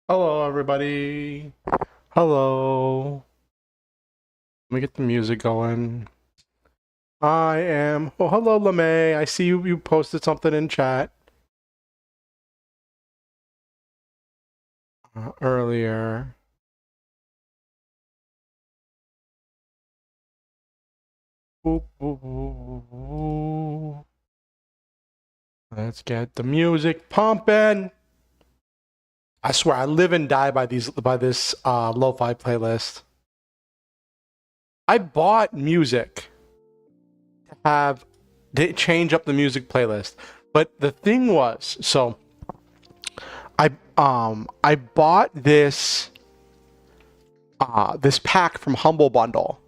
Hello, everybody. Hello. Let me get the music going. Oh, hello, LeMay. I see you posted something in chat earlier. Boop, boop, boop, boop. Let's get the music pumping. I swear, I live and die by this lo-fi playlist. I bought music to have to change up the music playlist, but the thing was, so I bought this pack from Humble Bundle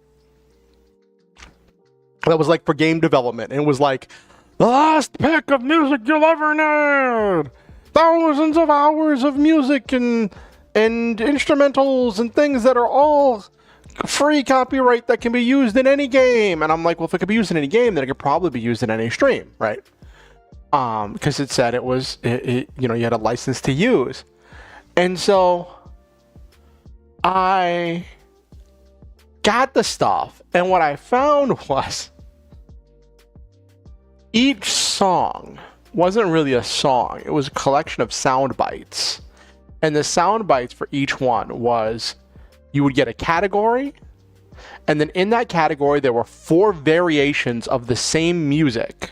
that was like for game development, and it was like the last pack of music you'll ever need, thousands of hours of music and instrumentals and things that are all free copyright that can be used in any game. And I'm like, well, if it could be used in any game, then it could probably be used in any stream, right? Because it said you had a license to use. And so I got the stuff, and what I found was each song wasn't really a song. It was a collection of sound bites. And the sound bites for each one was you would get a category, and then in that category there were 4 variations of the same music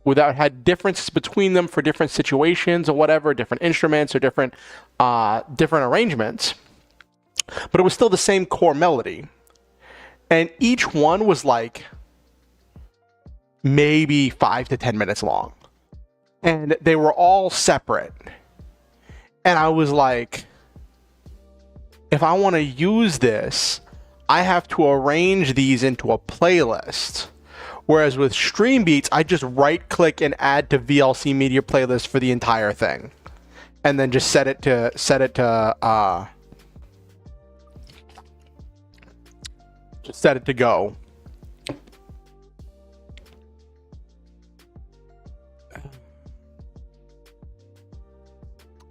without had differences between them for different situations or whatever, different instruments or different arrangements. But it was still the same core melody. And each one was like maybe 5 to 10 minutes long. And they were all separate. And I was like, if I want to use this, I have to arrange these into a playlist. Whereas with Stream Beats, I just right click and add to VLC media playlist for the entire thing. And then just set it to go.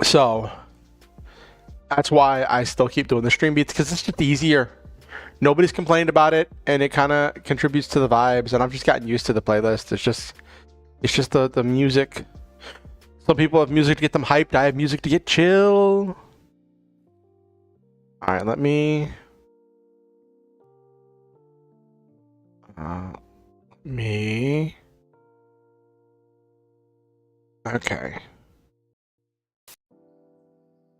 So that's why I still keep doing the Stream Beats, because it's just easier. Nobody's complained about it, and it kind of contributes to the vibes, and I've just gotten used to the playlist. It's just the music. Some people have music to get them hyped. I have music to get chill. All right, let me okay.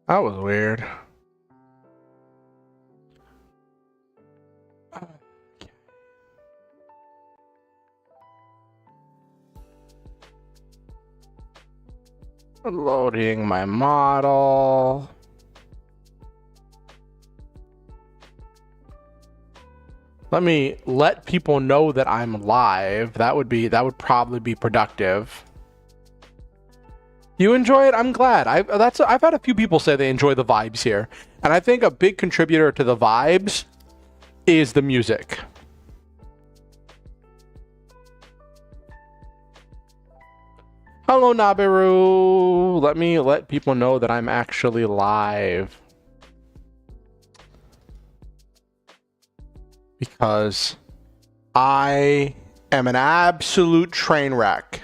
That was weird. Loading my model. Let me let people know that I'm live. That would probably be productive. You enjoy it? I'm glad. I've had a few people say they enjoy the vibes here. And I think a big contributor to the vibes is the music. Hello, Nabiru. Let me let people know that I'm actually live. Because I am an absolute train wreck.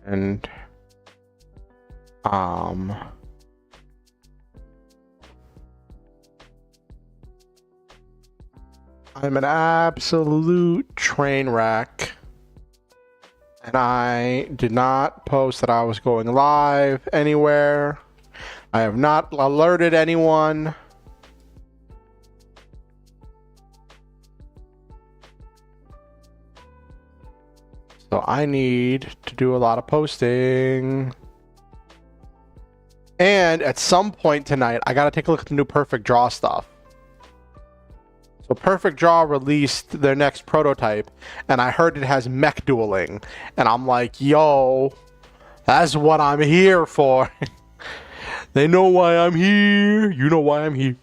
And I'm an absolute train wreck. And I did not post that I was going live anywhere. I have not alerted anyone. So I need to do a lot of posting. And at some point tonight, I gotta take a look at the new Perfect Draw stuff. So Perfect Draw released their next prototype, and I heard it has mech dueling. And I'm like, yo, that's what I'm here for. They know why I'm here. You know why I'm here.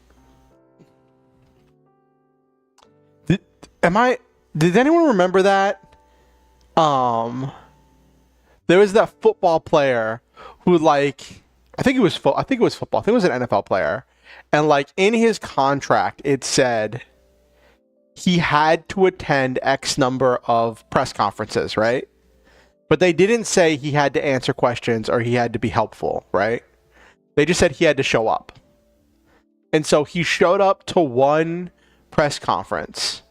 Did anyone remember that? There was that football player who, like, I think it was I think it was football. I think it was an NFL player. And like in his contract, it said he had to attend X number of press conferences, right? But they didn't say he had to answer questions or he had to be helpful, right? They just said he had to show up. And so he showed up to one press conference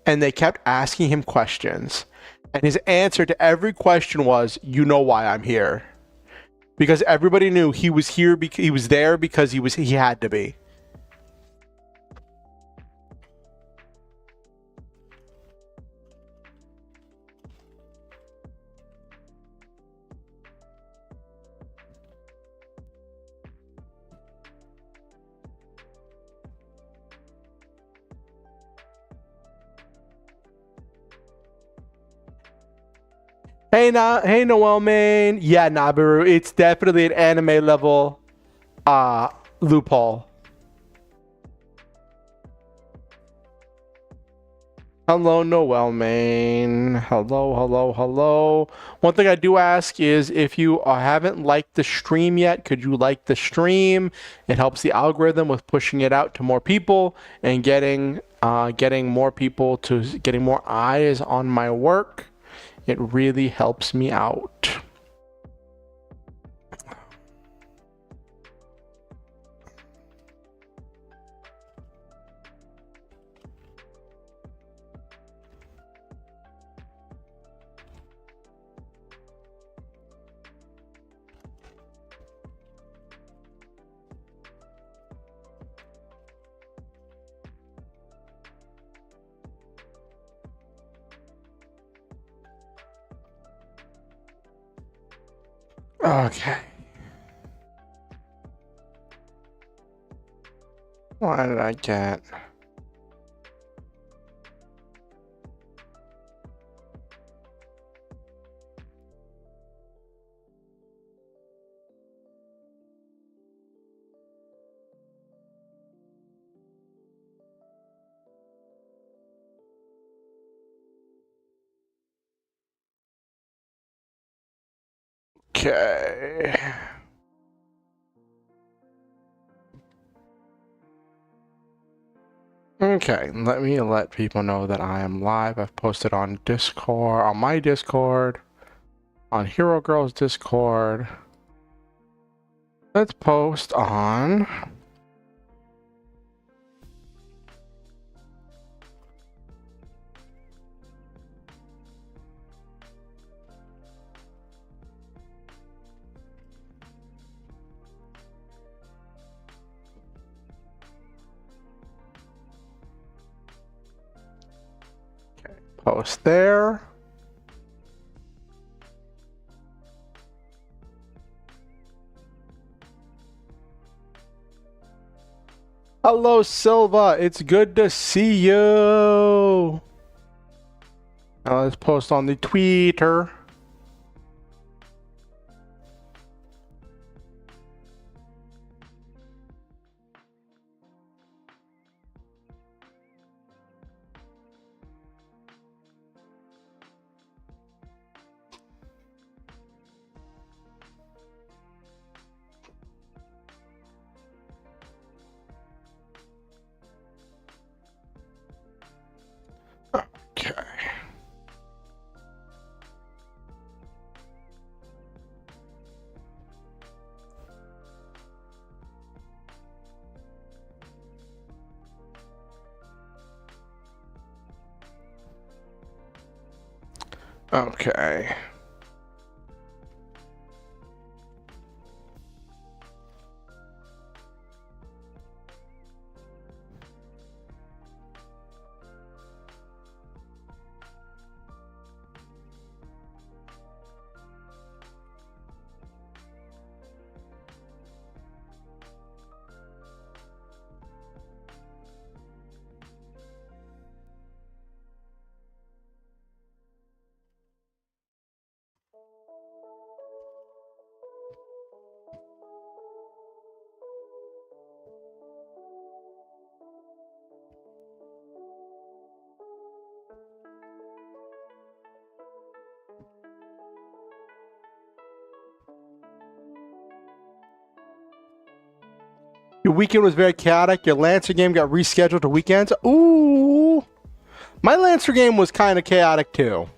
and they kept asking him questions. And his answer to every question was, "You know why I'm here." Because everybody knew he was here because he was there because he had to be. Hey Noel man. Yeah, Nabaru, it's definitely an anime level loophole. Hello, Noel man. Hello. One thing I do ask is if you haven't liked the stream yet, could you like the stream? It helps the algorithm with pushing it out to more people and getting more people to getting more eyes on my work. It really helps me out. Okay. What did I get? Okay. Okay, let me let people know that I am live. I've posted on Discord, on my Discord, on Hero Girls Discord. Let's post on post there. Hello, Silva. It's good to see you. Now let's post on the Twitter. Okay. Okay. Your weekend was very chaotic. Your Lancer game got rescheduled to weekends. Ooh. My Lancer game was kind of chaotic too.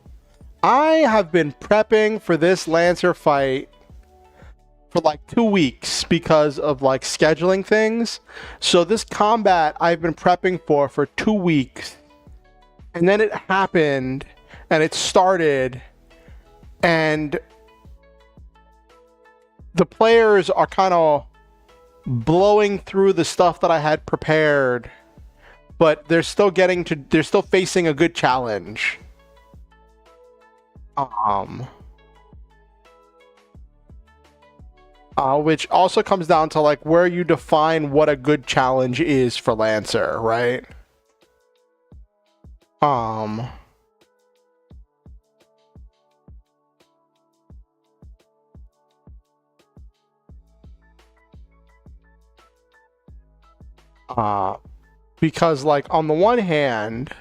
I have been prepping for this Lancer fight for like 2 weeks because of like scheduling things. So this combat I've been prepping for 2 weeks. And then it happened and it started and the players are kind of blowing through the stuff that I had prepared, but they're still facing a good challenge. Which also comes down to like where you define what a good challenge is for Lancer, right? Because like on the one hand,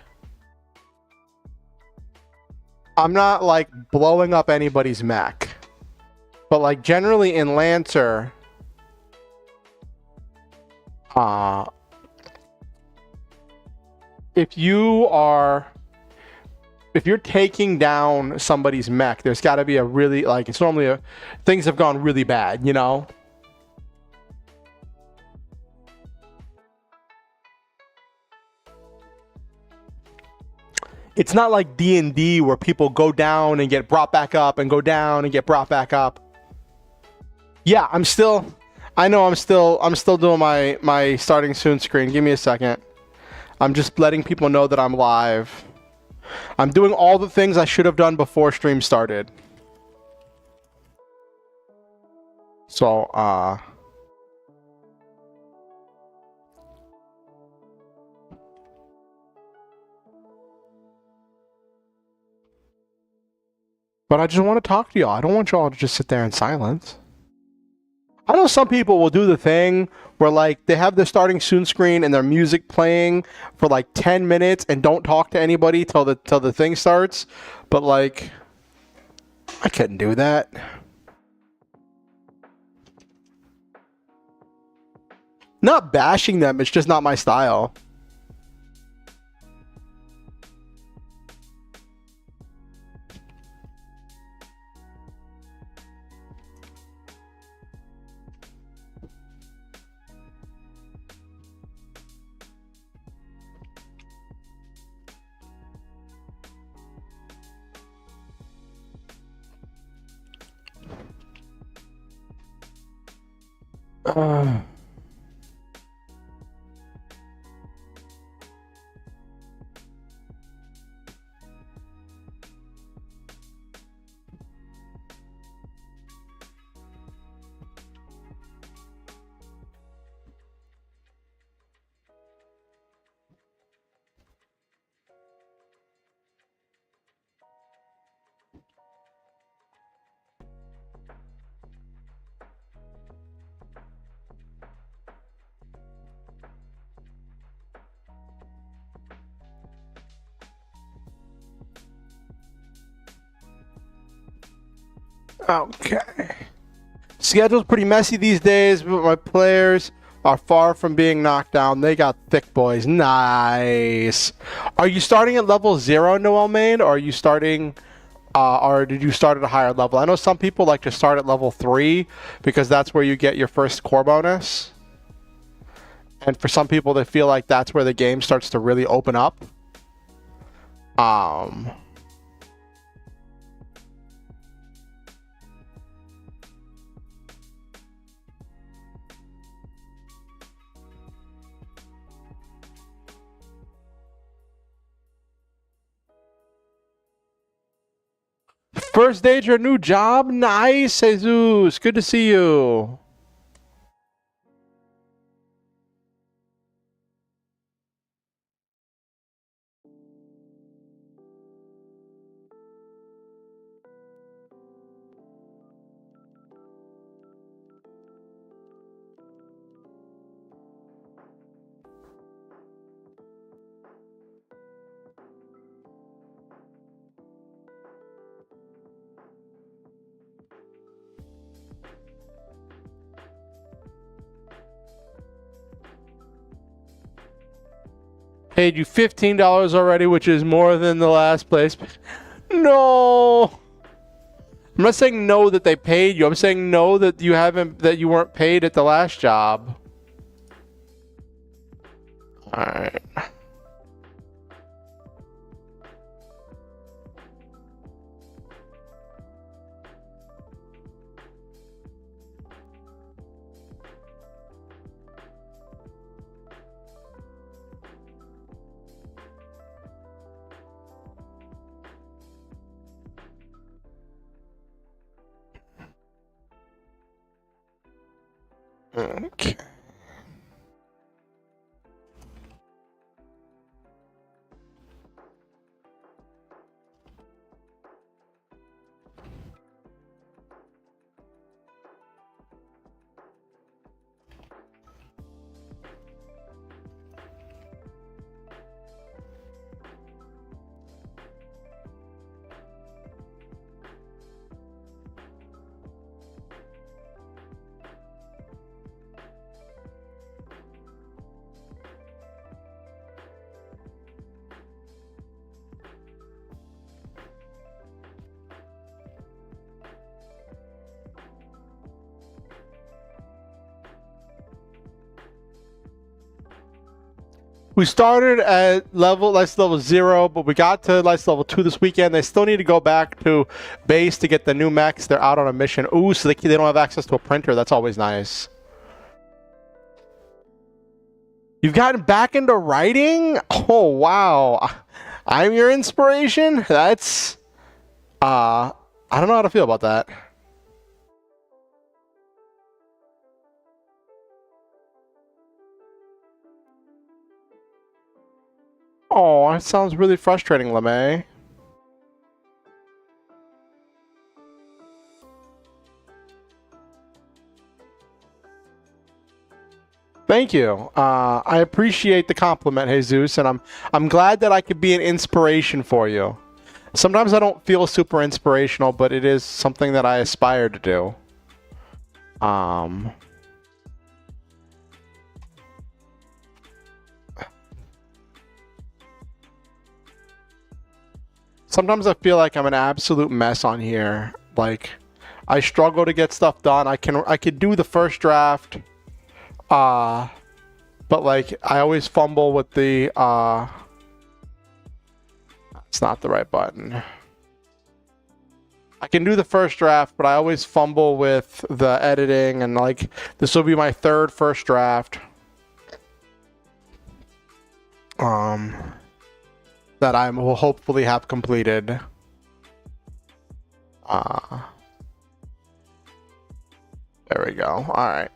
I'm not like blowing up anybody's mech, but like generally in Lancer, if you're taking down somebody's mech, there's got to be a really like it's normally things have gone really bad, you know. It's not like D&D where people go down and get brought back up and go down and get brought back up. Yeah, I'm still doing my starting soon screen. Give me a second. I'm just letting people know that I'm live. I'm doing all the things I should have done before stream started. So, but I just want to talk to y'all. I don't want y'all to just sit there in silence. I know some people will do the thing where like they have the starting soon screen and their music playing for like 10 minutes and don't talk to anybody till the thing starts. But like, I couldn't do that. Not bashing them, it's just not my style. Okay. Schedule's pretty messy these days, but my players are far from being knocked down. They got thick boys. Nice. Are you starting at level 0, Noel Main, or are you starting, or did you start at a higher level? I know some people like to start at level 3 because that's where you get your first core bonus. And for some people, they feel like that's where the game starts to really open up. First day at your new job? Nice, Jesus. Good to see you. Paid you $15 already, which is more than the last place. No. I'm not saying no that they paid you. I'm saying no that you weren't paid at the last job. All right. Okay. We started at license level 0, but we got to license level 2 this weekend. They still need to go back to base to get the new mechs. They're out on a mission. Ooh, so they don't have access to a printer. That's always nice. You've gotten back into writing? Oh, wow. I'm your inspiration? That's... I don't know how to feel about that. Oh, that sounds really frustrating, LeMay. Thank you. I appreciate the compliment, Jesus, and I'm glad that I could be an inspiration for you. Sometimes I don't feel super inspirational, but it is something that I aspire to do. Sometimes I feel like I'm an absolute mess on here. Like, I struggle to get stuff done. I could do the first draft, but like I always fumble with the it's not the right button. I can do the first draft, but I always fumble with the editing, and like this will be my third first draft. That I will hopefully have completed. There we go. All right.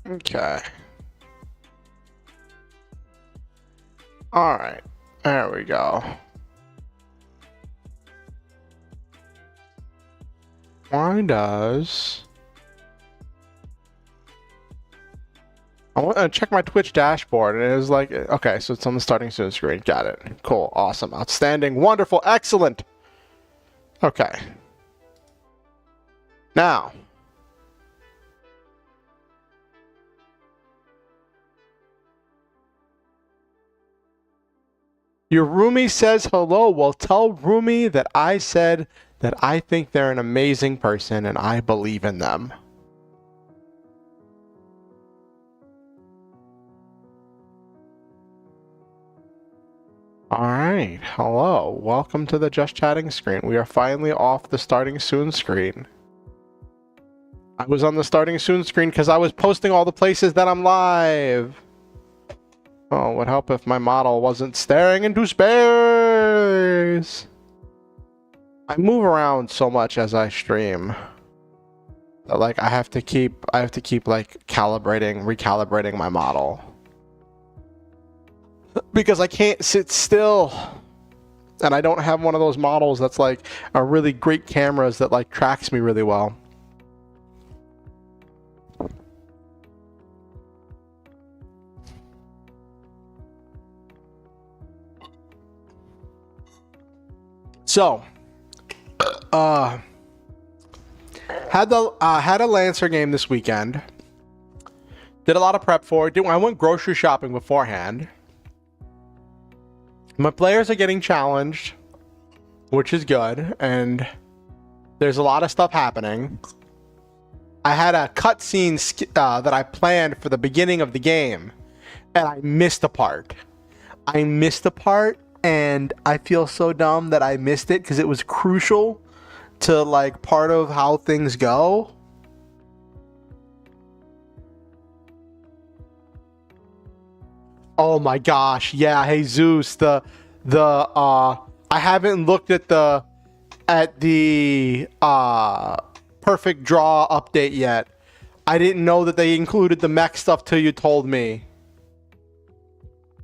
Okay. All right. There we go. Why does... I want to check my Twitch dashboard, and it was like, okay, so it's on the starting soon screen. Got it. Cool. Awesome. Outstanding. Wonderful. Excellent. Okay. Now. Your roomie says hello. Well, tell roomie that I said that I think they're an amazing person and I believe in them. Alright, hello. Welcome to the Just Chatting screen. We are finally off the starting soon screen. I was on the starting soon screen because I was posting all the places that I'm live. Oh, it would help if my model wasn't staring into space. I move around so much as I stream that like I have to keep like recalibrating my model. Because I can't sit still. And I don't have one of those models that's like a really great cameras that like tracks me really well. So, had a Lancer game this weekend. Did a lot of prep for it. I went grocery shopping beforehand. My players are getting challenged, which is good, and there's a lot of stuff happening. I had a cutscene that I planned for the beginning of the game, and I missed a part. And I feel so dumb that I missed it because it was crucial to like part of how things go. Oh my gosh, yeah, hey Zeus, I haven't looked at the perfect draw update yet. I didn't know that they included the mech stuff till you told me.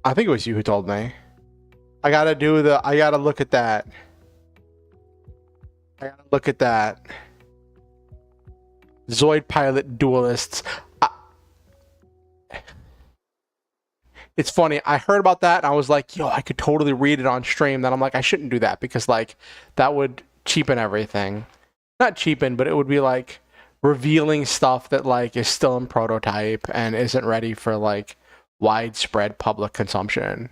I think it was you who told me. I gotta look at that. Zoid pilot duelists. It's funny. I heard about that and I was like, yo, I could totally read it on stream. Then I'm like, I shouldn't do that because like that would cheapen everything. Not cheapen, but it would be like revealing stuff that like is still in prototype and isn't ready for like widespread public consumption.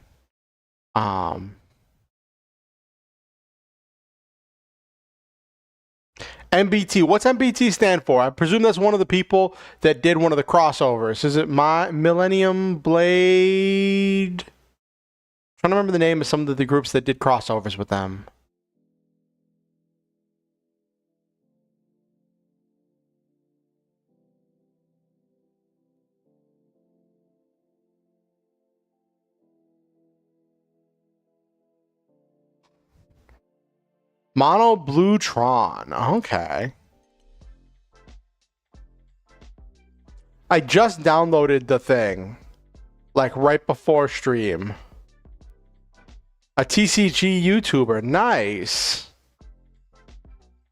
MBT. What's MBT stand for? I presume that's one of the people that did one of the crossovers. Is it my Millennium Blade? I'm trying to remember the name of some of the groups that did crossovers with them. Mono Blue Tron. Okay. I just downloaded the thing. Like right before stream. A TCG YouTuber. Nice.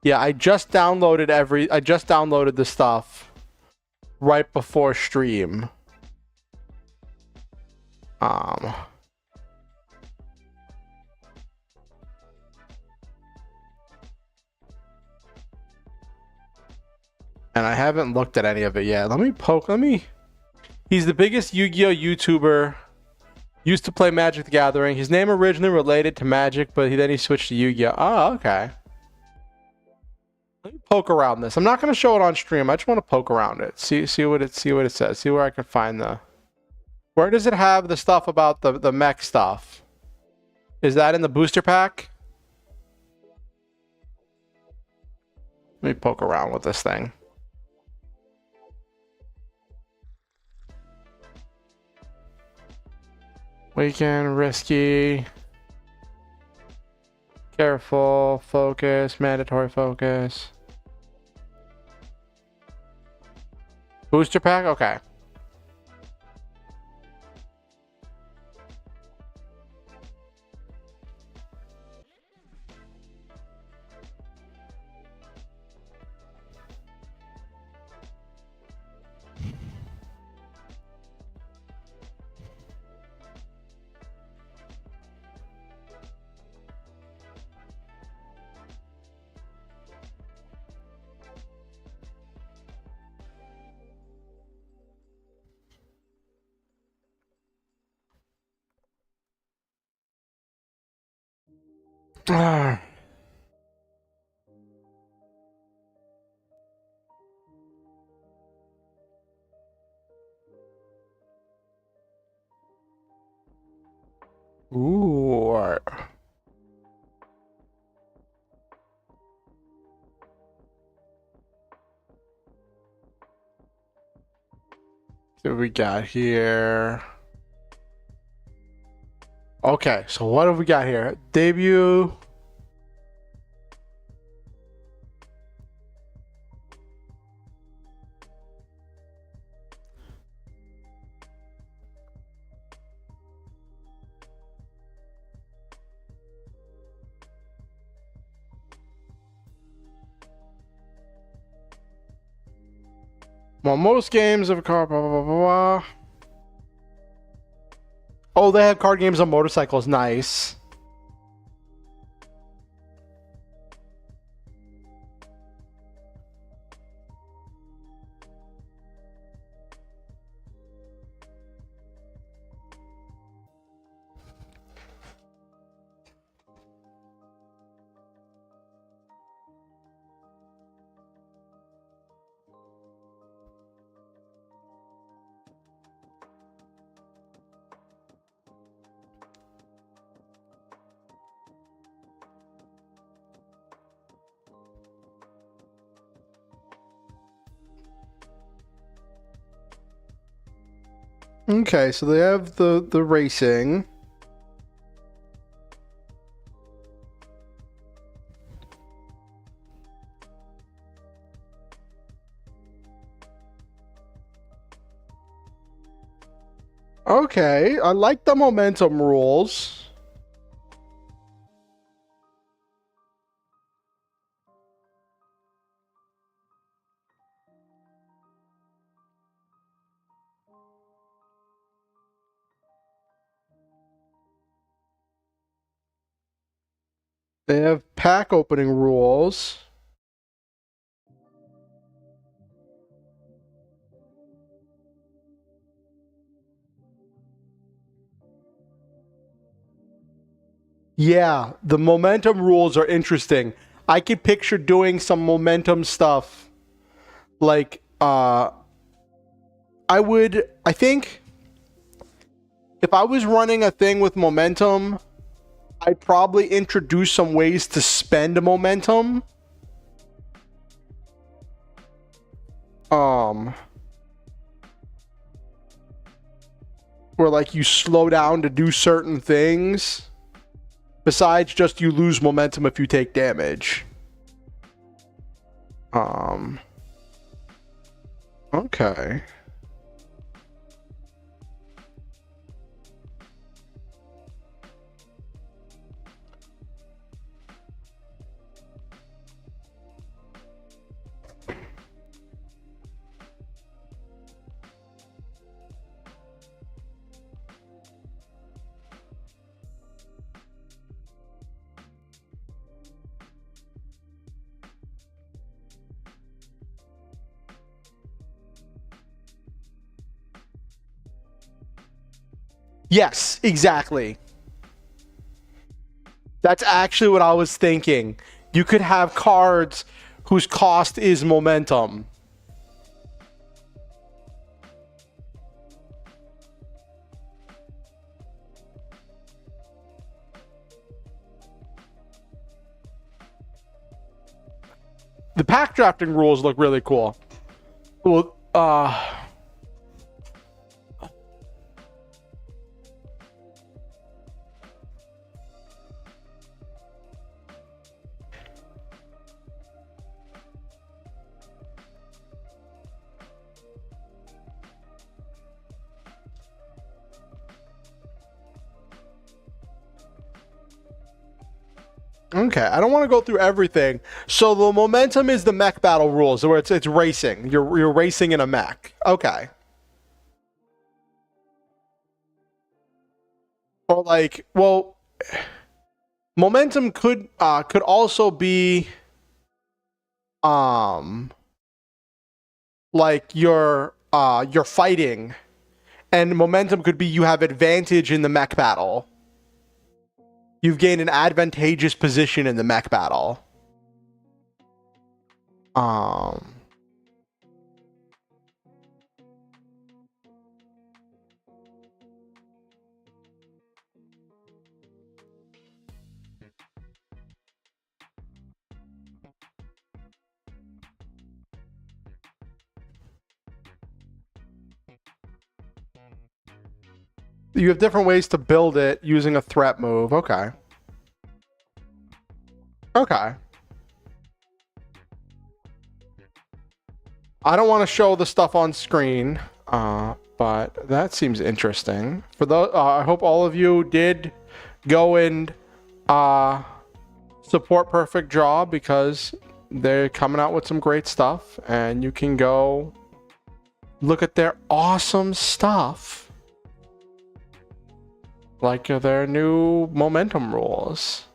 Yeah, I just downloaded the stuff right before stream. And I haven't looked at any of it yet. He's the biggest Yu-Gi-Oh! YouTuber. Used to play Magic the Gathering. His name originally related to Magic, but then he switched to Yu-Gi-Oh! Oh, okay. Let me poke around this. I'm not going to show it on stream. I just want to poke around it. See what it says. See where I can find the... Where does it have the stuff about the mech stuff? Is that in the booster pack? Let me poke around with this thing. Weekend, risky, careful, focus, mandatory focus. Booster pack? Okay. Ooh. What we got here? Okay, so what have we got here? Debut. Well, most games of a car, blah, blah, blah, blah. Oh, they have card games on motorcycles. Nice. Okay, so they have the racing. Okay, I like the momentum rules. They have pack opening rules. Yeah, the momentum rules are interesting. I could picture doing some momentum stuff. Like, I think if I was running a thing with momentum, I'd probably introduce some ways to spend momentum. Where like you slow down to do certain things. Besides just you lose momentum if you take damage. Okay. Yes, exactly. That's actually what I was thinking. You could have cards whose cost is momentum. The pack drafting rules look really cool. Well, okay, I don't want to go through everything. So the momentum is the mech battle rules, where it's racing. You're racing in a mech. Okay. Or like, well, momentum could also be um like you're fighting, and momentum could be you have advantage in the mech battle. You've gained an advantageous position in the mech battle. Um you have different ways to build it using a threat move. Okay. Okay. I don't want to show the stuff on screen, but that seems interesting. For those, I hope all of you did go and support Perfect Draw, because they're coming out with some great stuff, and you can go look at their awesome stuff, like their new momentum rules.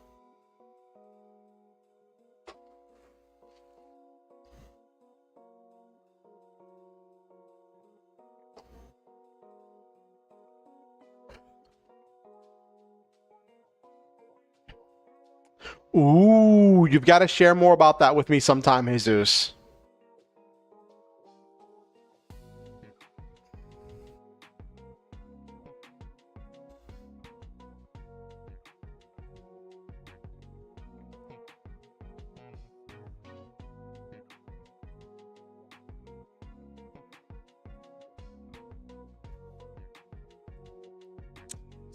Ooh, you've got to share more about that with me sometime, Jesus.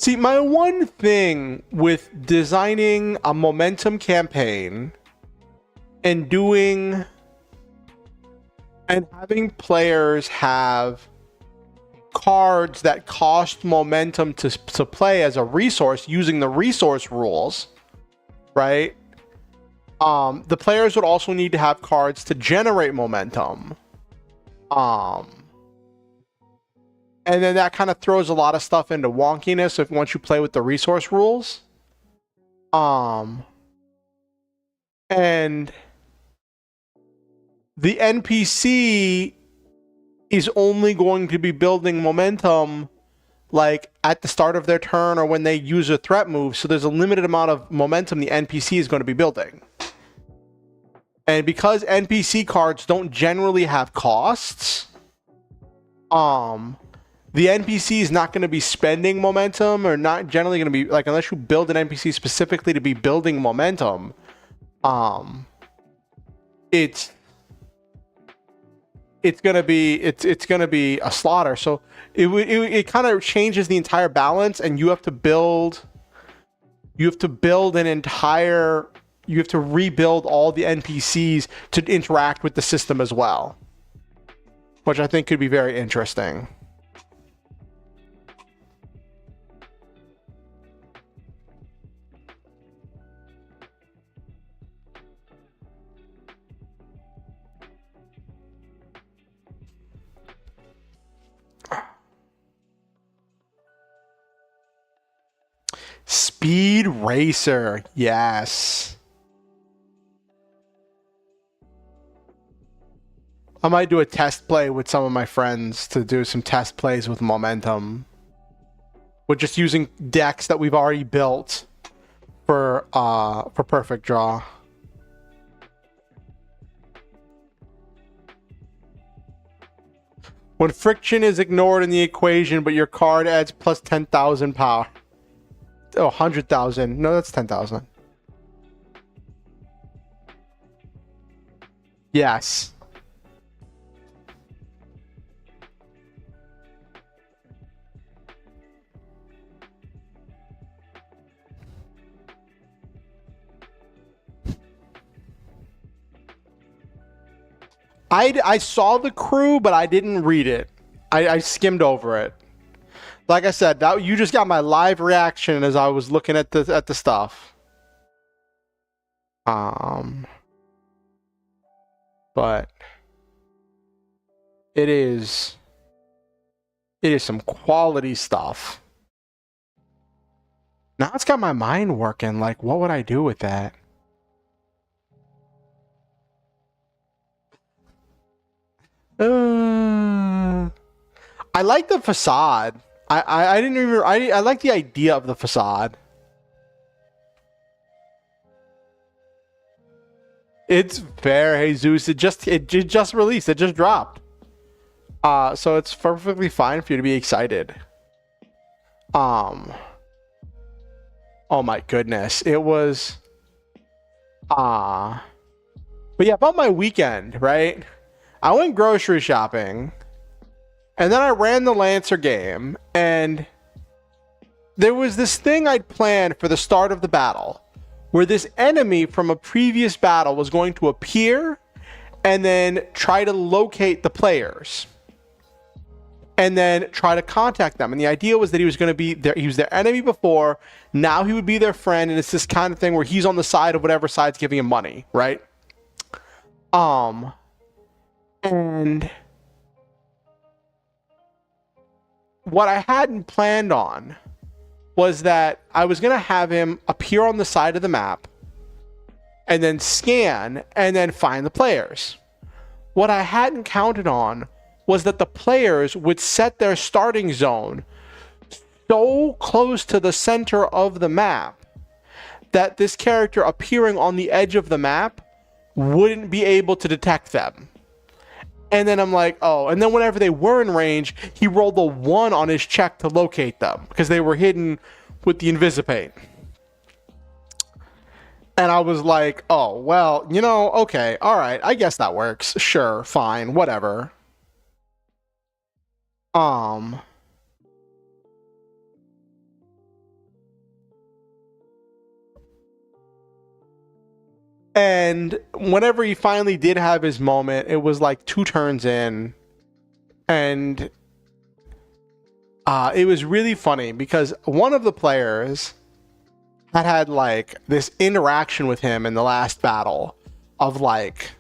See, my one thing with designing a momentum campaign and doing and having players have cards that cost momentum to play as a resource using the resource rules, right? The players would also need to have cards to generate momentum. And then that kind of throws a lot of stuff into wonkiness if once you play with the resource rules. And the NPC is only going to be building momentum like at the start of their turn or when they use a threat move. So there's a limited amount of momentum the NPC is going to be building. And because NPC cards don't generally have costs, the NPC is not going to be spending momentum, or not generally going to be, like, unless you build an NPC specifically to be building momentum, it's gonna be a slaughter. So it kind of changes the entire balance, and you have to rebuild all the NPCs to interact with the system as well, which I think could be very interesting. Speed Racer, yes. I might do a test play with some of my friends to do some test plays with momentum. We're just using decks that we've already built for Perfect Draw. When friction is ignored in the equation, but your card adds plus 10,000 power. Oh, 100,000. No, that's 10,000. Yes. I saw the crew, but I didn't read it. I skimmed over it. Like I said, that you just got my live reaction as I was looking at the stuff. But it is some quality stuff. Now it's got my mind working. Like, what would I do with that? I like the facade. I didn't even I like the idea of the facade. It's fair, Jesus. It just released. It just dropped. So it's perfectly fine for you to be excited. Oh my goodness. It was but yeah, about my weekend, right? I went grocery shopping, and then I ran the Lancer game, and there was this thing I'd planned for the start of the battle, where this enemy from a previous battle was going to appear and then try to locate the players and then try to contact them. And the idea was that he was going to be there. He was their enemy before. Now he would be their friend. And it's this kind of thing where he's on the side of whatever side's giving him money, right? And what I hadn't planned on was that I was going to have him appear on the side of the map and then scan and then find the players. What I hadn't counted on was that the players would set their starting zone so close to the center of the map that this character appearing on the edge of the map wouldn't be able to detect them. And then I'm like, oh, and then whenever they were in range, he rolled a 1 on his check to locate them because they were hidden with the Invisipate. And I was like, oh, well, you know, okay, all right, I guess that works. Sure, fine, whatever. And whenever he finally did have his moment, it was like 2 turns in. And it was really funny because one of the players had like this interaction with him in the last battle of like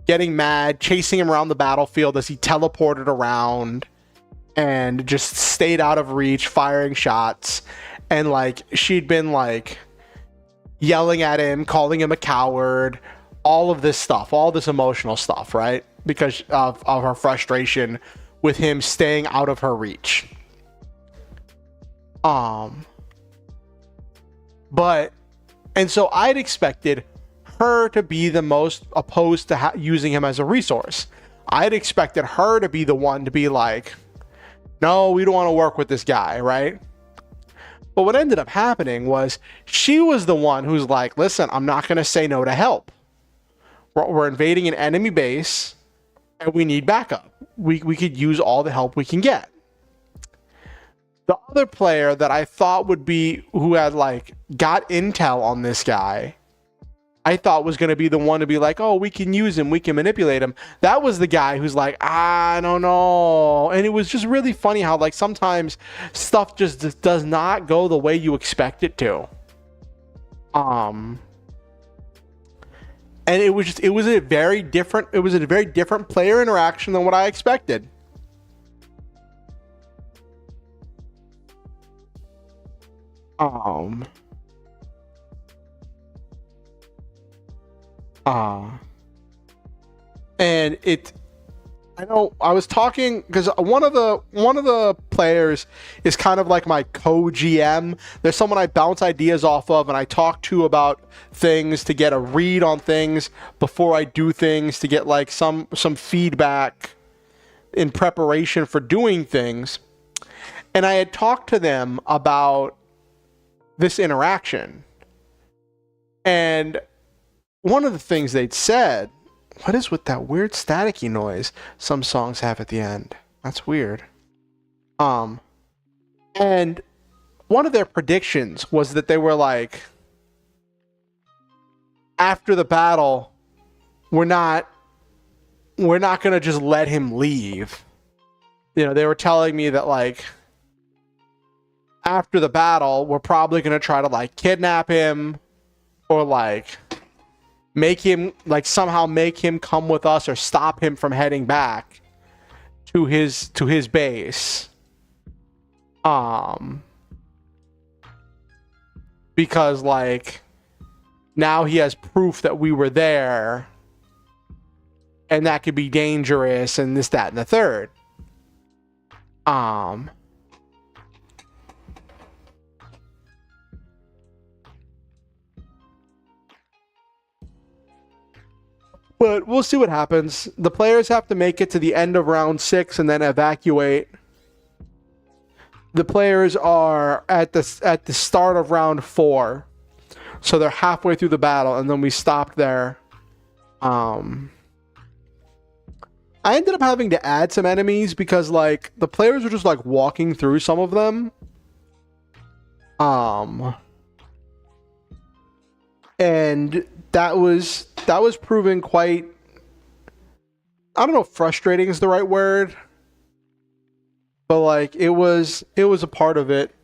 getting mad, chasing him around the battlefield as he teleported around and just stayed out of reach, firing shots. And like she'd been like yelling at him, calling him a coward, all of this stuff, all this emotional stuff, right? Because of her frustration with him staying out of her reach. But, and so I'd expected her to be the most opposed to using him as a resource. I'd expected her to be the one to be like, no, we don't want to work with this guy, right? But what ended up happening was she was the one who's like, listen, I'm not going to say no to help. We're invading an enemy base and we need backup. We could use all the help we can get. The other player that I thought would be, who had like got intel on this guy, I thought was going to be the one to be like, oh, we can use him, we can manipulate him. That was the guy who's like, I don't know. And it was just really funny how like sometimes stuff just does not go the way you expect it to. And it was a very different player interaction than what I expected. And I was talking because one of the players is kind of like my co-GM. There's someone I bounce ideas off of and I talk to about things to get a read on things before I do things, to get like some feedback in preparation for doing things. And I had talked to them about this interaction. And one of the things they'd said, what is with that weird staticky noise some songs have at the end? That's weird. And one of their predictions was that they were like, after the battle, we're not going to just let him leave. You know, they were telling me that like after the battle, we're probably going to try to like kidnap him or like somehow make him come with us or stop him from heading back to his base. Because like now he has proof that we were there and that could be dangerous and this, that, and the third. But we'll see what happens. The players have to make it to the end of round 6 and then evacuate. The players are at the start of round 4. So they're halfway through the battle and then we stopped there. I ended up having to add some enemies because like the players were just like walking through some of them. And that was proving quite, I don't know if frustrating is the right word, but like it was a part of it.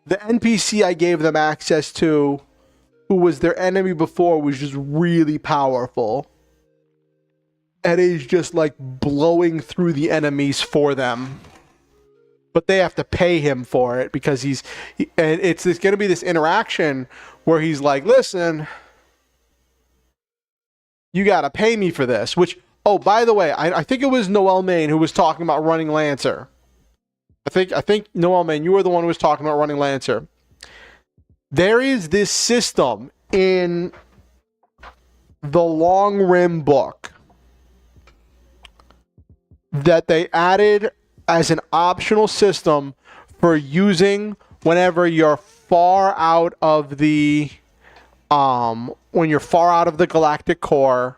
The NPC I gave them access to, who was their enemy before, was just really powerful. And he's just like blowing through the enemies for them. But they have to pay him for it because and it's going to be this interaction where he's like, listen, you got to pay me for this. Which, oh, by the way, I think it was Noel Main who was talking about running Lancer. I think Noel Main, you were the one who was talking about running Lancer. There is this system in the Long Rim book that they added as an optional system for using whenever you're far out of the when you're far out of the galactic core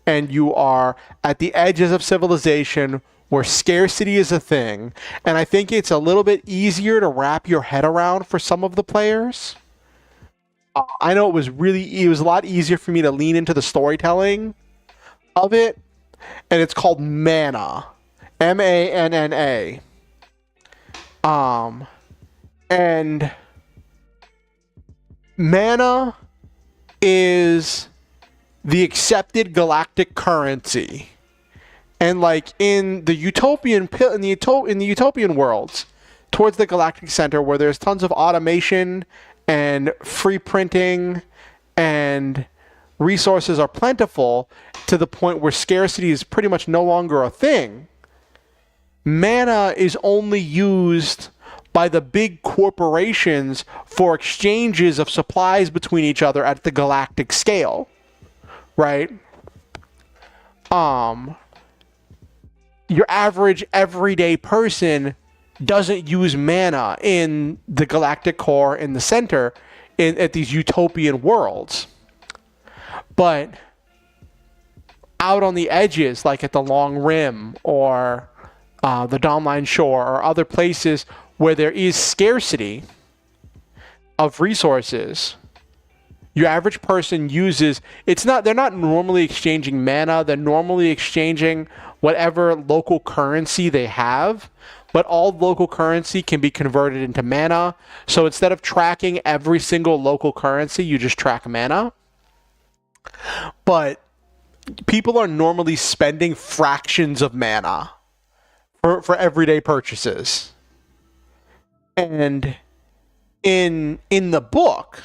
and you are at the edges of civilization where scarcity is a thing. And I think it's a little bit easier to wrap your head around for some of the players. I know it was a lot easier for me to lean into the storytelling of it, and it's called Mana, Manna. And Mana is the accepted galactic currency, and like in the utopian worlds, towards the galactic center, where there's tons of automation and free printing and resources are plentiful to the point where scarcity is pretty much no longer a thing. Mana is only used by the big corporations for exchanges of supplies between each other at the galactic scale, right? Your average everyday person doesn't use mana in the galactic core in the center at these utopian worlds. But out on the edges, like at the Long Rim or the Dawnline Shore or other places where there is scarcity of resources, your average person uses, they're not normally exchanging mana, they're normally exchanging whatever local currency they have, but all local currency can be converted into mana. So instead of tracking every single local currency, you just track mana. But people are normally spending fractions of mana for everyday purchases. And in the book,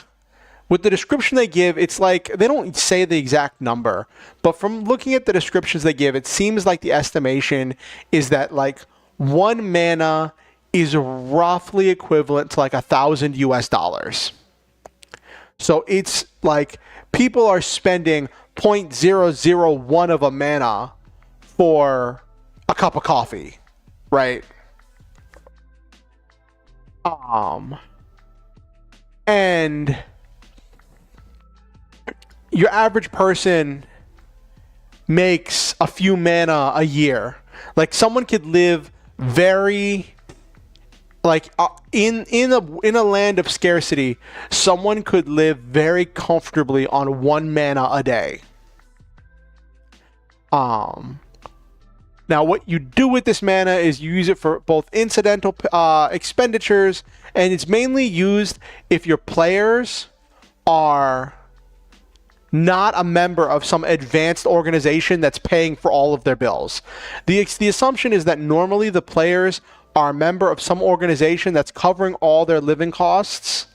with the description they give, it's like they don't say the exact number, but from looking at the descriptions they give, it seems like the estimation is that like 1 mana is roughly equivalent to like $1,000 US. So it's like people are spending 0.001 of a mana for a cup of coffee, right? And your average person makes a few mana a year. Like someone could live very, like in a land of scarcity, someone could live very comfortably on 1 mana a day. Now what you do with this mana is you use it for both incidental expenditures, and it's mainly used if your players are not a member of some advanced organization that's paying for all of their bills. The assumption is that normally the players are a member of some organization that's covering all their living costs,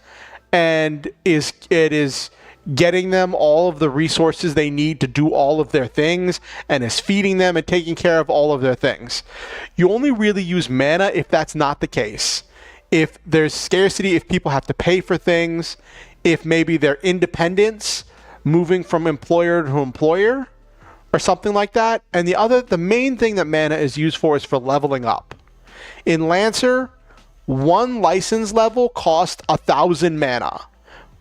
and it is getting them all of the resources they need to do all of their things, and is feeding them and taking care of all of their things. You only really use mana if that's not the case. If there's scarcity, if people have to pay for things, if maybe their independence moving from employer to employer or something like that. And the main thing that mana is used for is for leveling up. In Lancer, 1 license level costs 1,000 mana,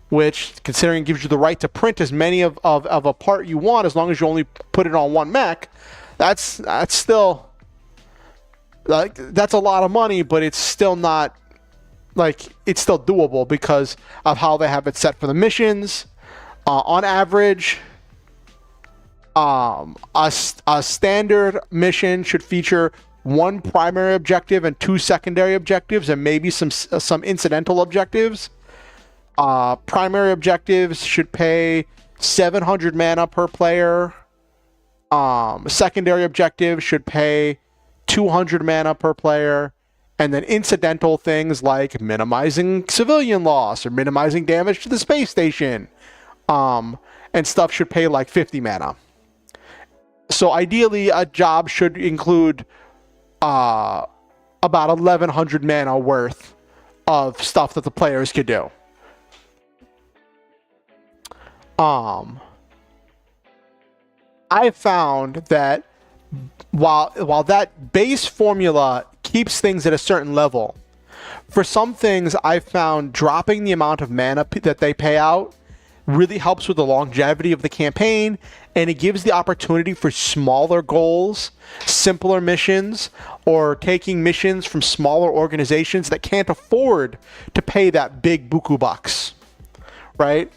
which, considering it gives you the right to print as many of a part you want, as long as you only put it on 1 mech, that's still, like, that's a lot of money, but it's still not, like, it's still doable because of how they have it set for the missions. On average, a standard mission should feature 1 primary objective and 2 secondary objectives, and maybe some incidental objectives. Primary objectives should pay 700 mana per player. Secondary objectives should pay 200 mana per player. And then incidental things like minimizing civilian loss or minimizing damage to the space station, and stuff should pay like 50 mana. So ideally, a job should include about 1,100 mana worth of stuff that the players could do. I found that while that base formula keeps things at a certain level, for some things I found dropping the amount of mana that they pay out really helps with the longevity of the campaign, and it gives the opportunity for smaller goals, simpler missions, or taking missions from smaller organizations that can't afford to pay that big buku bucks, right?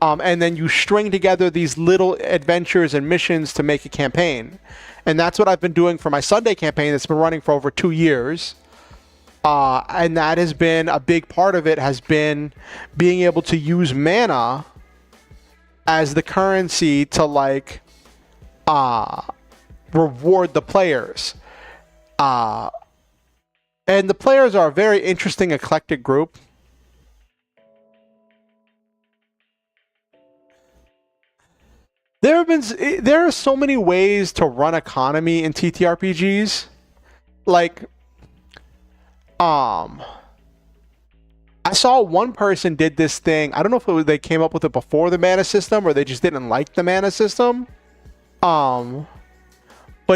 And then you string together these little adventures and missions to make a campaign. And that's what I've been doing for my Sunday campaign that's been running for over 2 years. And that has been a big part of it, has been being able to use mana as the currency to like reward the players. And the players are a very interesting, eclectic group. There are so many ways to run economy in TTRPGs. Like, I saw one person did this thing. I don't know if they came up with it before the mana system or they just didn't like the mana system. But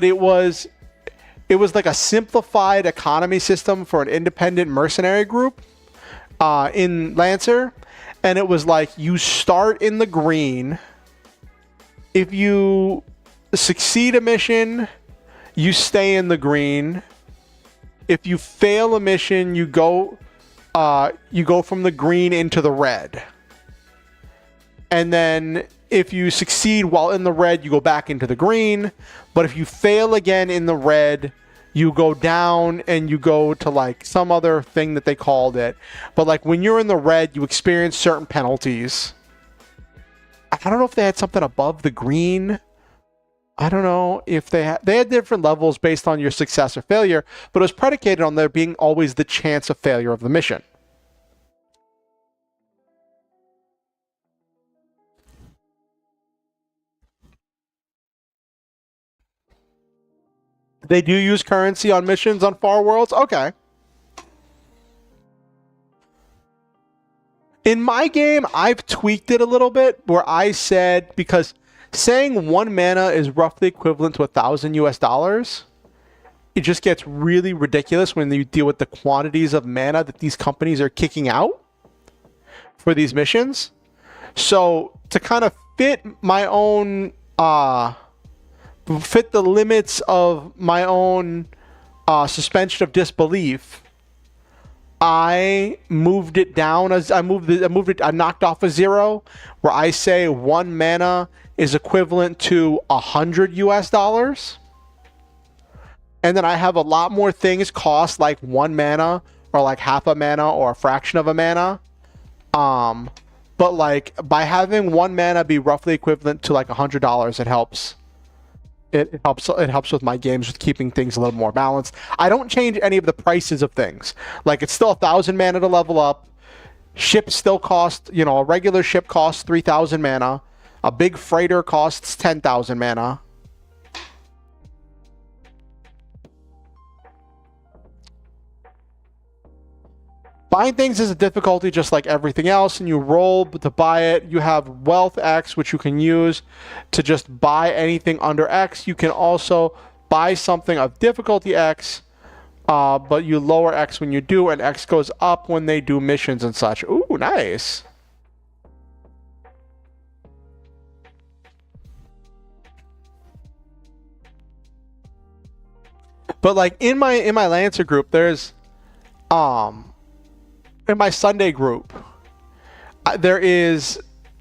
it was like a simplified economy system for an independent mercenary group in Lancer. And it was like you start in the green. If you succeed a mission, you stay in the green. If you fail a mission, you go from the green into the red. And then if you succeed while in the red, you go back into the green. But if you fail again in the red, you go down and you go to like some other thing that they called it. But like when you're in the red, you experience certain penalties. I don't know if they had something above the green. I don't know if they had different levels based on your success or failure, but it was predicated on there being always the chance of failure of the mission. They do use currency on missions on Far Worlds? Okay. In my game, I've tweaked it a little bit where I said, because saying 1 mana is roughly equivalent to $1,000 US, it just gets really ridiculous when you deal with the quantities of mana that these companies are kicking out for these missions. So to kind of fit my own, fit the limits of my own suspension of disbelief, I moved it down. I knocked off a 0 where I say 1 mana is equivalent to $100 US. And then I have a lot more things cost like 1 mana or like half a mana or a fraction of a mana. But like by having 1 mana be roughly equivalent to like $100, it helps. It helps with my games with keeping things a little more balanced. I don't change any of the prices of things. Like it's still 1,000 mana to level up. Ships still cost, you know, a regular ship costs 3,000 mana. A big freighter costs 10,000 mana. Buying things is a difficulty just like everything else, and you roll to buy it. You have wealth X, which you can use to just buy anything under X. You can also buy something of difficulty X, but you lower X when you do, and X goes up when they do missions and such. Ooh, nice. But like in my Lancer group, there's in my Sunday group, there's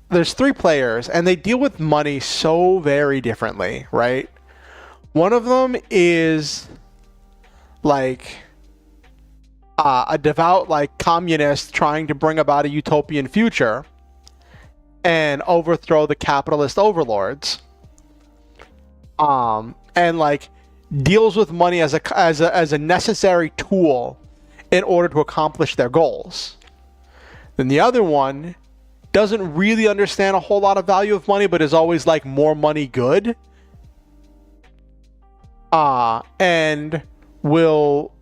3 players, and they deal with money so very differently, right? One of them is like a devout like communist trying to bring about a utopian future and overthrow the capitalist overlords. And like deals with money as a necessary tool in order to accomplish their goals. Then the other one doesn't really understand a whole lot of value of money, but is always like more money good. And will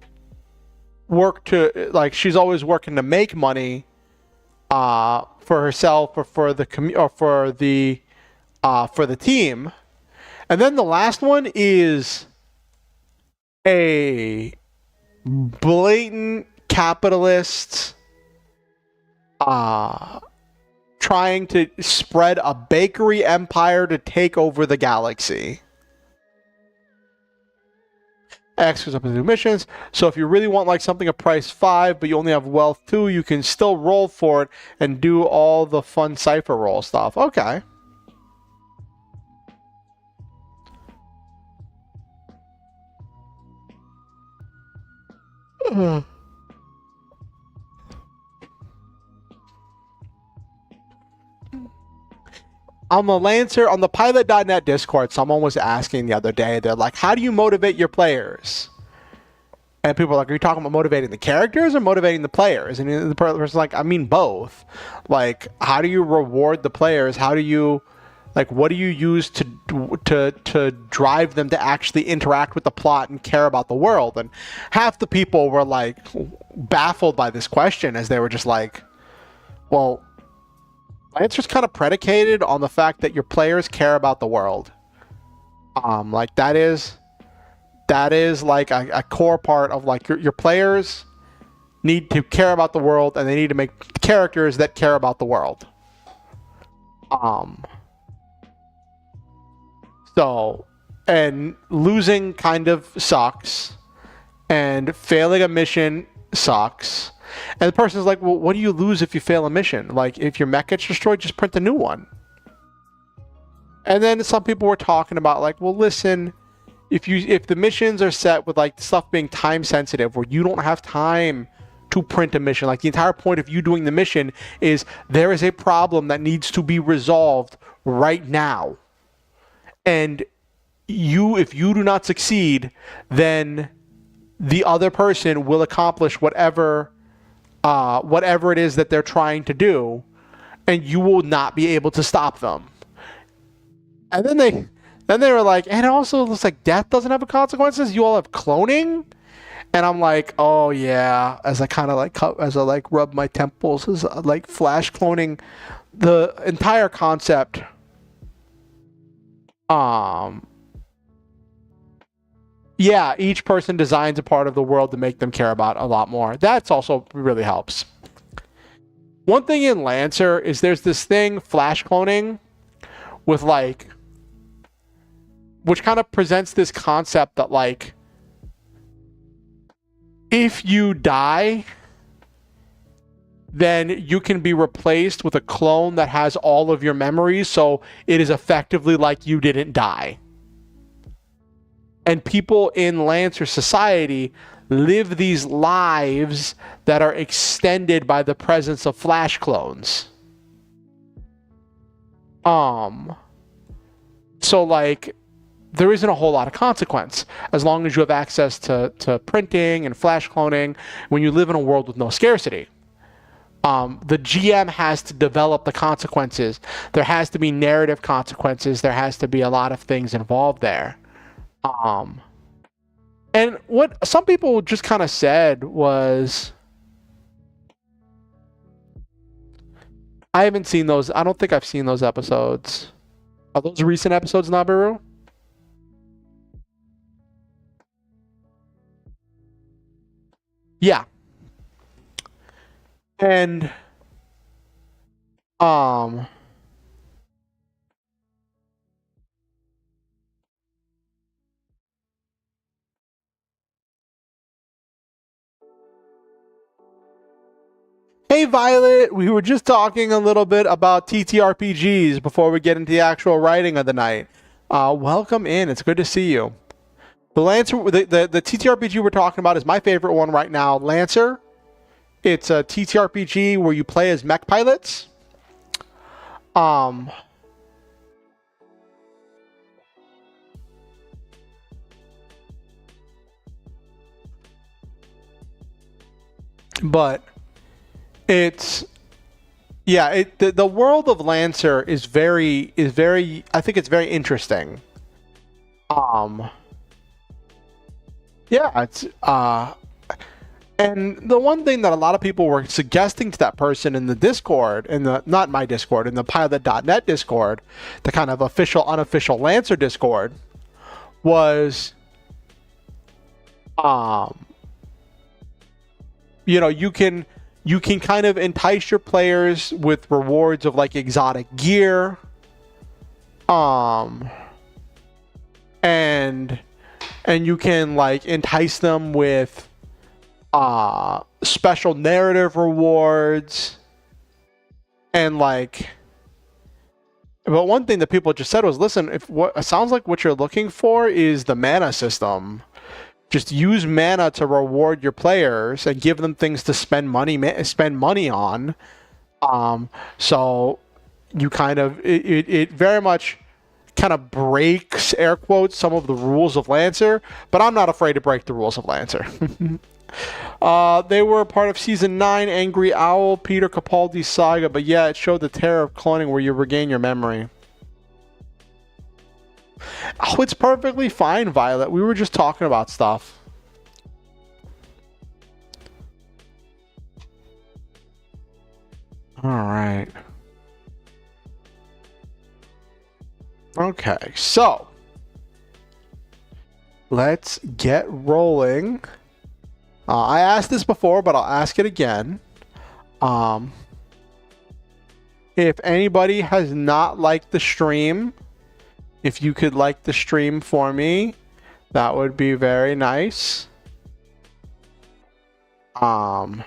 work to, like, she's always working to make money for herself or for the for the team. And then the last one is a blatant capitalist trying to spread a bakery empire to take over the galaxy. X goes up into missions. So if you really want like something of price 5, but you only have wealth 2, you can still roll for it and do all the fun cipher roll stuff. Okay. On the Lancer, on the pilot.net Discord, someone was asking the other day, they're like, how do you motivate your players? And people are like, are you talking about motivating the characters or motivating the players? And the person's like, I mean both. Like, how do you reward the players? How do you, like, what do you use to drive them to actually interact with the plot and care about the world? And half the people were like baffled by this question, as they were just like, well, my answer's kind of predicated on the fact that your players care about the world. Like that is like a core part of like your players need to care about the world, and they need to make characters that care about the world. So, and losing kind of sucks, and failing a mission sucks. And the person's like, well, what do you lose if you fail a mission? Like, if your mech gets destroyed, just print a new one. And then some people were talking about like, well, listen, if the missions are set with like stuff being time sensitive, where you don't have time to print a mission, like the entire point of you doing the mission is there is a problem that needs to be resolved right now. And if you do not succeed, then the other person will accomplish whatever it is that they're trying to do, and you will not be able to stop them. And then they were like, and it also looks like death doesn't have consequences. You all have cloning, and I'm like, oh yeah. As I kind of like rub my temples, as like flash cloning, the entire concept. Yeah, each person designs a part of the world to make them care about a lot more. That's also really helps. One thing in Lancer is there's this thing, flash cloning, with like, which kind of presents this concept that like, if you die, then you can be replaced with a clone that has all of your memories, so it is effectively like you didn't die. And people in Lancer society live these lives that are extended by the presence of flash clones. So like, there isn't a whole lot of consequence as long as you have access to printing and flash cloning when you live in a world with no scarcity. The GM has to develop the consequences. There has to be narrative consequences. There has to be a lot of things involved there. And what some people just kind of said was, I haven't seen those. I don't think I've seen those episodes. Are those recent episodes, Nabiru? Yeah. And hey Violet, we were just talking a little bit about TTRPGs before we get into the actual writing of the night. Welcome in. It's good to see you. The Lancer, the TTRPG we're talking about is my favorite one right now, Lancer. It's a TTRPG where you play as mech pilots. But it's, yeah, the world of Lancer is very, I think it's very interesting. Yeah, it's and the one thing that a lot of people were suggesting to that person in the Discord, not my Discord, in the pilot.net Discord, the kind of official, unofficial Lancer Discord, was, you know, you can kind of entice your players with rewards of like exotic gear, and and you can like entice them with special narrative rewards and like. But one thing that people just said was, listen, if what it sounds like what you're looking for is the mana system, just use mana to reward your players and give them things to spend money on. So you kind of it very much kind of breaks, air quotes, some of the rules of Lancer, but I'm not afraid to break the rules of Lancer. They were part of Season 9, Angry Owl, Peter Capaldi's saga, but yeah, it showed the terror of cloning where you regain your memory. Oh, it's perfectly fine, Violet. We were just talking about stuff. Alright. Okay, so let's get rolling. I asked this before, but I'll ask it again. If anybody has not liked the stream, if you could like the stream for me, that would be very nice. And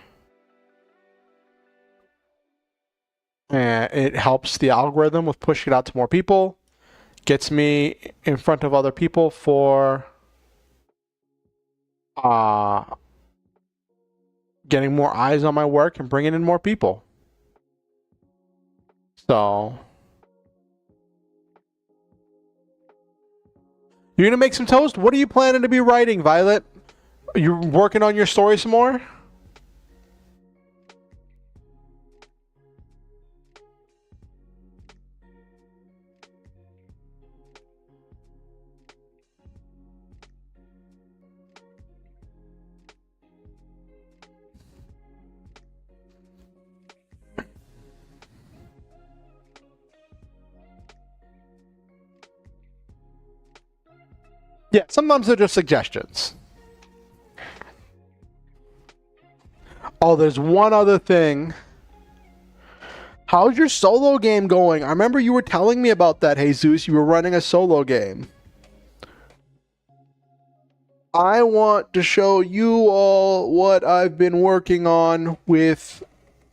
it helps the algorithm with pushing it out to more people. Gets me in front of other people for getting more eyes on my work and bringing in more people. So you're gonna make some toast? What are you planning to be writing, Violet? Are you working on your story some more? Yeah, sometimes they're just suggestions. Oh, there's one other thing. How's your solo game going? I remember you were telling me about that, Jesus. You were running a solo game. I want to show you all what I've been working on with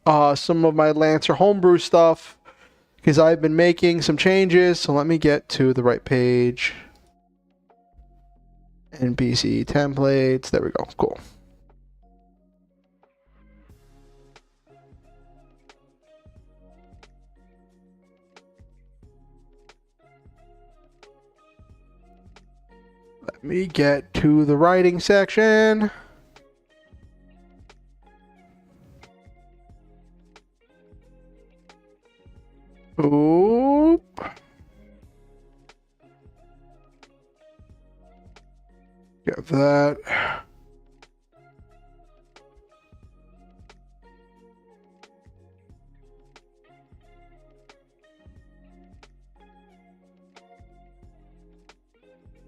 some of my Lancer homebrew stuff, because I've been making some changes. So let me get to the right page. NPC templates. There we go. Cool. Let me get to the writing section. Oop. Get that.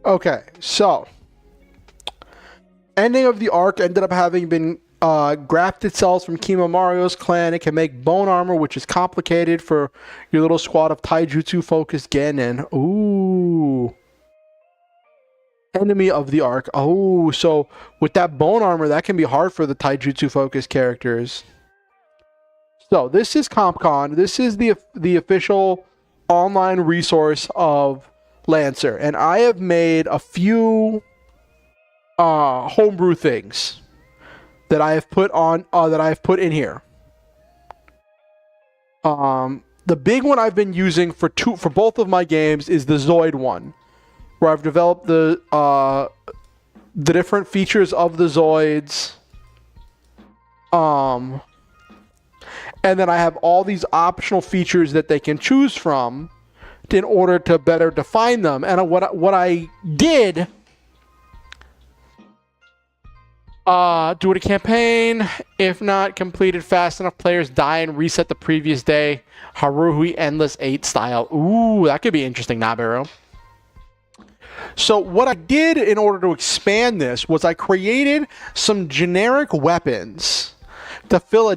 Okay, so ending of the arc ended up having been grafted cells from Kima Mario's clan. It can make bone armor, which is complicated for your little squad of taijutsu focused Genin. Ooh. Enemy of the arc. Oh, so with that bone armor, that can be hard for the taijutsu focused characters. So this is CompCon. This is the official online resource of Lancer, and I have made a few homebrew things that I have put on in here. The big one I've been using for both of my games is the Zoid one, where I've developed the different features of the Zoids. And then I have all these optional features that they can choose from in order to better define them. And what I did, do it a campaign. If not completed fast enough, players die and reset the previous day. Haruhi Endless 8 style. Ooh, that could be interesting, Nabiru. So what I did in order to expand this was I created some generic weapons to fill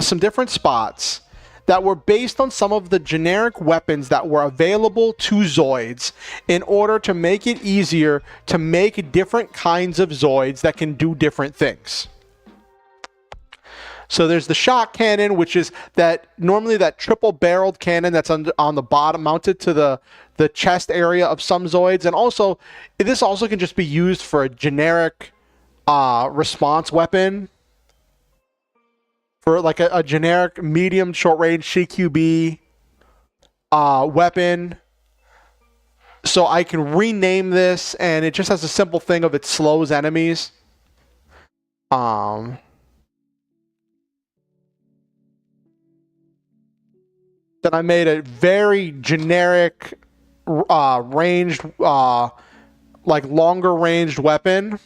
some different spots that were based on some of the generic weapons that were available to Zoids in order to make it easier to make different kinds of Zoids that can do different things. So there's the shock cannon, which is that normally that triple-barreled cannon that's on the bottom, mounted to the chest area of some Zoids. And also, this also can just be used for a generic response weapon. For like a generic medium short-range CQB weapon. So I can rename this, and it just has a simple thing of it slows enemies. Then I made a very generic ranged, like longer ranged weapon.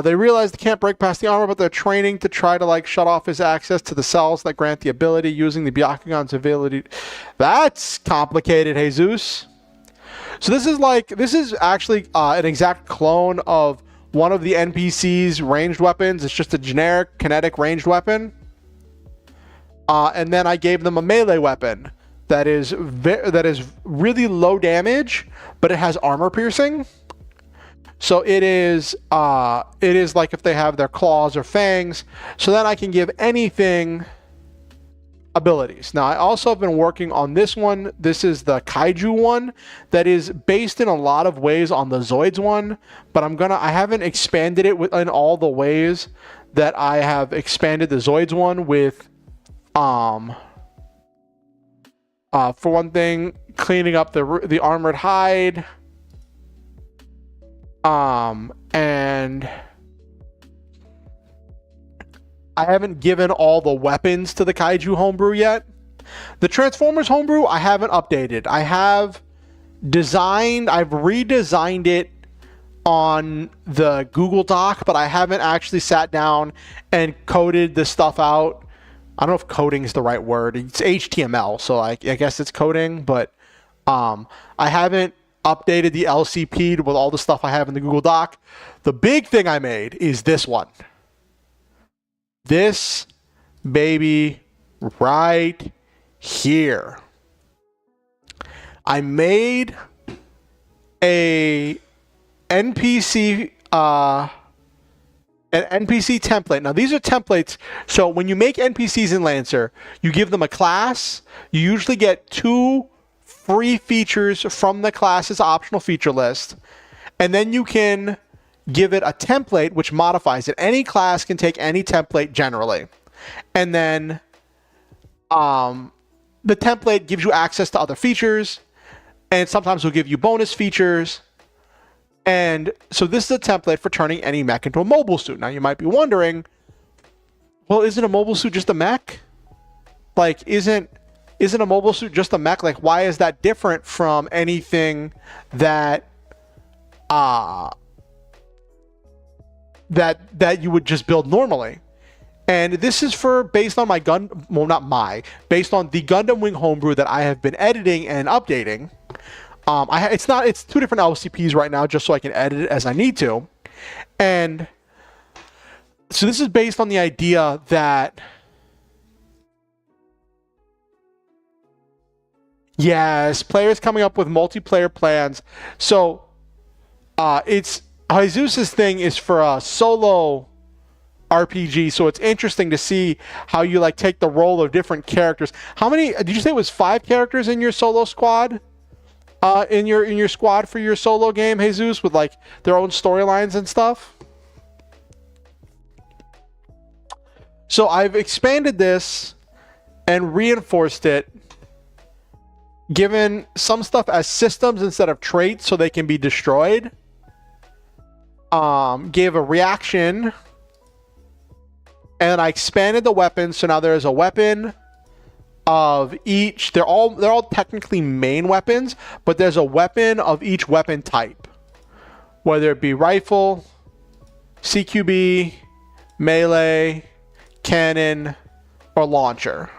They realize they can't break past the armor, but they're training to try to like shut off his access to the cells that grant the ability using the Byakugan's ability. That's complicated, Jesus. So this is actually an exact clone of one of the NPC's ranged weapons. It's just a generic kinetic ranged weapon. And then I gave them a melee weapon that is really low damage, but it has armor piercing. So it is like if they have their claws or fangs. So then I can give anything abilities. Now I also have been working on this one. This is the Kaiju one that is based in a lot of ways on the Zoids one, but I haven't expanded it in all the ways that I have expanded the Zoids one with. For one thing, cleaning up the armored hide. And I haven't given all the weapons to the Kaiju homebrew yet. The Transformers homebrew, I haven't updated. I've redesigned it on the Google Doc, but I haven't actually sat down and coded the stuff out. I don't know if coding is the right word. It's HTML, so I guess it's coding, but I haven't updated the LCP with all the stuff I have in the Google Doc. The big thing I made is this one. This baby right here. I made a NPC an NPC template. Now these are templates. So when you make NPCs in Lancer, you give them a class. You usually get 2 free features from the class's optional feature list. And then you can give it a template which modifies it. Any class can take any template generally. And then the template gives you access to other features. And sometimes will give you bonus features. And so this is a template for turning any mech into a mobile suit. Now you might be wondering, well, isn't a mobile suit just a mech? Like, isn't a mobile suit just a mech? Like, why is that different from anything that that you would just build normally? And this is based on based on the Gundam Wing homebrew that I have been editing and updating. It's 2 different LCPs right now, just so I can edit it as I need to. And so this is based on the idea that, yes, players coming up with multiplayer plans. So it's Jesus's thing is for a solo RPG, so it's interesting to see how you like take the role of different characters. How many did you say it was 5 characters in your solo squad? In your squad for your solo game, Jesus, with like their own storylines and stuff. So I've expanded this and reinforced it, given some stuff as systems instead of traits so they can be destroyed. Gave a reaction, and I expanded the weapons, so now there's a weapon of each. They're all technically main weapons, but there's a weapon of each weapon type, whether it be rifle, CQB, melee, cannon, or launcher.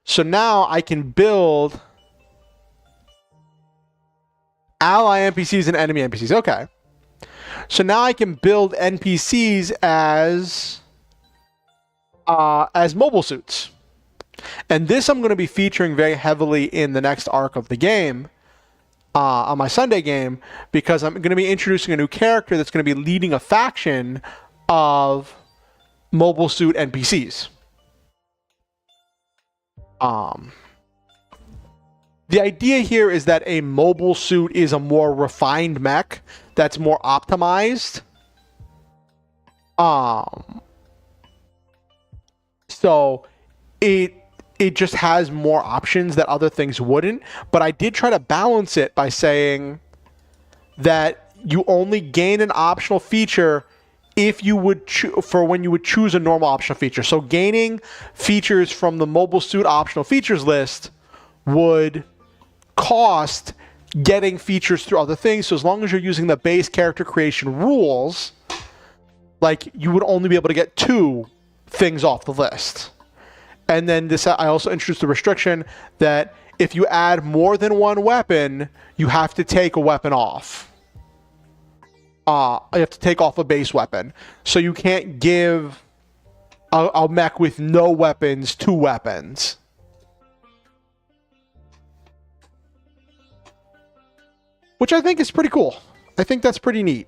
So now I can build ally NPCs and enemy NPCs. Okay. So now I can build NPCs as mobile suits. And this I'm going to be featuring very heavily in the next arc of the game, on my Sunday game, because I'm going to be introducing a new character that's going to be leading a faction of mobile suit NPCs. The idea here is that a mobile suit is a more refined mech that's more optimized. So it just has more options that other things wouldn't. But I did try to balance it by saying that you only gain an optional feature if you would for when you would choose a normal optional feature. So gaining features from the mobile suit optional features list would cost getting features through other things. So as long as you're using the base character creation rules, like, you would only be able to get 2 things off the list. And then this, I also introduced the restriction that if you add more than 1 weapon, you have to take a weapon off. You have to take off a base weapon. So you can't give a mech with no weapons 2 weapons. Which I think is pretty cool. I think that's pretty neat.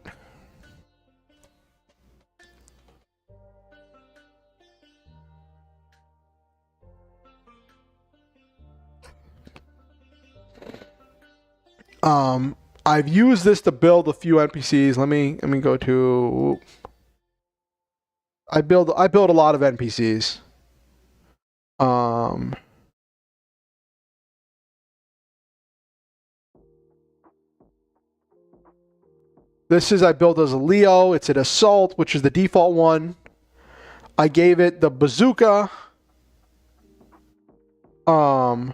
I've used this to build a few NPCs. Let me go to. I build a lot of NPCs. This is, I built as a Leo. It's an assault, which is the default one. I gave it the bazooka. And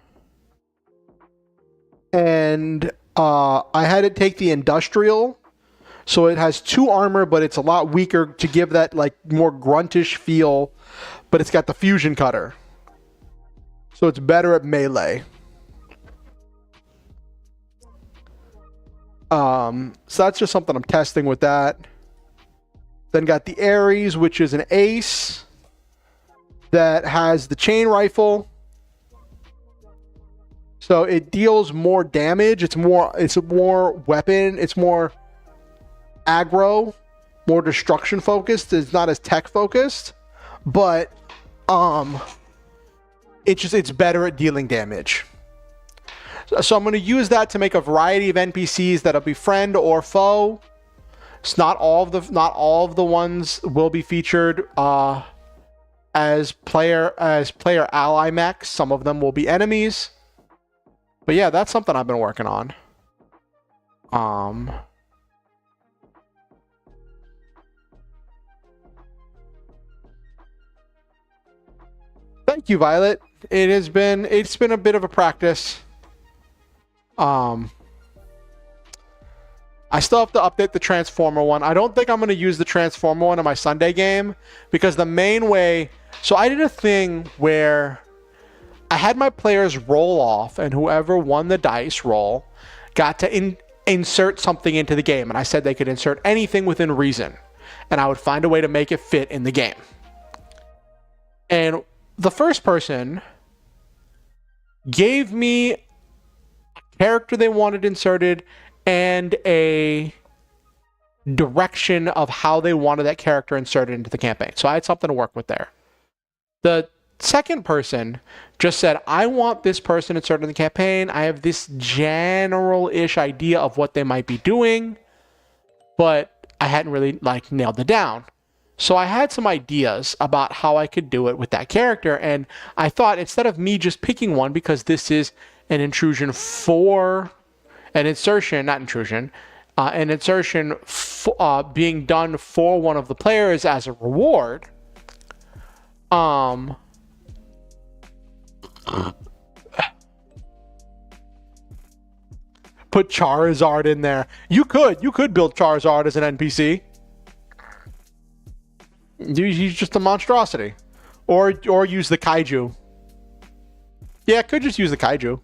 I had it take the industrial. So it has 2 armor, but it's a lot weaker to give that, like, more gruntish feel. But it's got the fusion cutter. So it's better at melee. So that's just something I'm testing with that. Then got the Ares, which is an ace that has the chain rifle. So it deals more damage. It's more weapon. It's more aggro, more destruction focused. It's not as tech focused, but it's better at dealing damage. So I'm going to use that to make a variety of NPCs that'll be friend or foe. It's not all of the ones will be featured as player ally mechs. Some of them will be enemies. But yeah, that's something I've been working on. Thank you, Violet. It's been a bit of a practice. I still have to update the Transformer one. I don't think I'm going to use the Transformer one in my Sunday game because the main way... So I did a thing where I had my players roll off, and whoever won the dice roll got to insert something into the game. And I said they could insert anything within reason, and I would find a way to make it fit in the game. And the first person gave me a character they wanted inserted and a direction of how they wanted that character inserted into the campaign. So I had something to work with there. The second person just said, I want this person inserted in the campaign. I have this general-ish idea of what they might be doing, but I hadn't really nailed it down. So I had some ideas about how I could do it with that character, and I thought instead of me just picking one, because this is an intrusion for an insertion, not intrusion, an insertion being done for one of the players as a reward. Put Charizard in there. You could build Charizard as an NPC. He's just a monstrosity. Or use the kaiju. Yeah, I could just use the kaiju.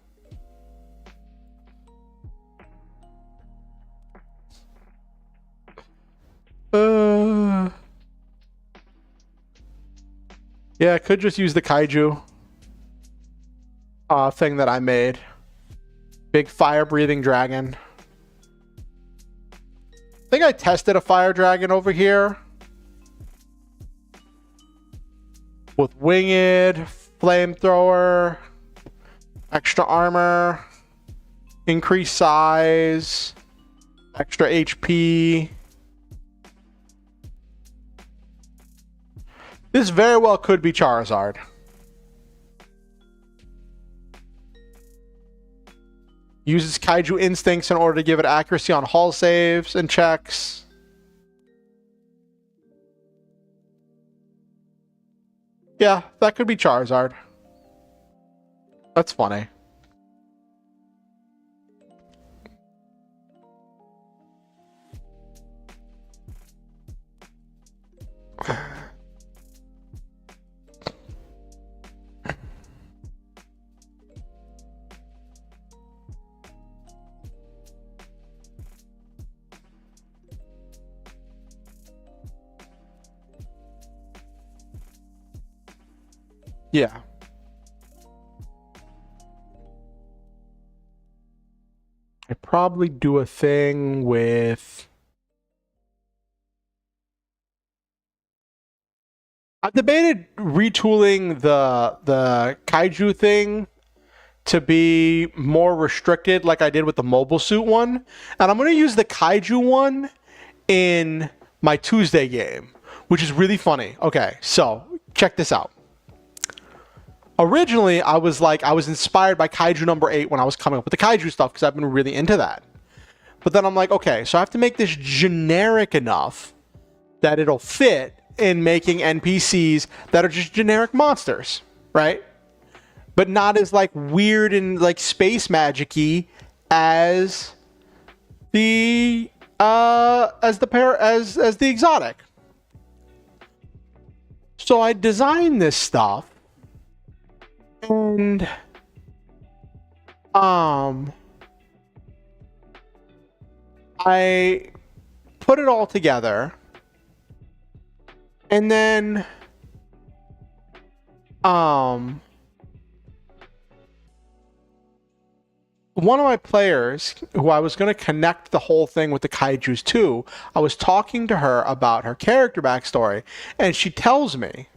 Yeah, I could just use the kaiju thing that I made. Big fire-breathing dragon. I think I tested a fire dragon over here. With winged, flamethrower, extra armor, increased size, extra HP. This very well could be Charizard. Uses Kaiju Instincts in order to give it accuracy on hull saves and checks. Yeah, that could be Charizard. That's funny. Yeah. I'd probably do a thing with... I've debated retooling the kaiju thing to be more restricted like I did with the mobile suit one. And I'm going to use the kaiju one in my Tuesday game, which is really funny. Okay, so check this out. Originally, I was inspired by Kaiju number 8 when I was coming up with the Kaiju stuff because I've been really into that. But then I'm like, okay, so I have to make this generic enough that it'll fit in making NPCs that are just generic monsters, right? But not as like weird and like space magic-y as the exotic. So I designed this stuff. And I put it all together, and then one of my players, who I was going to connect the whole thing with the kaijus to, I was talking to her about her character backstory, and she tells me,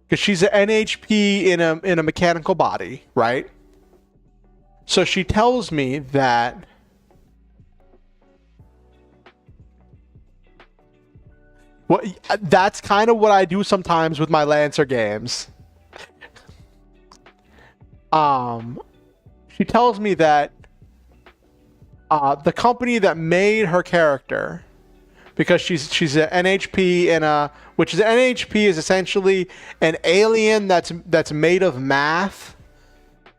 because she's an NHP in a mechanical body, right? So she tells me that that's kind of what I do sometimes with my Lancer games. She tells me that the company that made her character, because she's an NHP in a, which is an NHP is essentially an alien that's made of math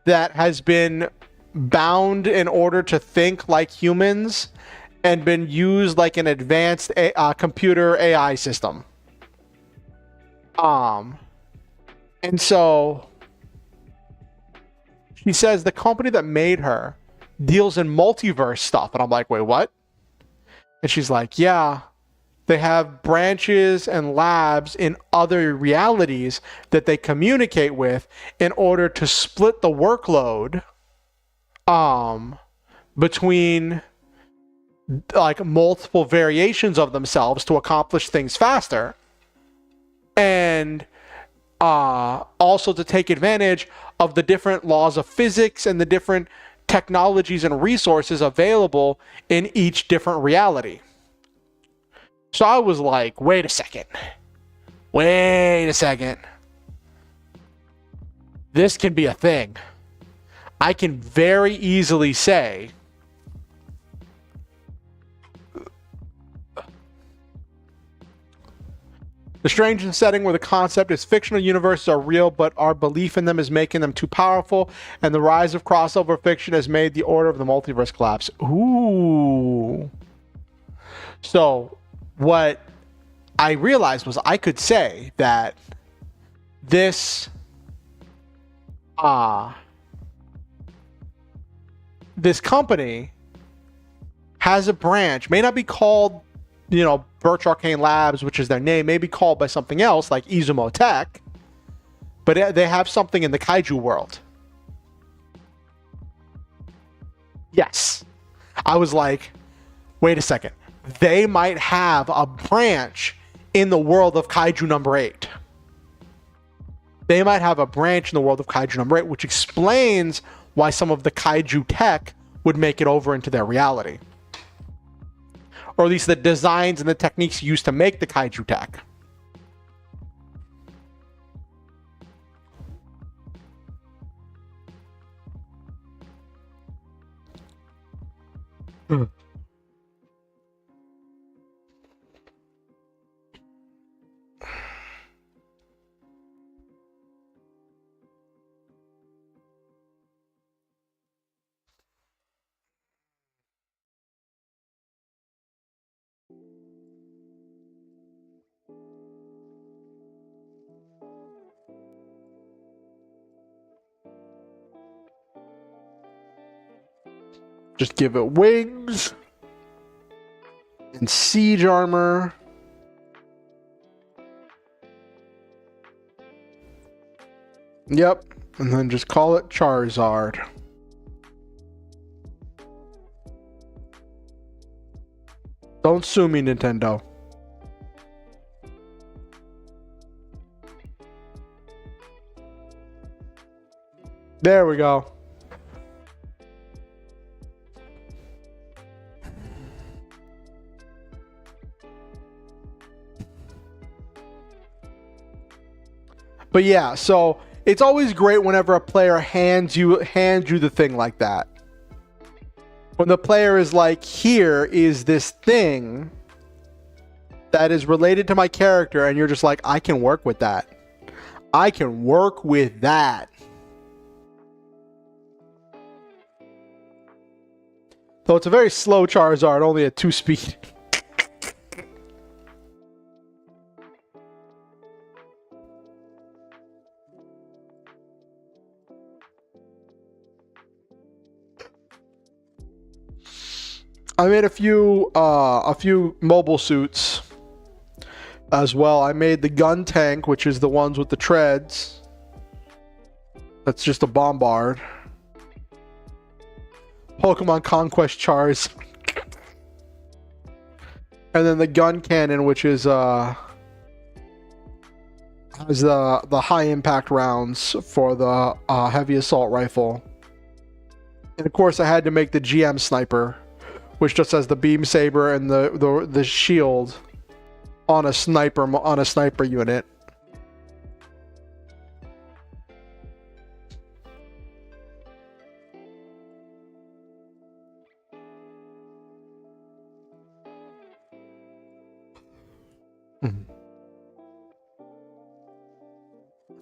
that has been bound in order to think like humans and been used like an advanced computer AI system. And so she says the company that made her deals in multiverse stuff, and I'm like, wait, what? And she's like, yeah, they have branches and labs in other realities that they communicate with in order to split the workload between like multiple variations of themselves to accomplish things faster, and also to take advantage of the different laws of physics and the different technologies and resources available in each different reality. So I was like, wait a second. This can be a thing. I can very easily say, the strange setting where the concept is fictional universes are real, but our belief in them is making them too powerful, and the rise of crossover fiction has made the order of the multiverse collapse. Ooh. So what I realized was I could say that this company has a branch, may not be called Birch Arcane Labs, which is their name, may be called by something else like Izumo Tech, but they have something in the kaiju world. Yes. I was like, wait a second. They might have a branch in the world of Kaiju number 8. They might have a branch in the world of Kaiju number 8, which explains why some of the Kaiju tech would make it over into their reality. Or at least the designs and the techniques used to make the Kaiju tech. Just give it wings and siege armor. Yep, and then just call it Charizard. Don't sue me, Nintendo. There we go. But yeah, so it's always great whenever a player hands you the thing like that. When the player is like, here is this thing that is related to my character, and you're just like, I can work with that. I can work with that. Though it's a very slow Charizard, only at 2 speed. I made a few mobile suits as well. I made the gun tank, which is the ones with the treads. That's just a bombard. Pokemon Conquest Chars. And then the gun cannon, which is has the high impact rounds for the heavy assault rifle. And of course I had to make the GM sniper, which just has the beam saber and the shield on a sniper unit.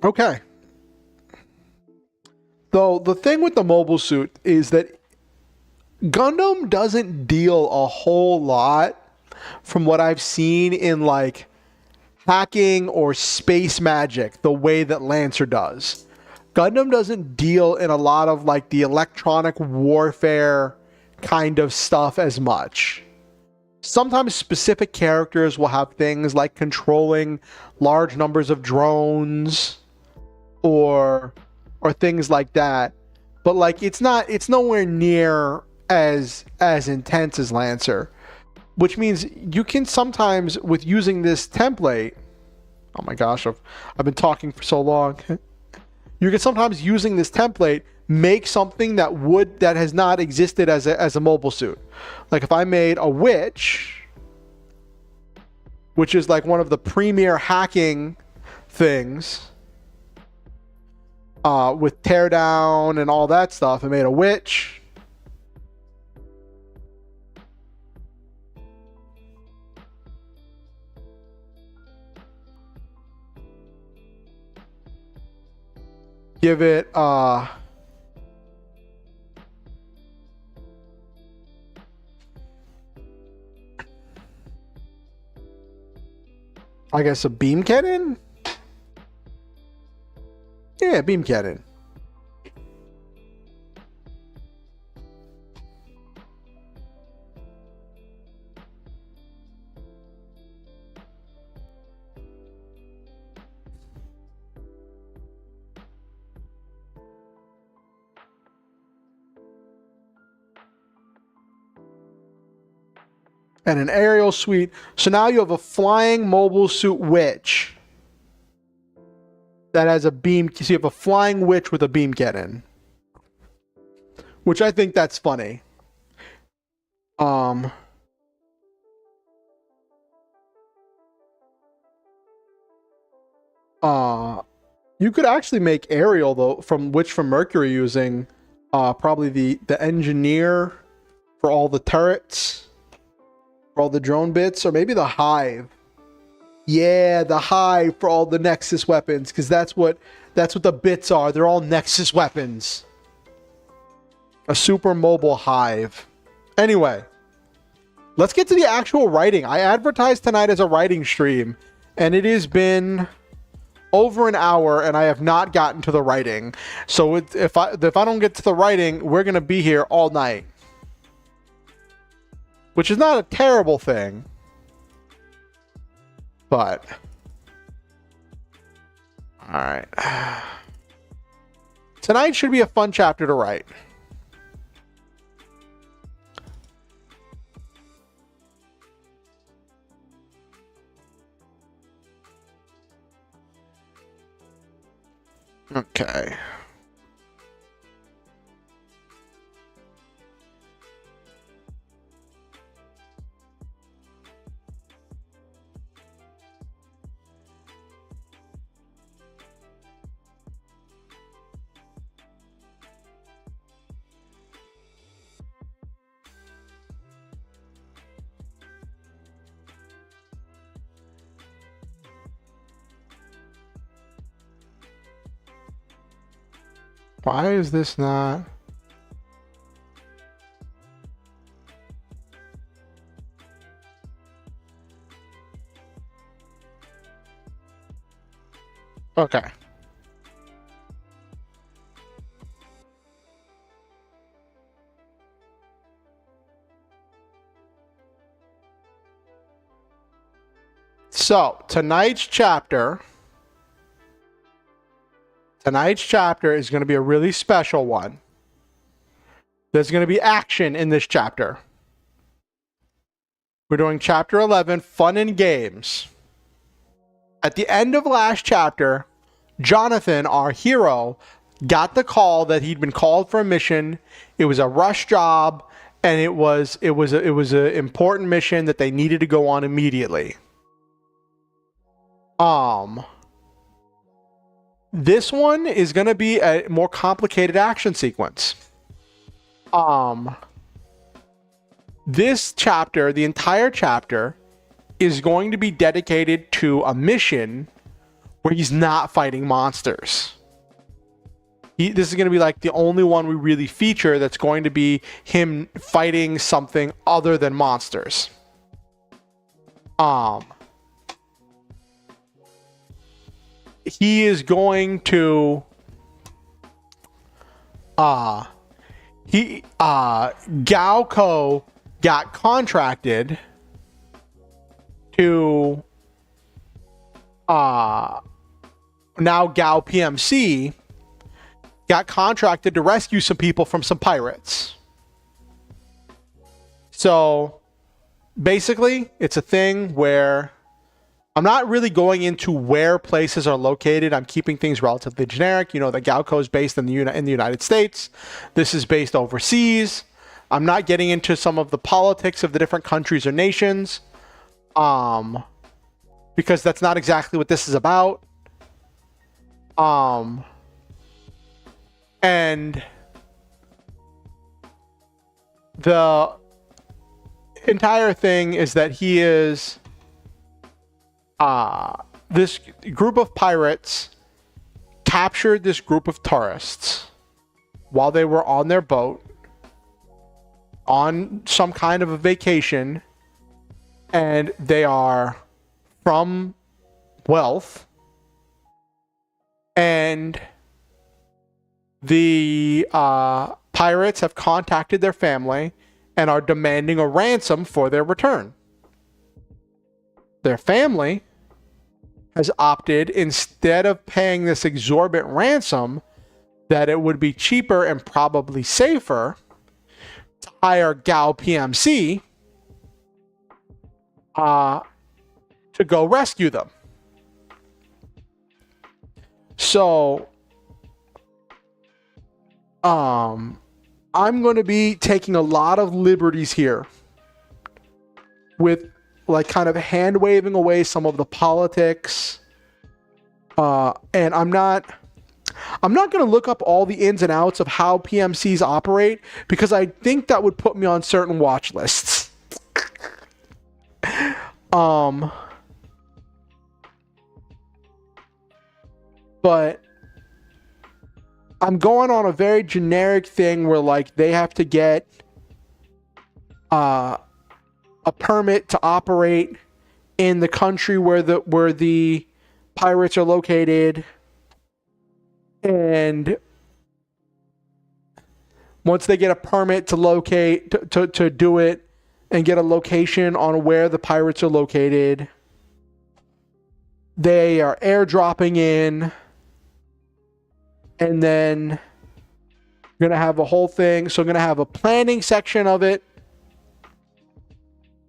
Okay. Though the thing with the mobile suit is that Gundam doesn't deal a whole lot from what I've seen in like hacking or space magic the way that Lancer does. Gundam doesn't deal in a lot of like the electronic warfare kind of stuff as much. Sometimes specific characters will have things like controlling large numbers of drones or things like that. But like it's nowhere near as intense as Lancer, which means you can sometimes, with using this template, oh my gosh, I've been talking for so long. You can sometimes, using this template, make something that has not existed as a mobile suit. Like if I made a witch, which is like one of the premier hacking things, with teardown and all that stuff, I made a witch. Give it I guess a beam cannon? Yeah, beam cannon. and an aerial suite. So now you have a flying mobile suit witch that has a beam. So you have a flying witch with a beam cannon, which I think that's funny. You could actually make Ariel though from Mercury using probably the engineer for all the turrets, for all the drone bits, or maybe the hive. Yeah, the hive for all the Nexus weapons, because that's what the bits are. They're all Nexus weapons. A super mobile hive. Anyway, let's get to the actual writing. I advertised tonight as a writing stream, and it has been over an hour, and I have not gotten to the writing. So if I don't get to the writing, we're gonna be here all night, which is not a terrible thing, but all right. Tonight should be a fun chapter to write. Okay. Why is this not? Okay. So, tonight's chapter is going to be a really special one. There's going to be action in this chapter. We're doing chapter 11, Fun and Games. At the end of last chapter, Jonathan, our hero, got the call that he'd been called for a mission. It was a rush job, and it was an important mission that they needed to go on immediately. This one is going to be a more complicated action sequence. This chapter, the entire chapter, is going to be dedicated to a mission where he's not fighting monsters. This is going to be like the only one we really feature that's going to be him fighting something other than monsters. He is going to Gaoko got contracted to now Gao PMC got contracted to rescue some people from some pirates. So basically it's a thing where I'm not really going into where places are located. I'm keeping things relatively generic. You know that Gaoko is based in the United States. This is based overseas. I'm not getting into some of the politics of the different countries or nations, because that's not exactly what this is about. And the entire thing is that he is this group of pirates captured this group of tourists while they were on their boat on some kind of a vacation, and they are from wealth, and the pirates have contacted their family and are demanding a ransom for their return. Their family has opted, instead of paying this exorbitant ransom, that it would be cheaper and probably safer to hire Gao PMC to go rescue them. So, I'm going to be taking a lot of liberties here with like kind of hand waving away some of the politics. And I'm not going to look up all the ins and outs of how PMCs operate because I think that would put me on certain watch lists. But I'm going on a very generic thing where like they have to get a permit to operate in the country where the pirates are located, and once they get a permit to locate to do it and get a location on where the pirates are located, they are airdropping in, and then you're going to have a whole thing. So I'm going to have a planning section of it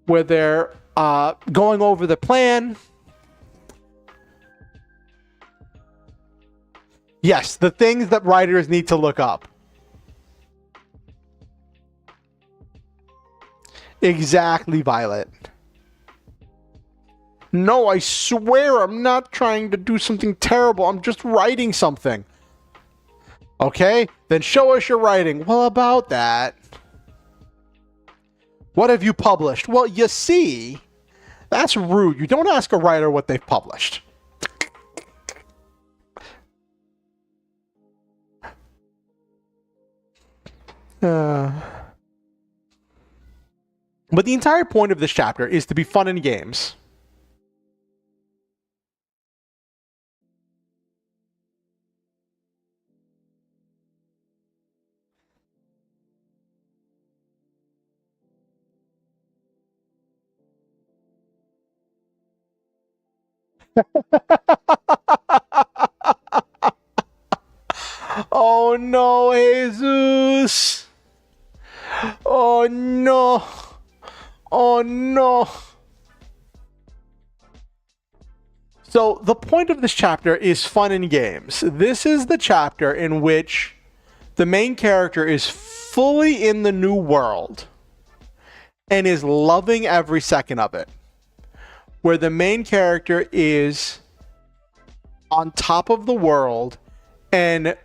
where they're going over the plan. Yes, the things that writers need to look up. Exactly, Violet. No, I swear I'm not trying to do something terrible. I'm just writing something. Okay, then show us your writing. Well, about that. What have you published? Well, you see, that's rude. You don't ask a writer what they've published. But the entire point of this chapter is to be fun in games. Oh no, Jesus. Oh no. Oh no. So the point of this chapter is fun in games. This is the chapter in which the main character is fully in the new world and is loving every second of it. Where the main character is on top of the world and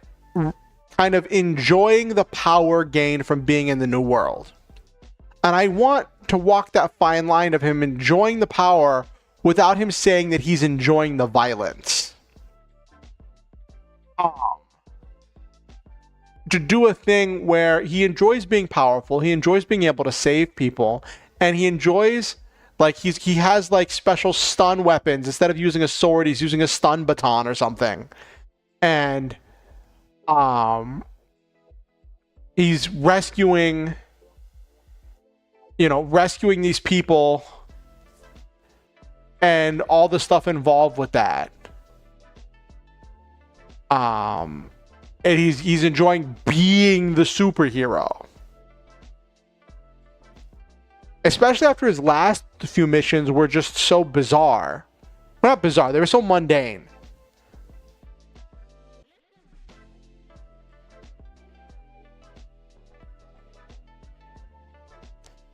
kind of enjoying the power gained from being in the new world. And I want to walk that fine line of him enjoying the power without him saying that he's enjoying the violence. To do a thing where he enjoys being powerful, he enjoys being able to save people, and he enjoys, like, he has like special stun weapons. Instead of using a sword, he's using a stun baton or something. And he's rescuing these people and all the stuff involved with that. And he's enjoying being the superhero. Especially after his last few missions were just so bizarre. Well, not bizarre, they were so mundane.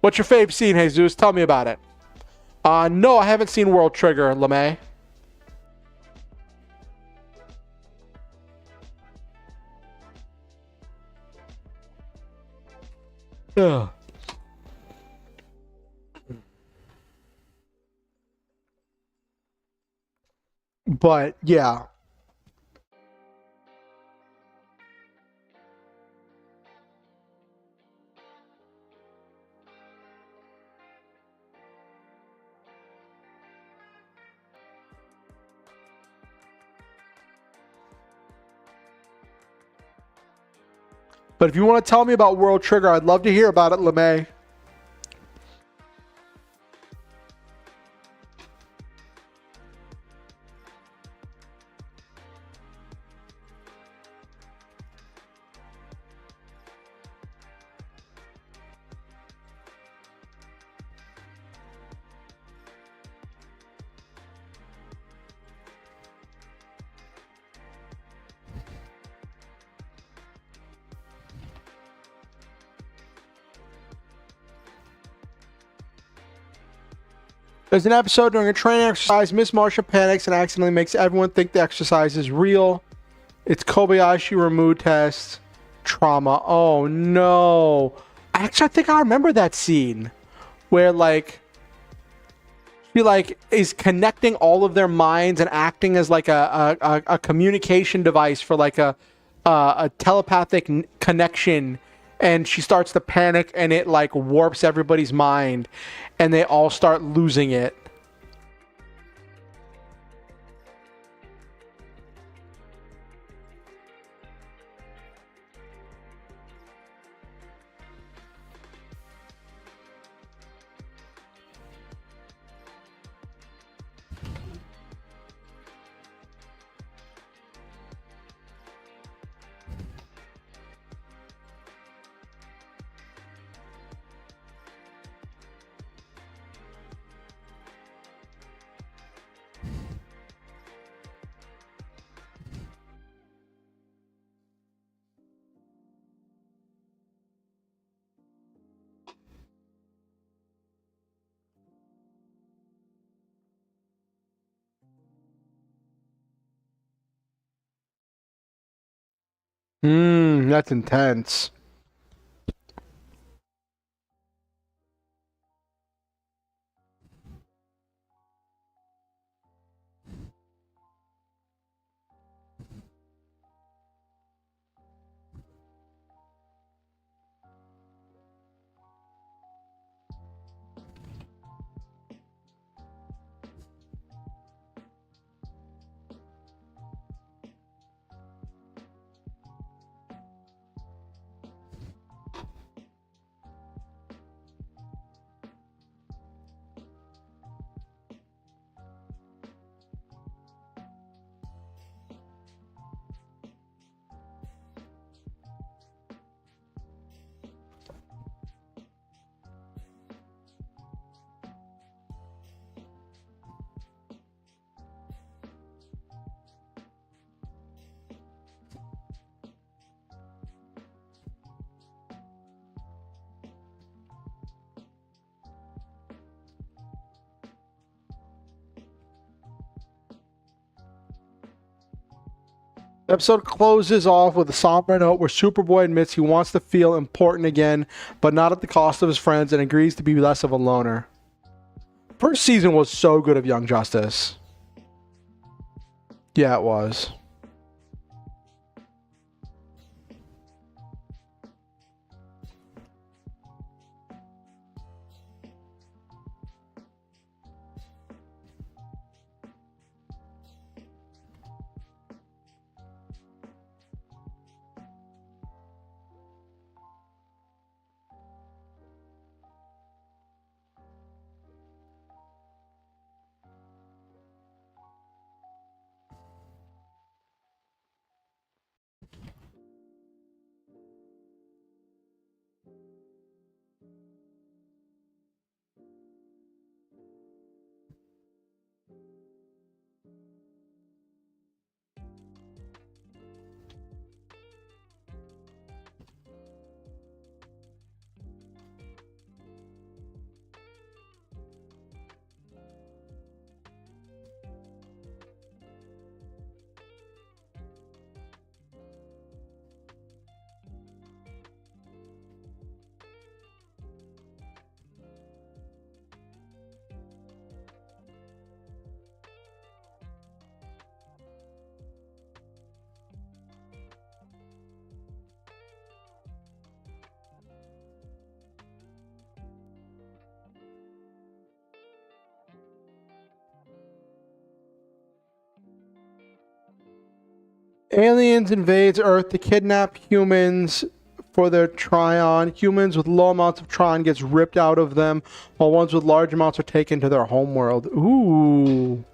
What's your fave scene, Jesus? Tell me about it. No, I haven't seen World Trigger, LeMay. Ugh. But, yeah. But if you want to tell me about World Trigger, I'd love to hear about it, LeMay. There's an episode during a training exercise. Miss Marcia panics and accidentally makes everyone think the exercise is real. It's Kobayashi Remu test. Trauma. Oh no. Actually, I think I remember that scene where like she like is connecting all of their minds and acting as like a communication device for like a telepathic connection, and she starts to panic and it like warps everybody's mind and they all start losing it. That's intense. The episode closes off with a somber note where Superboy admits he wants to feel important again, but not at the cost of his friends, and agrees to be less of a loner. First season was so good of Young Justice. Yeah, it was. Aliens invades Earth to kidnap humans for their Tryon. Humans with low amounts of Tryon gets ripped out of them, while ones with large amounts are taken to their homeworld. Ooh.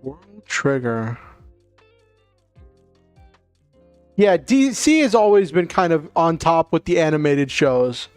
World Trigger. Yeah, DC has always been kind of on top with the animated shows.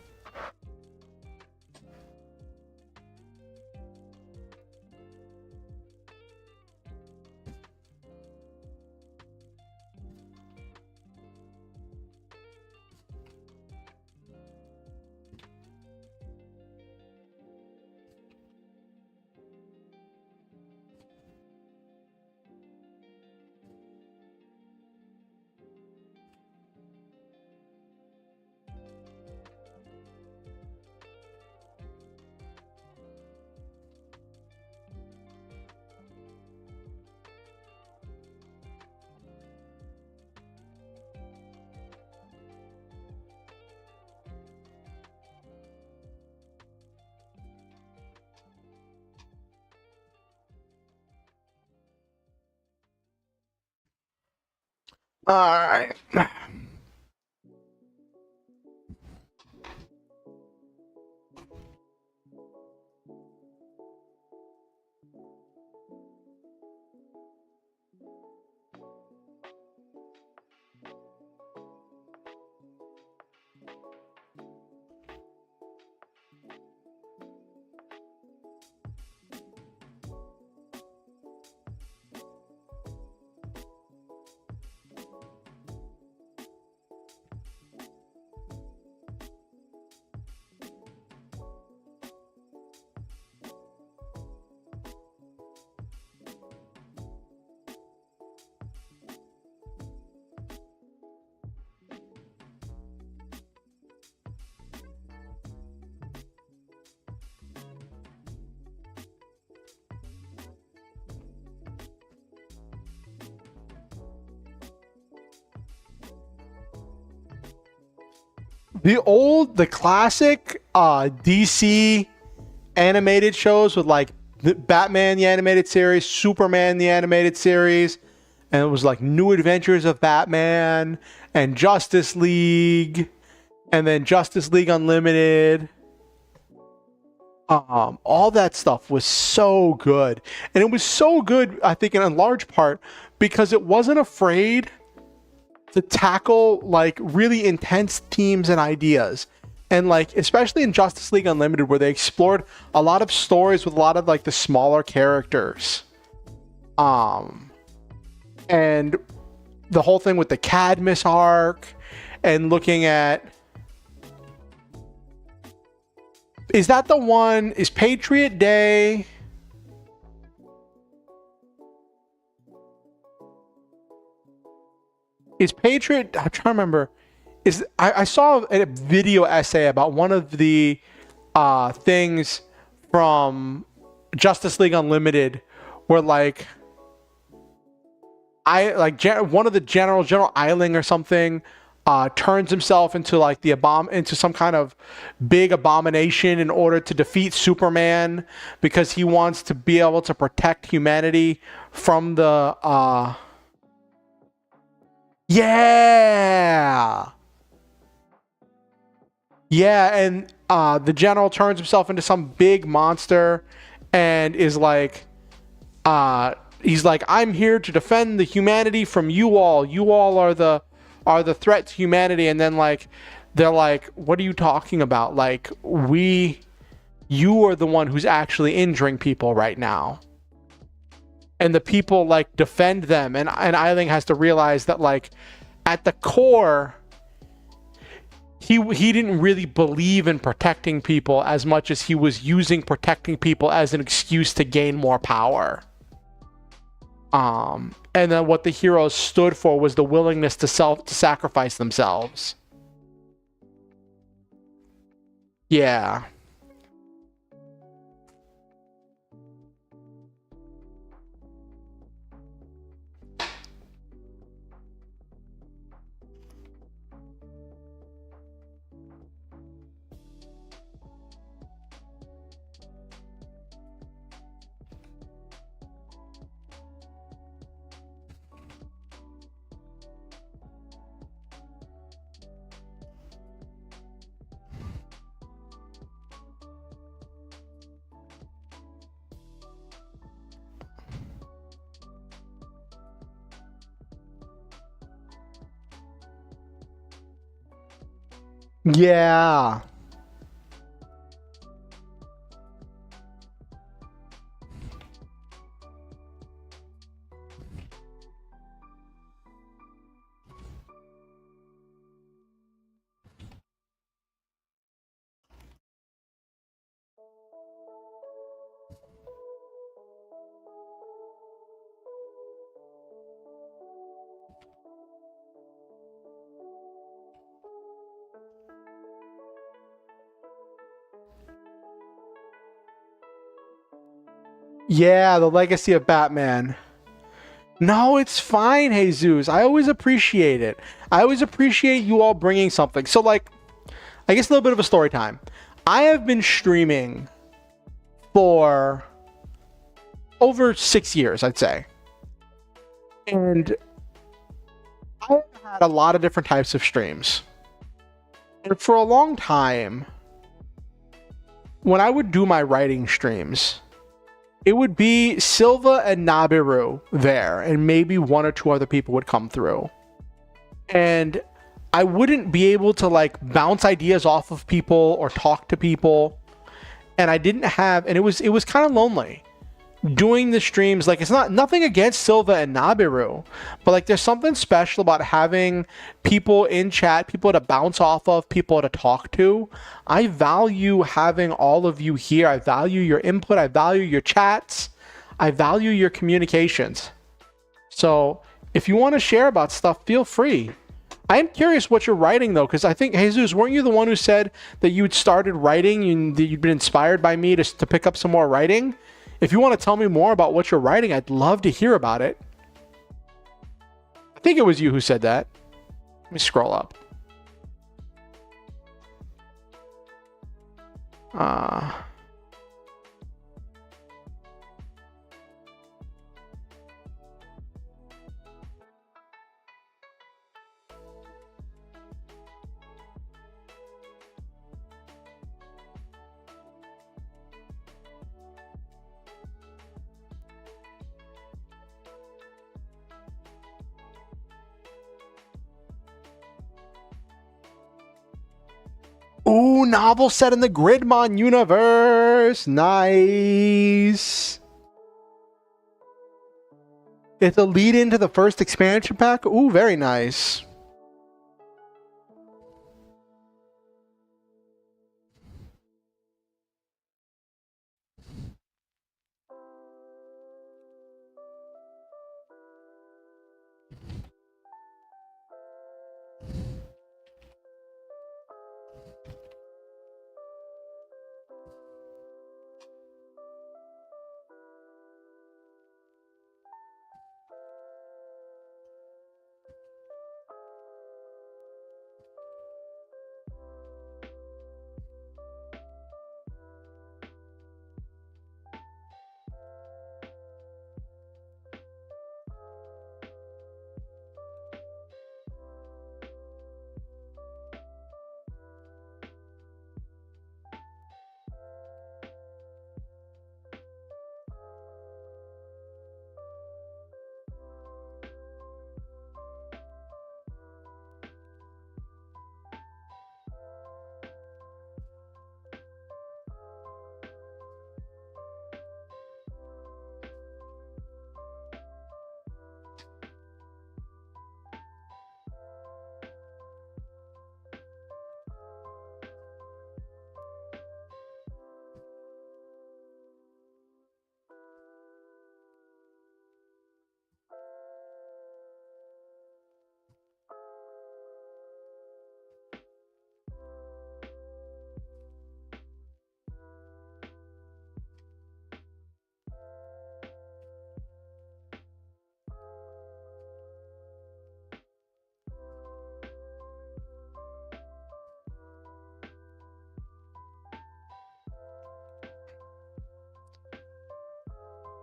All right. The classic DC animated shows with like the Batman the animated series, Superman the animated series, and it was like New Adventures of Batman and Justice League, and then Justice League Unlimited. All that stuff was so good, and it was so good, I think, in large part because it wasn't afraid to tackle like really intense themes and ideas. And like especially in Justice League Unlimited, where they explored a lot of stories with a lot of like the smaller characters, and the whole thing with the Cadmus arc, and looking at, is that the one, is Patriot Day? Is Patriot, I'm trying to remember, is I saw a video essay about one of the things from Justice League Unlimited where like one of the General Eiling or something turns himself into like into some kind of big abomination in order to defeat Superman because he wants to be able to protect humanity from the yeah. Yeah, and the general turns himself into some big monster and is like he's like, I'm here to defend the humanity from you all. You all are the threat to humanity. And then like they're like, what are you talking about? Like you are the one who's actually injuring people right now. And the people like defend them, and Eiling has to realize that like at the core he didn't really believe in protecting people as much as he was using protecting people as an excuse to gain more power. And then what the heroes stood for was the willingness to sacrifice themselves. Yeah. Yeah. Yeah, the legacy of Batman. No, it's fine, Jesus. I always appreciate it. I always appreciate you all bringing something. So, like, I guess a little bit of a story time. I have been streaming for over 6 years, I'd say. And I've had a lot of different types of streams. And for a long time, when I would do my writing streams, it would be Silva and Nabiru there, and maybe one or two other people would come through. And I wouldn't be able to like bounce ideas off of people or talk to people. And I didn't have, and it was kind of lonely doing the streams. Like, it's nothing against Silva and Nabiru, but like there's something special about having people in chat, people to bounce off of, people to talk to. I value having all of you here. I value your input. I value your chats. I value your communications. So if you want to share about stuff, feel free. I am curious what you're writing though, because I think, Jesus, weren't you the one who said that you'd started writing and that you'd been inspired by me to pick up some more writing? If you want to tell me more about what you're writing, I'd love to hear about it. I think it was you who said that. Let me scroll up. Ooh, novel set in the Gridmon universe. Nice. It's a lead into the first expansion pack. Ooh, very nice.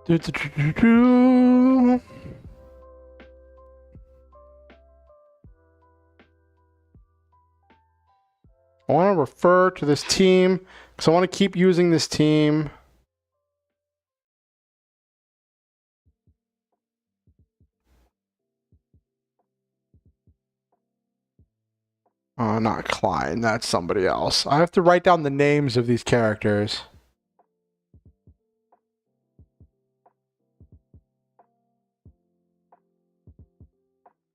I want to refer to this team because I want to keep using this team. Not Klein, that's somebody else. I have to write down the names of these characters.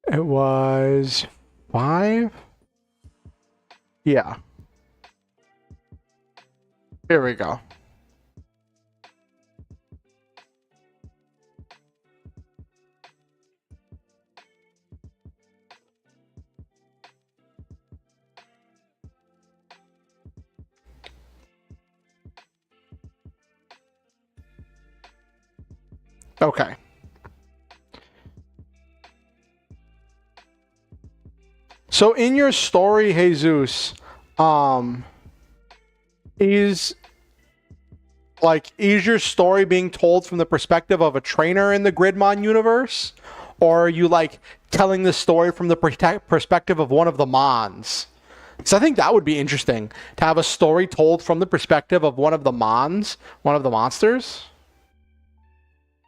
It was 5? Yeah. Here we go. Okay. So in your story, Jesus, is your story being told from the perspective of a trainer in the Gridmon universe? Or are you like telling the story from the perspective of one of the Mons? So I think that would be interesting to have a story told from the perspective of one of the Mons, one of the monsters.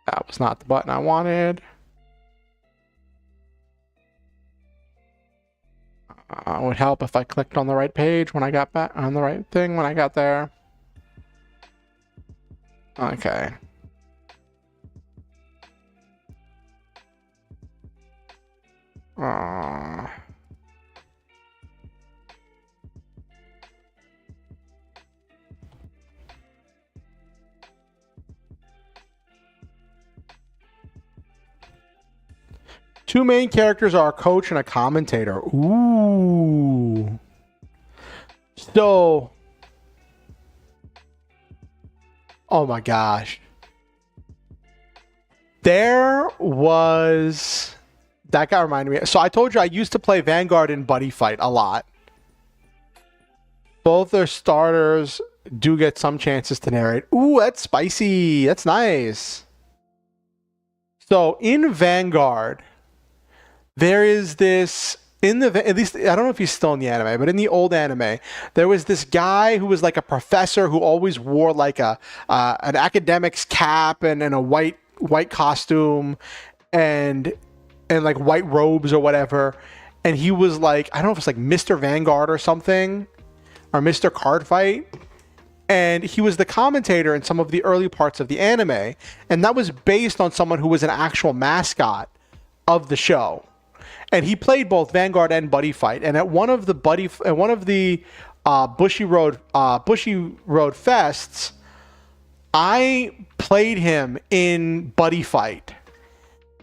That was not the button I wanted. It would help if I clicked on the right page when I got back on the right thing when I got there. Okay. Two main characters are a coach and a commentator. Ooh. So, oh my gosh. There was... That guy reminded me. So I told you I used to play Vanguard in Buddy Fight a lot. Both their starters do get some chances to narrate. Ooh, that's spicy. That's nice. So in Vanguard, there is this... at least, I don't know if he's still in the anime, but in the old anime, there was this guy who was like a professor who always wore like an academic's cap and a white costume and like white robes or whatever. And he was like, I don't know if it's like Mr. Vanguard or something, or Mr. Cardfight. And he was the commentator in some of the early parts of the anime. And that was based on someone who was an actual mascot of the show. And he played both Vanguard and Buddy Fight. And at one of the Bushy Road fests, I played him in Buddy Fight.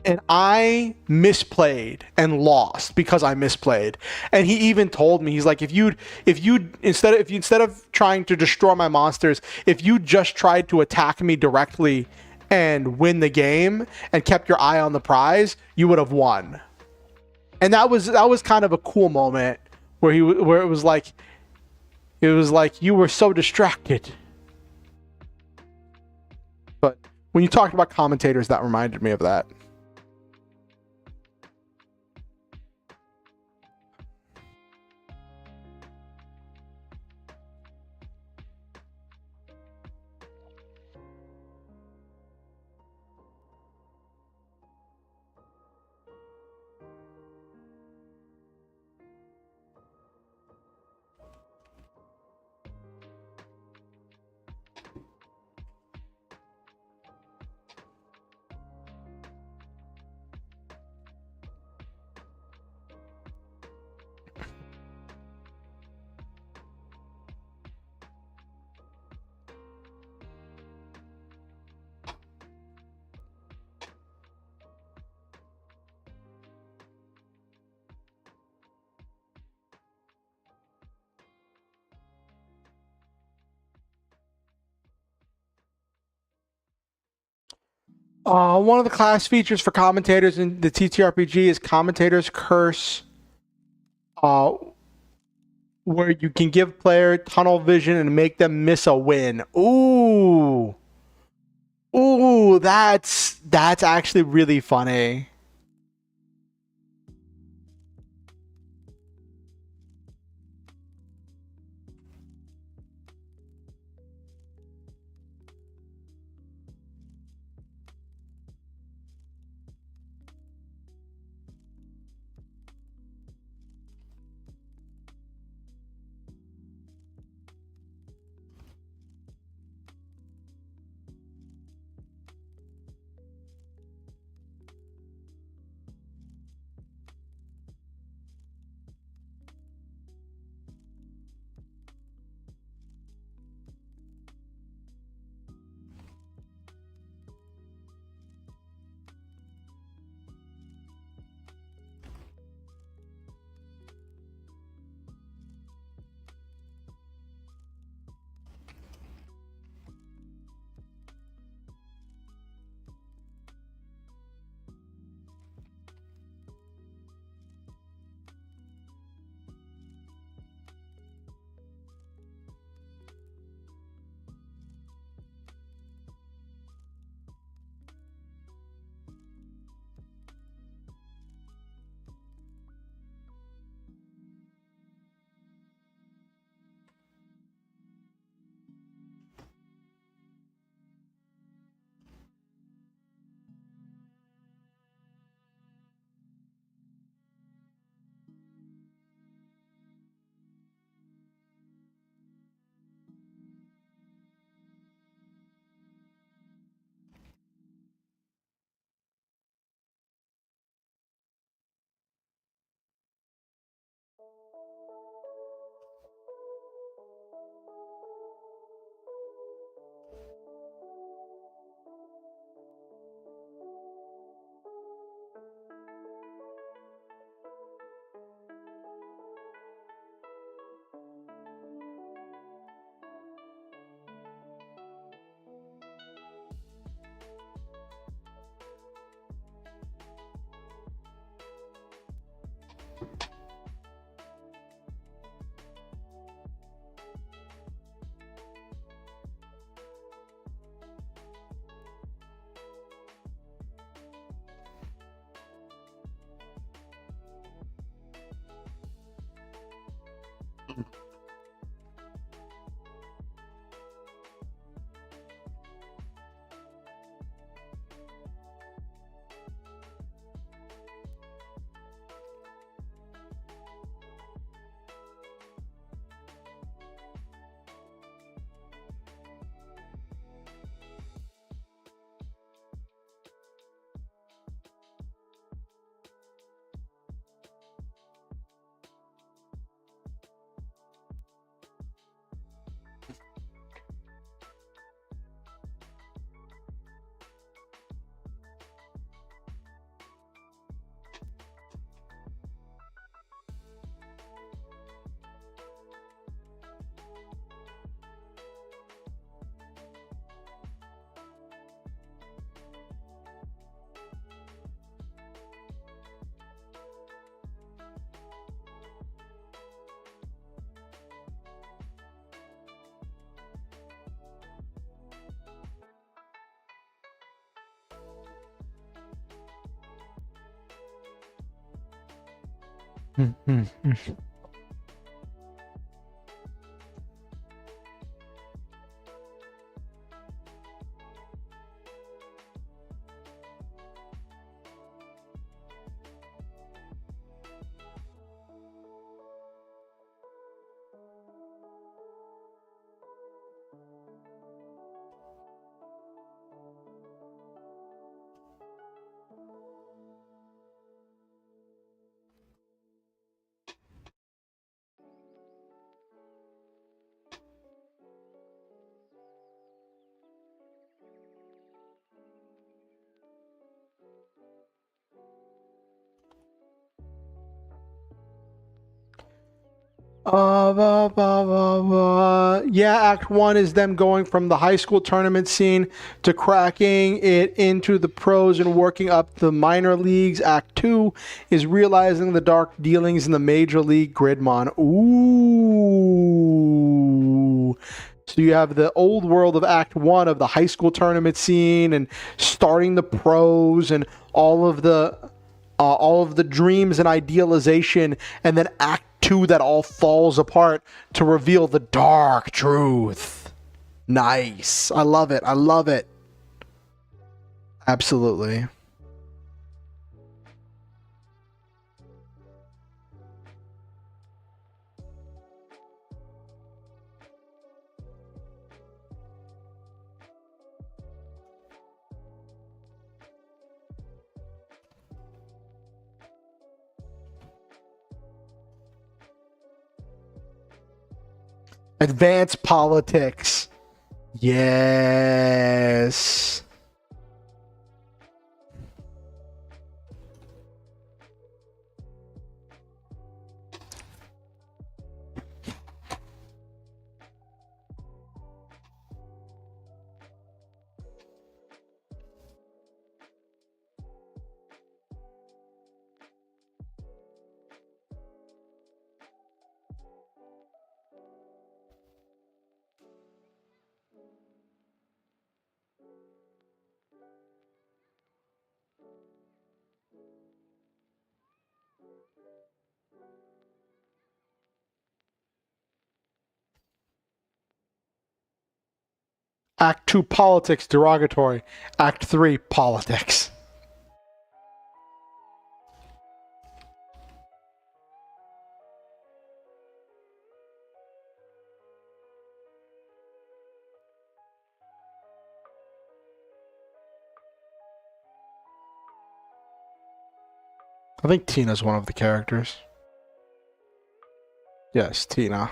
And I misplayed and lost because I misplayed. And he even told me, he's like, if you instead of trying to destroy my monsters, if you just tried to attack me directly and win the game and kept your eye on the prize, you would have won. And that was kind of a cool moment where it was like you were so distracted. But when you talked about commentators, that reminded me of that. One of the class features for commentators in the TTRPG is commentators curse, where you can give player tunnel vision and make them miss a win. Ooh, that's actually really funny. Yeah, Act 1 is them going from the high school tournament scene to cracking it into the pros and working up the minor leagues. Act 2 is realizing the dark dealings in the major league gridmon. Ooh. So you have the old world of Act 1 of the high school tournament scene and starting the pros and all of the dreams and idealization, and then Act 2 that all falls apart to reveal the dark truth. Nice. I love it. I love it. Absolutely. Advanced politics. Yes. Act 2 politics derogatory. Act 3 politics. I think Tina's one of the characters. Yes, Tina.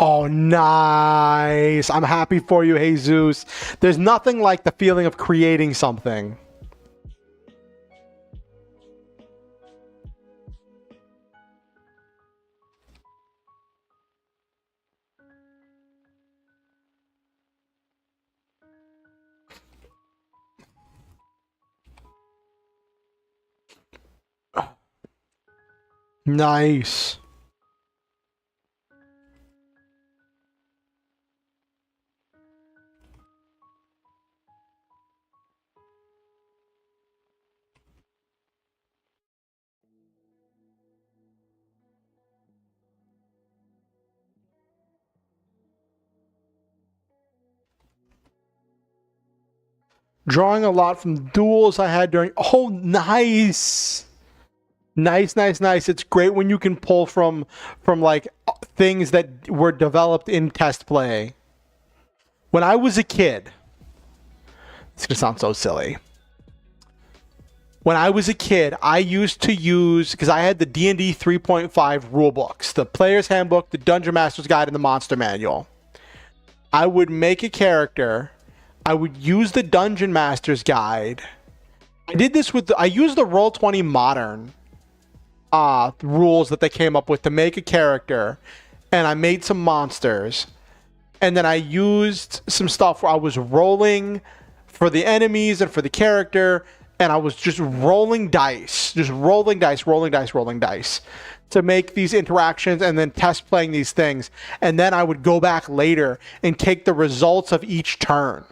Oh, nice. I'm happy for you, Jesus. There's nothing like the feeling of creating something. Nice. Drawing a lot from duels I had during. Oh, nice. Nice, nice, nice. It's great when you can pull from like things that were developed in test play. When I was a kid, it's gonna sound so silly. When I was a kid, I used to use, because I had the D&D 3.5 rule books, the Player's Handbook, the Dungeon Master's Guide, and the Monster Manual. I would make a character. I would use the Dungeon Master's Guide. I did this with I used the Roll20 Modern rules that they came up with to make a character, and I made some monsters. And then I used some stuff where I was rolling for the enemies and for the character, and I was just rolling dice, rolling dice to make these interactions and then test playing these things. And then I would go back later and take the results of each turn.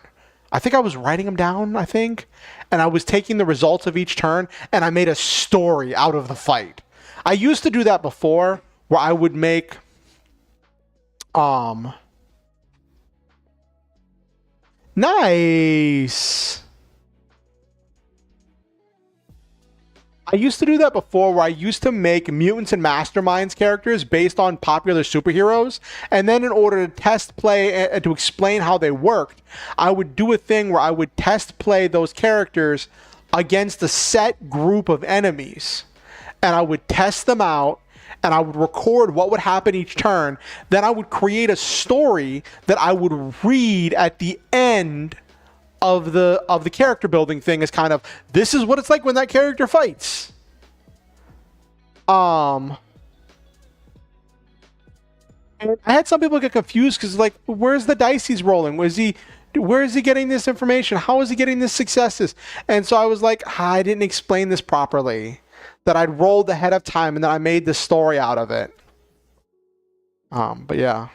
I think I was writing them down, and I was taking the results of each turn, and I made a story out of the fight. I used to do that before, where I would make nice. I used to do that before, where I used to make mutants and masterminds characters based on popular superheroes, and then in order to test play and to explain how they worked, I would do a thing where I would test play those characters against a set group of enemies, and I would test them out, and I would record what would happen each turn. Then I would create a story that I would read at the end of the character building thing, as kind of, this is what it's like when that character fights. And I had some people get confused because, like, where's the dice he's rolling? Where is he getting this information? How is he getting this successes? And so I was like, I didn't explain this properly. That I'd rolled ahead of time and then I made the story out of it. But yeah.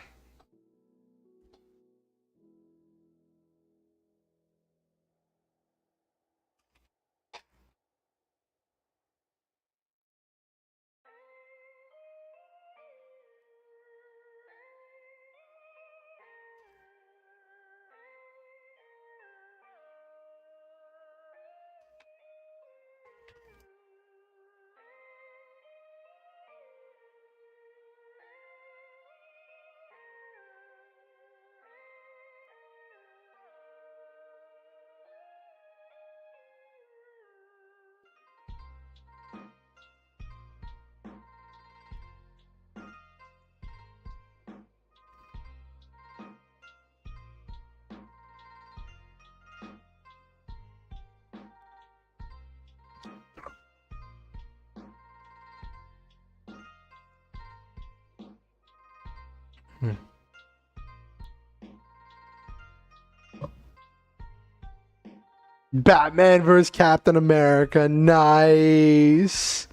Batman versus Captain America. Nice.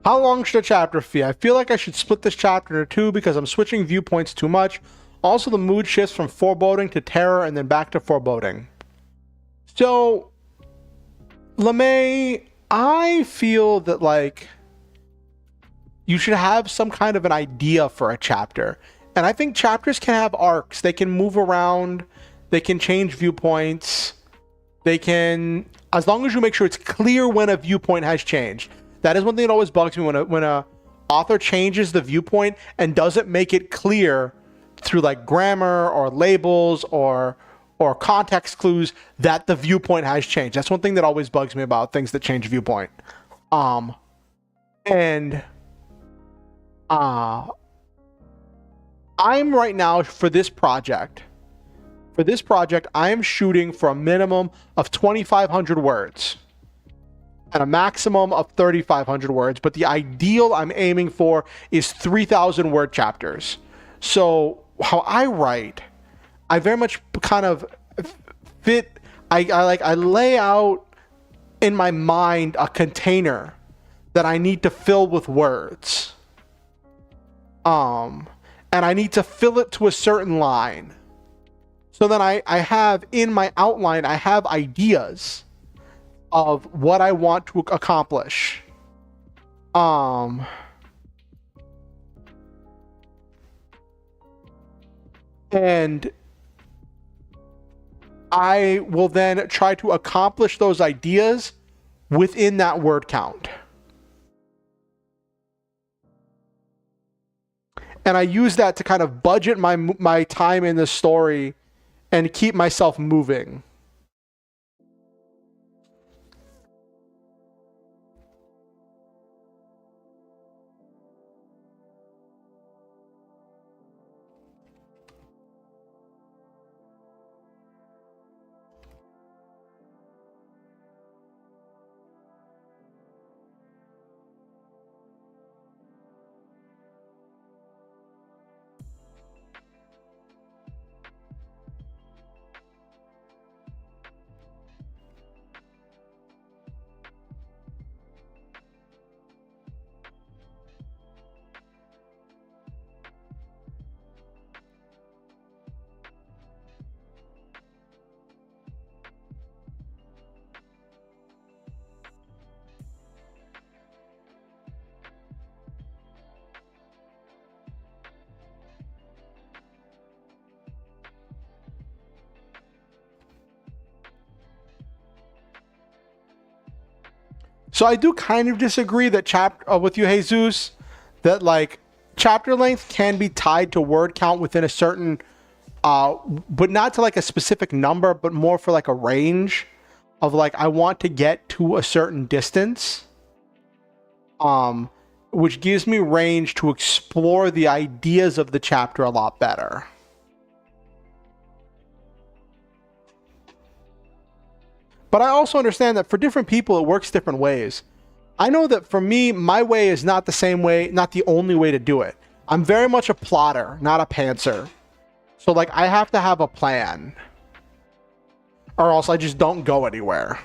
How long should a chapter be? I feel like I should split this chapter into two because I'm switching viewpoints too much. Also, the mood shifts from foreboding to terror and then back to foreboding. So, LeMay, I feel that, like, you should have some kind of an idea for a chapter. And I think chapters can have arcs. They can move around. They can change viewpoints. They can, as long as you make sure it's clear when a viewpoint has changed. That is one thing that always bugs me when a author changes the viewpoint and doesn't make it clear through like grammar or labels or context clues that the viewpoint has changed. That's one thing that always bugs me about things that change viewpoint. And I'm right now for this project. For this project, I am shooting for a minimum of 2,500 words and a maximum of 3,500 words. But the ideal I'm aiming for is 3,000 word chapters. So how I write, I very much kind of fit. I lay out in my mind a container that I need to fill with words. And I need to fill it to a certain line. So then I have in my outline, I have ideas of what I want to accomplish. And I will then try to accomplish those ideas within that word count. And I use that to kind of budget my time in the story and keep myself moving. So I do kind of disagree that with you, Jesus, that like chapter length can be tied to word count within a certain, but not to like a specific number, but more for like a range of like I want to get to a certain distance, which gives me range to explore the ideas of the chapter a lot better. But I also understand that for different people, it works different ways. I know that for me, my way is not the same way, not the only way to do it. I'm very much a plotter, not a pantser. So like I have to have a plan or else I just don't go anywhere.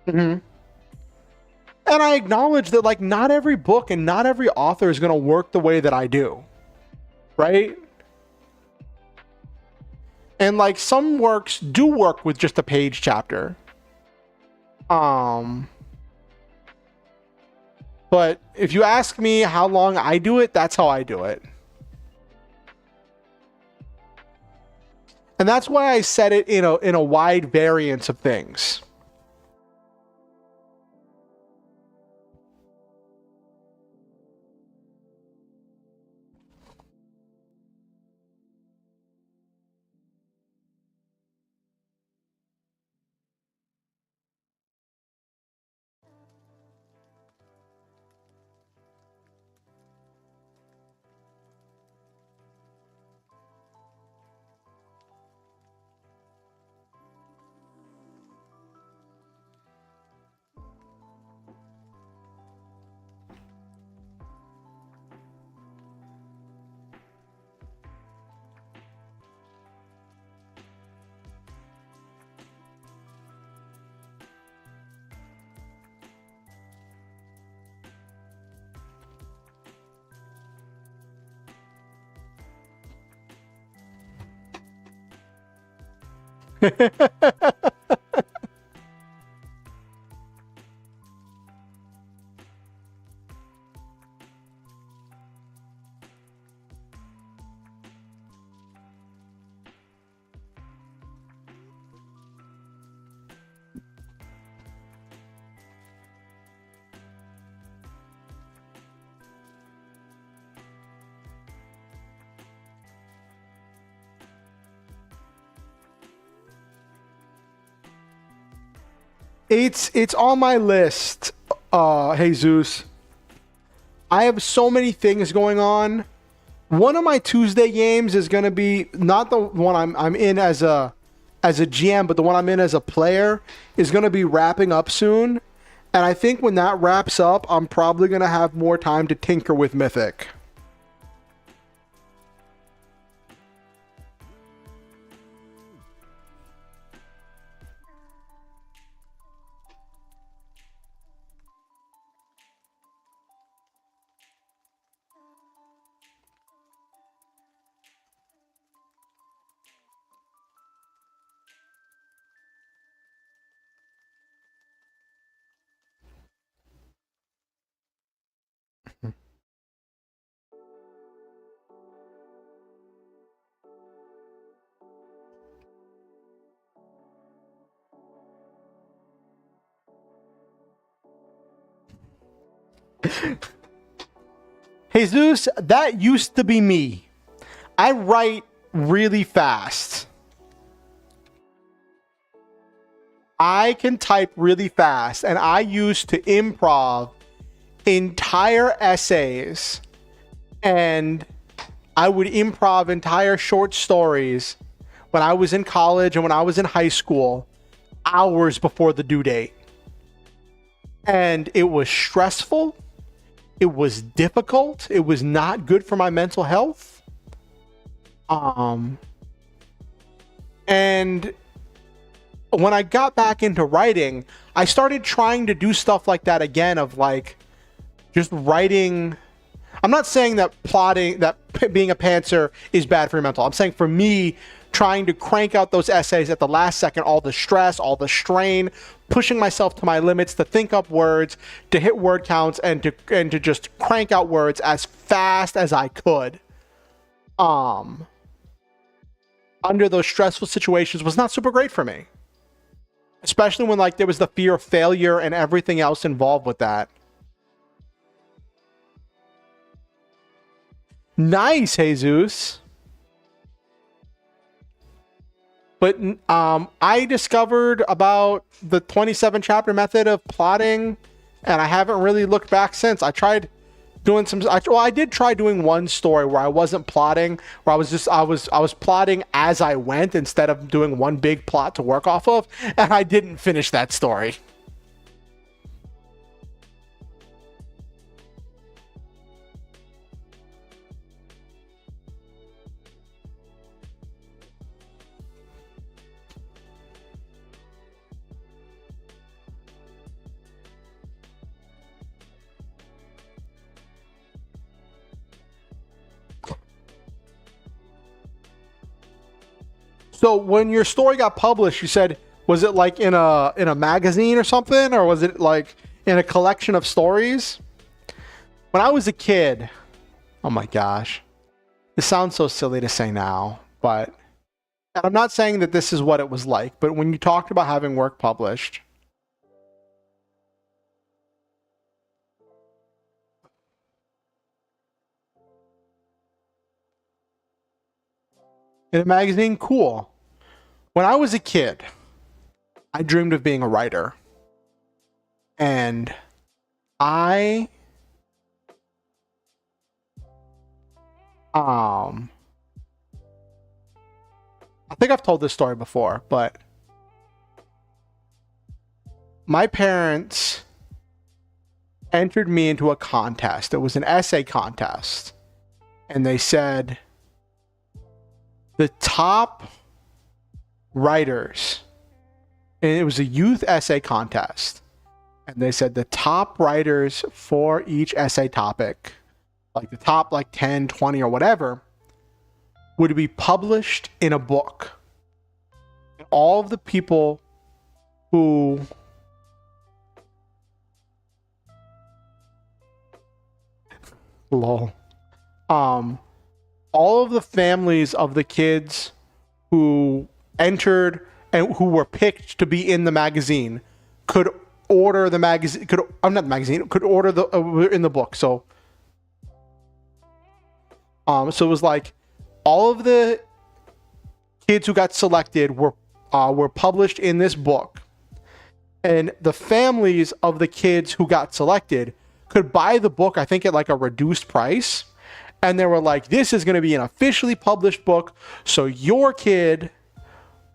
Mm-hmm. And I acknowledge that like not every book and not every author is going to work the way that I do. Right? And like some works do work with just a page chapter. But if you ask me how long I do it, that's how I do it. And that's why I set it in a wide variance of things. It's on my list, Jesus. I have so many things going on. One of my Tuesday games is gonna be not the one I'm in as a GM, but the one I'm in as a player is gonna be wrapping up soon. And I think when that wraps up, I'm probably gonna have more time to tinker with Mythic. Jesus, that used to be me. I write really fast. I can type really fast, and I used to improv entire essays, and I would improv entire short stories when I was in college and when I was in high school, hours before the due date. And it was stressful. It was difficult. It was not good for my mental health. And when I got back into writing, I started trying to do stuff like that again, of like just writing. I'm not saying that plotting, that being a pantser is bad for your mental. I'm saying for me, trying to crank out those essays at the last second, all the stress, all the strain, pushing myself to my limits to think up words, to hit word counts, and to just crank out words as fast as I could. Under those stressful situations was not super great for me. Especially when like there was the fear of failure and everything else involved with that. Nice, Jesus. But I discovered about the 27 chapter method of plotting, and I haven't really looked back since. I tried doing some. I did try doing one story where I wasn't plotting, where I was plotting as I went instead of doing one big plot to work off of, and I didn't finish that story. So when your story got published, you said, was it like in a magazine or something, or was it like in a collection of stories? When I was a kid, oh my gosh, this sounds so silly to say now, but, and I'm not saying that this is what it was like, but when you talked about having work published, in a magazine, cool. When I was a kid, I dreamed of being a writer. And I I think I've told this story before, but my parents entered me into a contest. It was an essay contest. And they said the top writers, and it was a youth essay contest, and they said the top writers for each essay topic, like the top like 10, 20 or whatever, would be published in a book. All of the people who lol all of the families of the kids who entered and who were picked to be in the magazine could order the magazine, could not the magazine, could order the in the book. So it was like all of the kids who got selected were published in this book, and the families of the kids who got selected could buy the book, I think, at like a reduced price. And they were like, this is going to be an officially published book, so your kid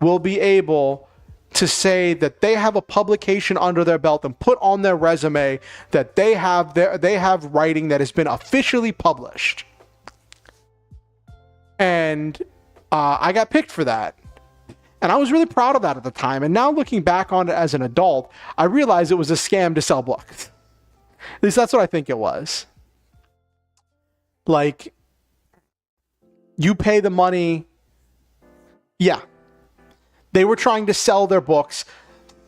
will be able to say that they have a publication under their belt and put on their resume that they have writing that has been officially published. And I got picked for that. And I was really proud of that at the time. And now looking back on it as an adult, I realized it was a scam to sell books. At least that's what I think it was. Like, you pay the money. Yeah. They were trying to sell their books.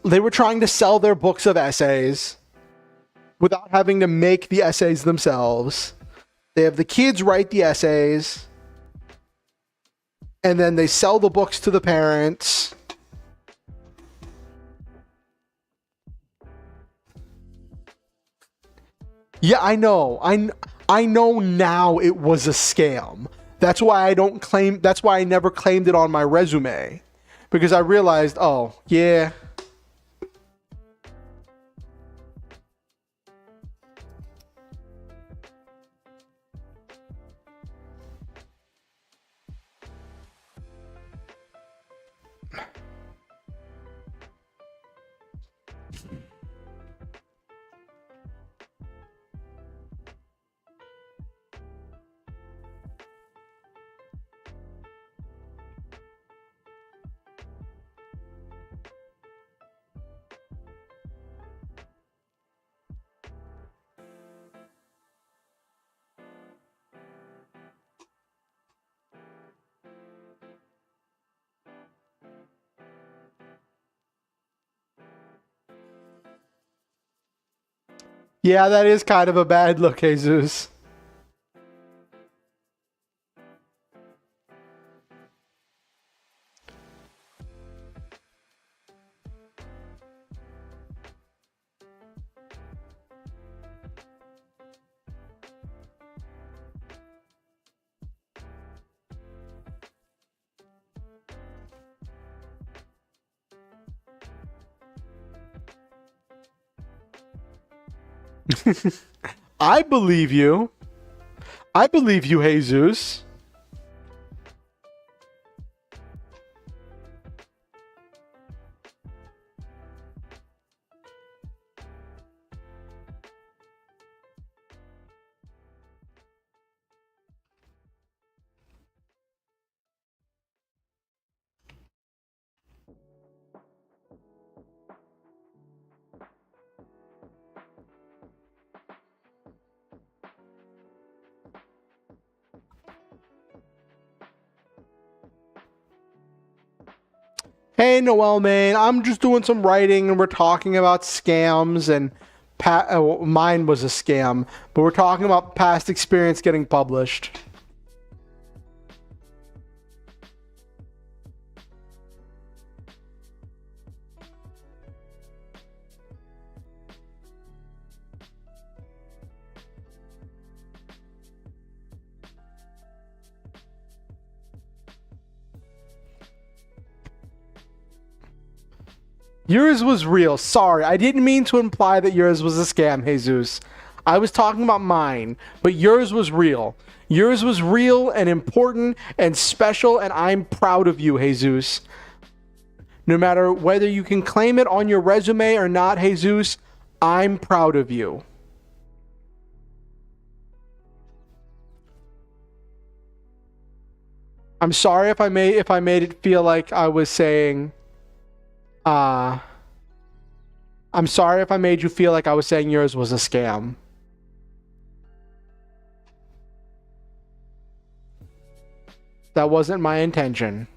They were trying to sell their books of essays without having to make the essays themselves. They have the kids write the essays, and then they sell the books to the parents. Yeah, I know. I know now it was a scam. That's why I never claimed it on my resume. Because I realized, oh, yeah. Yeah, that is kind of a bad look, Jesus. I believe you. I believe you, Jesus. Hey, Noel, man, I'm just doing some writing and we're talking about scams and mine was a scam, but we're talking about past experience getting published. Yours was real. Sorry, I didn't mean to imply that yours was a scam, Jesus. I was talking about mine, but yours was real. Yours was real and important and special, and I'm proud of you, Jesus. No matter whether you can claim it on your resume or not, Jesus, I'm proud of you. I'm sorry if I made it feel like I was saying I'm sorry if I made you feel like I was saying yours was a scam. That wasn't my intention.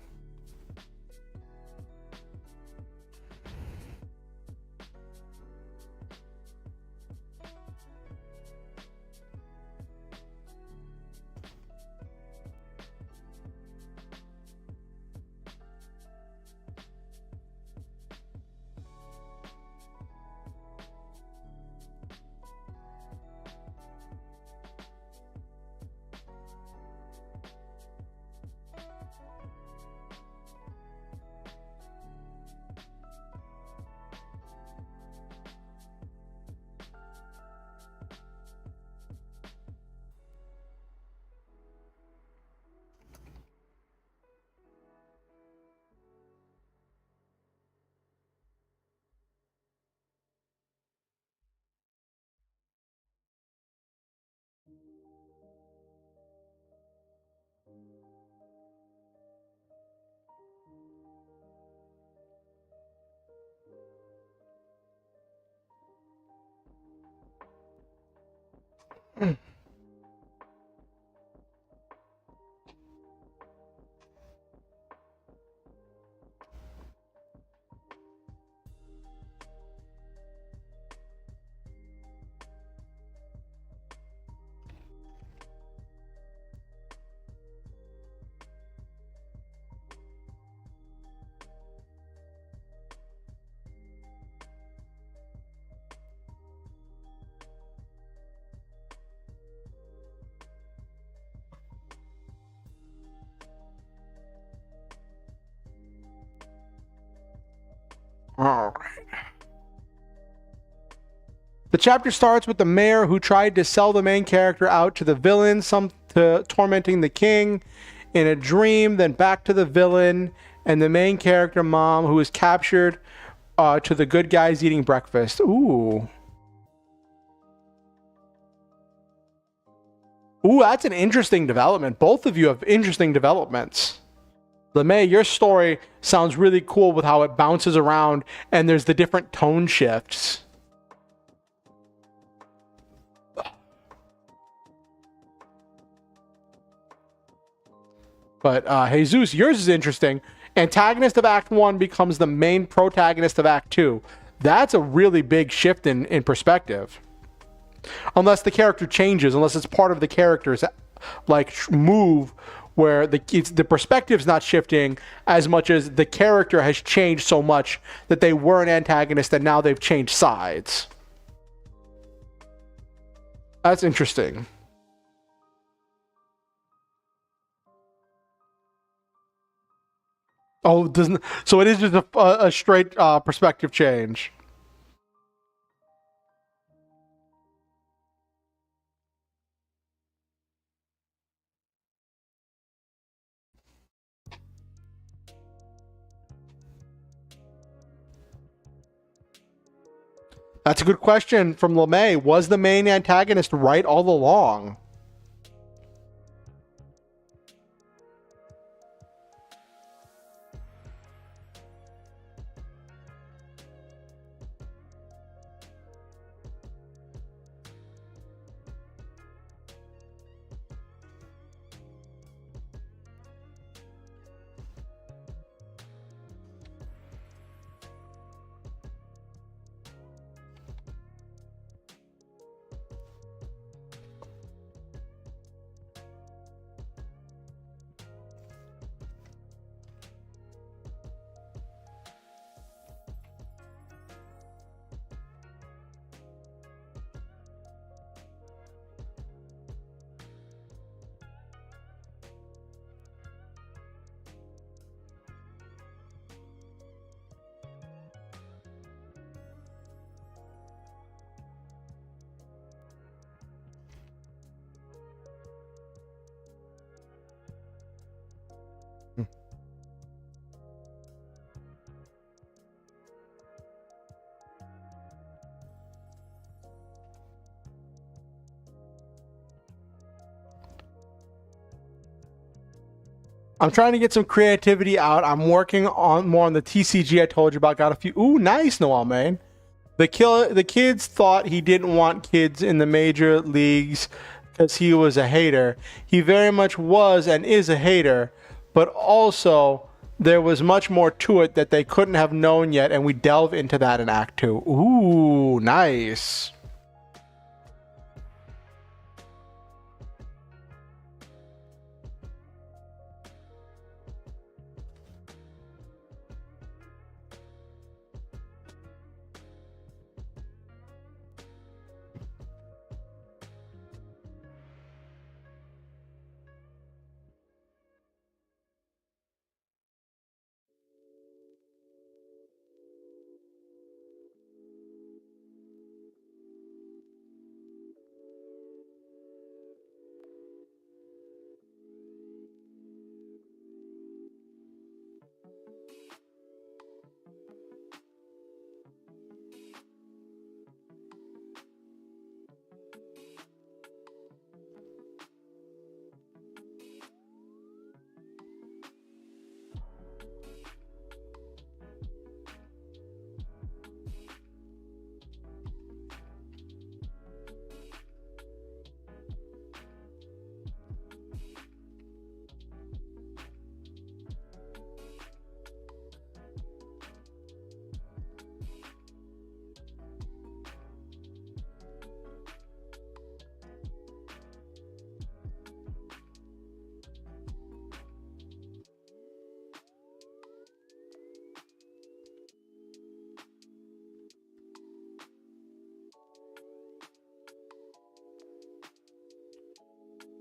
All right. The chapter starts with the mayor who tried to sell the main character out to the villain, some to tormenting the king in a dream, then back to the villain and the main character mom who is captured to the good guys eating breakfast. Ooh. Ooh, that's an interesting development. Both of you have interesting developments. LeMay, your story sounds really cool with how it bounces around and there's the different tone shifts. But Jesus, yours is interesting. Antagonist of Act 1 becomes the main protagonist of Act 2. That's a really big shift in perspective. Unless the character changes, unless it's part of the character's like move where the perspective's not shifting as much as the character has changed so much that they were an antagonist and now they've changed sides. That's interesting. Oh, doesn't so it is just a straight perspective change. That's a good question from LeMay. Was the main antagonist right all along? I'm trying to get some creativity out. I'm working on more on the TCG I told you about. Got a few. Ooh, nice, Noel, man. The kids thought he didn't want kids in the major leagues because he was a hater. He very much was and is a hater, but also there was much more to it that they couldn't have known yet, and we delve into that in Act 2. Ooh, nice.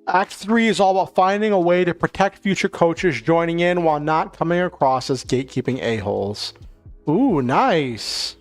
Act 3 is all about finding a way to protect future coaches joining in while not coming across as gatekeeping a-holes. Ooh, nice.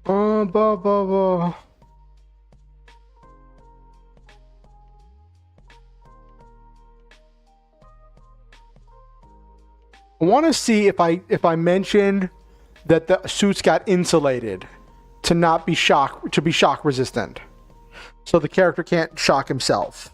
Blah, blah, blah. I want to see if I mentioned that the suits got insulated to not be shock resistant, so the character can't shock himself.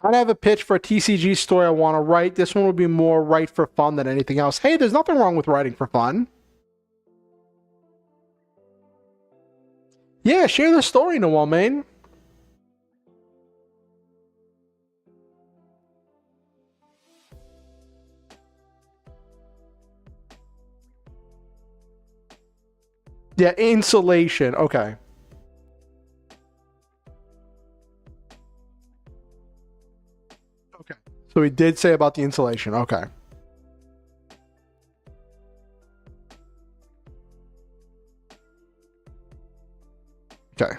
I have a pitch for a TCG story I want to write. This one would be more write for fun than anything else. Hey, there's nothing wrong with writing for fun. Yeah, share the story, Noel, man. Yeah, insulation. Okay. Okay. So he did say about the insulation. Okay. Okay.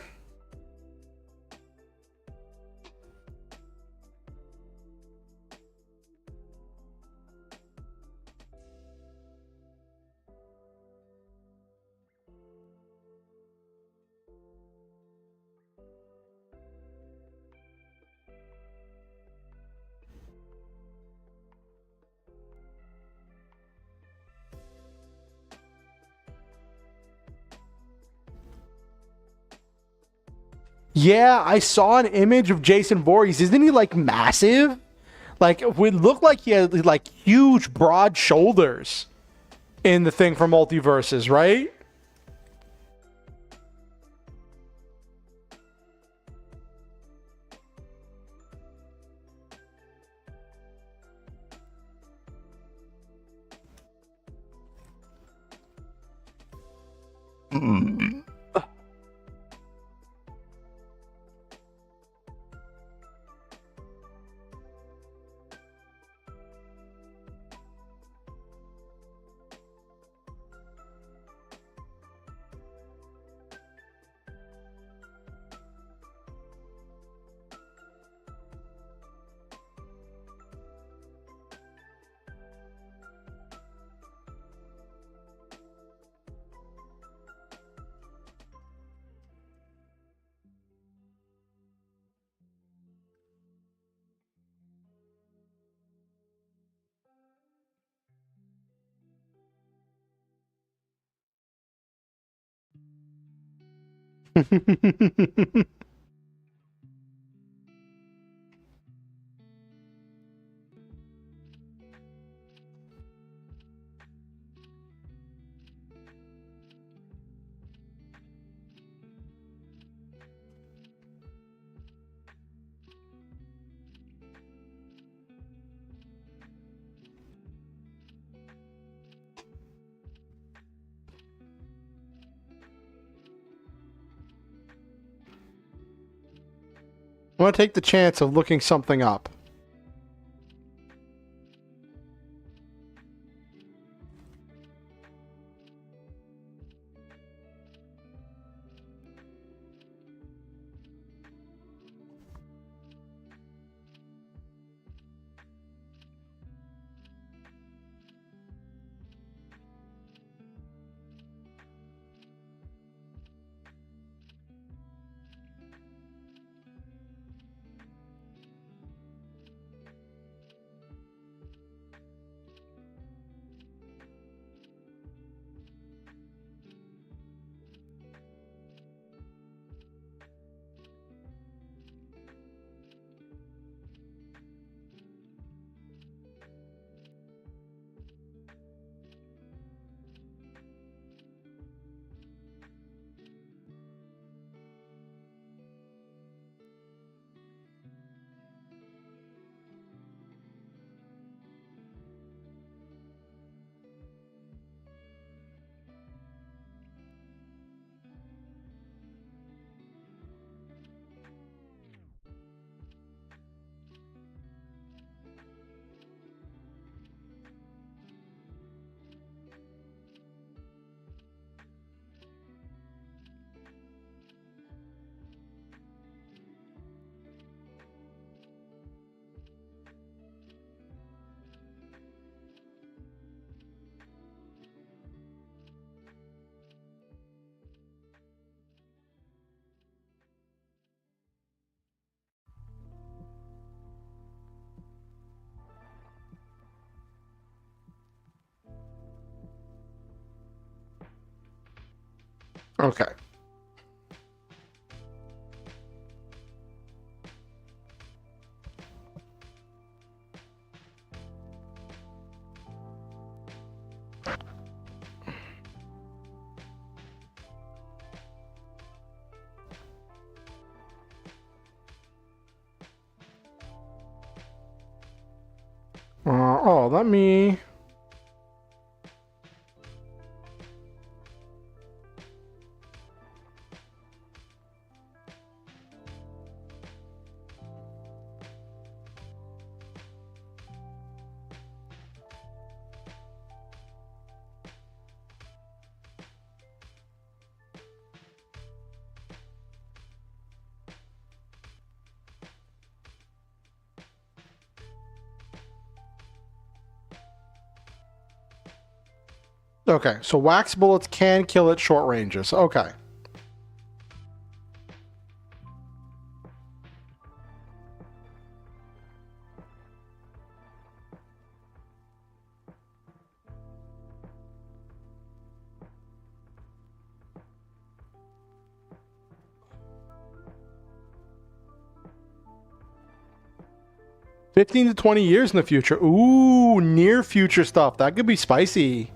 Yeah, I saw an image of Jason Voorhees. Isn't he like massive? Like, it would look like he had like huge, broad shoulders in the thing for multiverses, right? Mm. I want to take the chance of looking something up. Okay. Oh, let me. Okay, so wax bullets can kill at short ranges. Okay. 15 to 20 years in the future. Ooh, near future stuff. That could be spicy.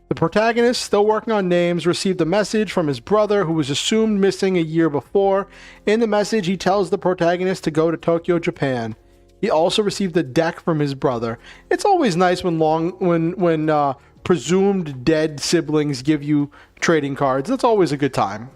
The protagonist, still working on names, received a message from his brother who was assumed missing a year before. In the message, he tells the protagonist to go to Tokyo, Japan. He also received a deck from his brother. It's always nice when presumed dead siblings give you trading cards. That's always a good time.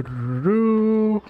Doo-doo-doo-doo.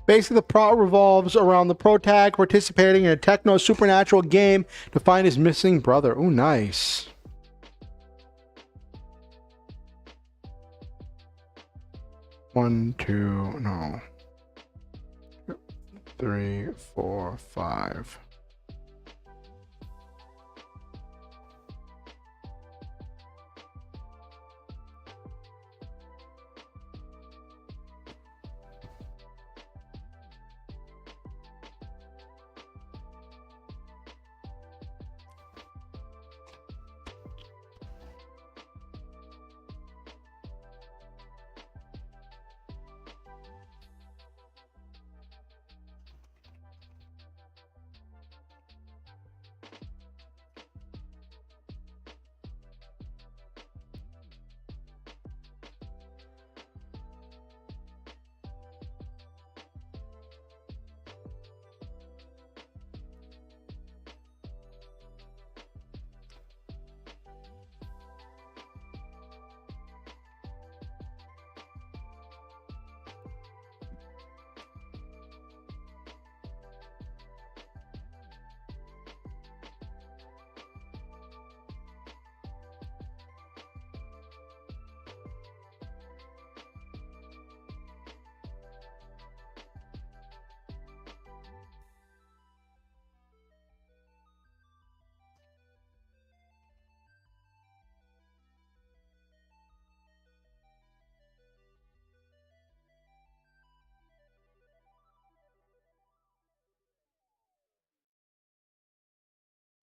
Basically, the plot revolves around the protag participating in a techno supernatural game to find his missing brother. Ooh, nice. One, two, no. 3, 4, 5.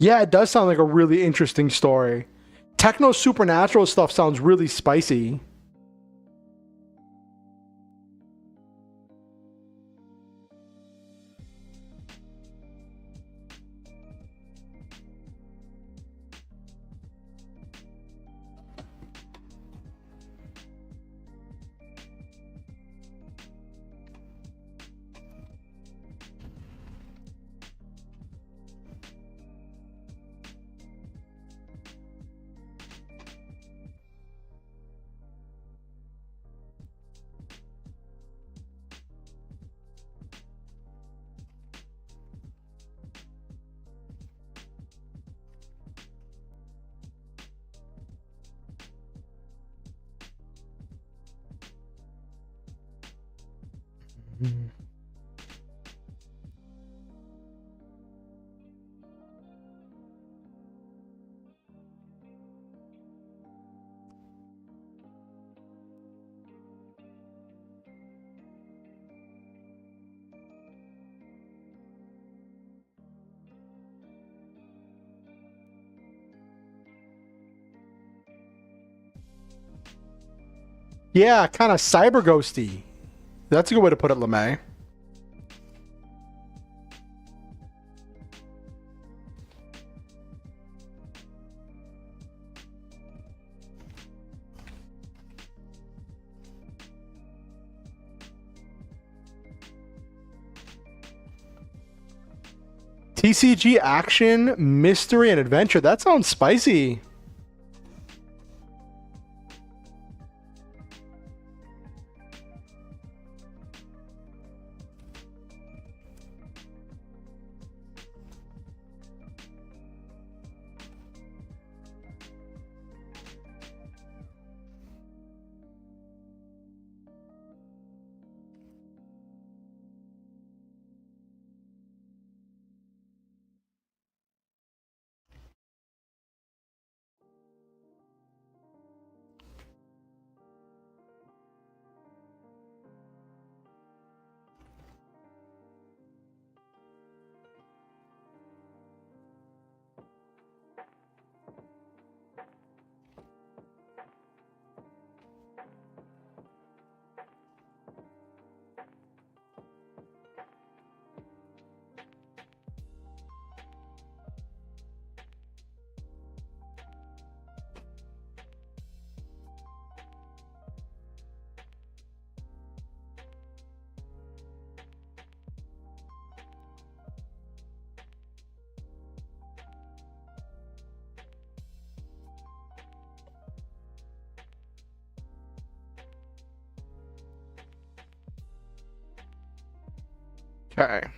Yeah, it does sound like a really interesting story. Techno supernatural stuff sounds really spicy. Yeah, kind of cyber ghosty. That's a good way to put it, LeMay. TCG action, mystery, and adventure. That sounds spicy. Okay.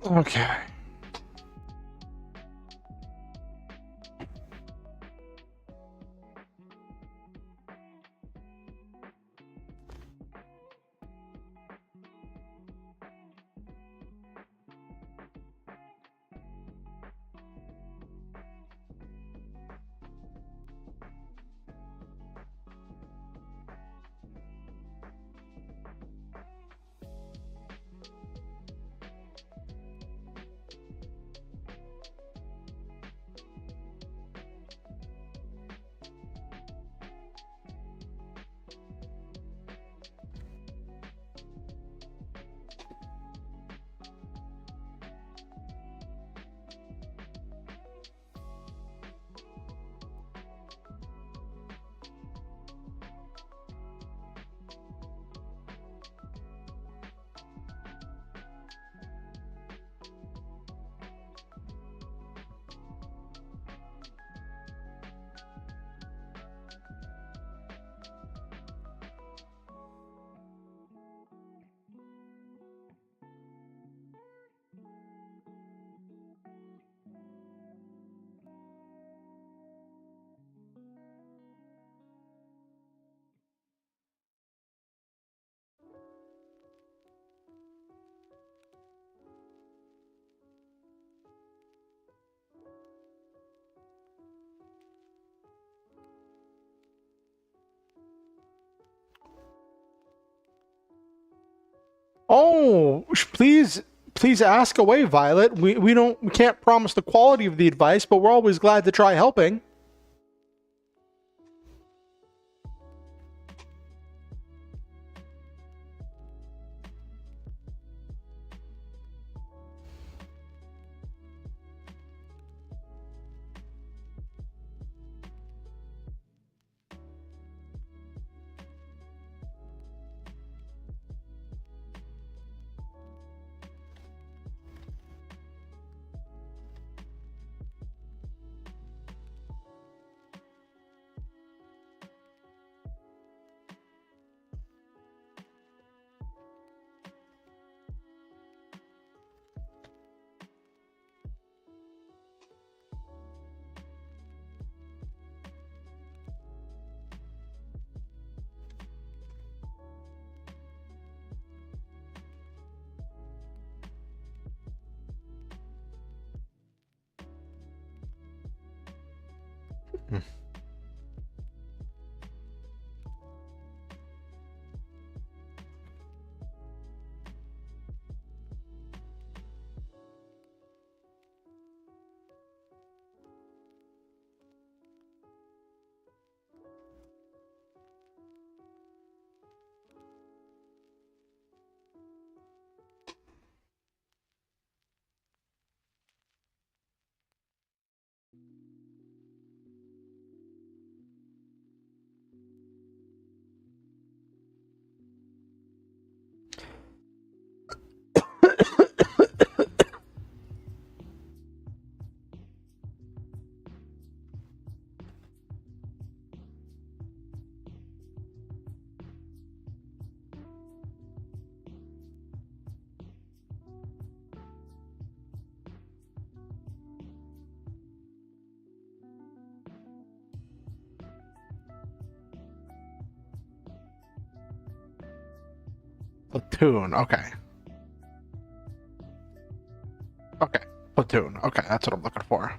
Okay. Oh, please ask away, Violet. We can't promise the quality of the advice, but we're always glad to try helping. Platoon. Okay. Okay. Platoon. Okay, that's what I'm looking for.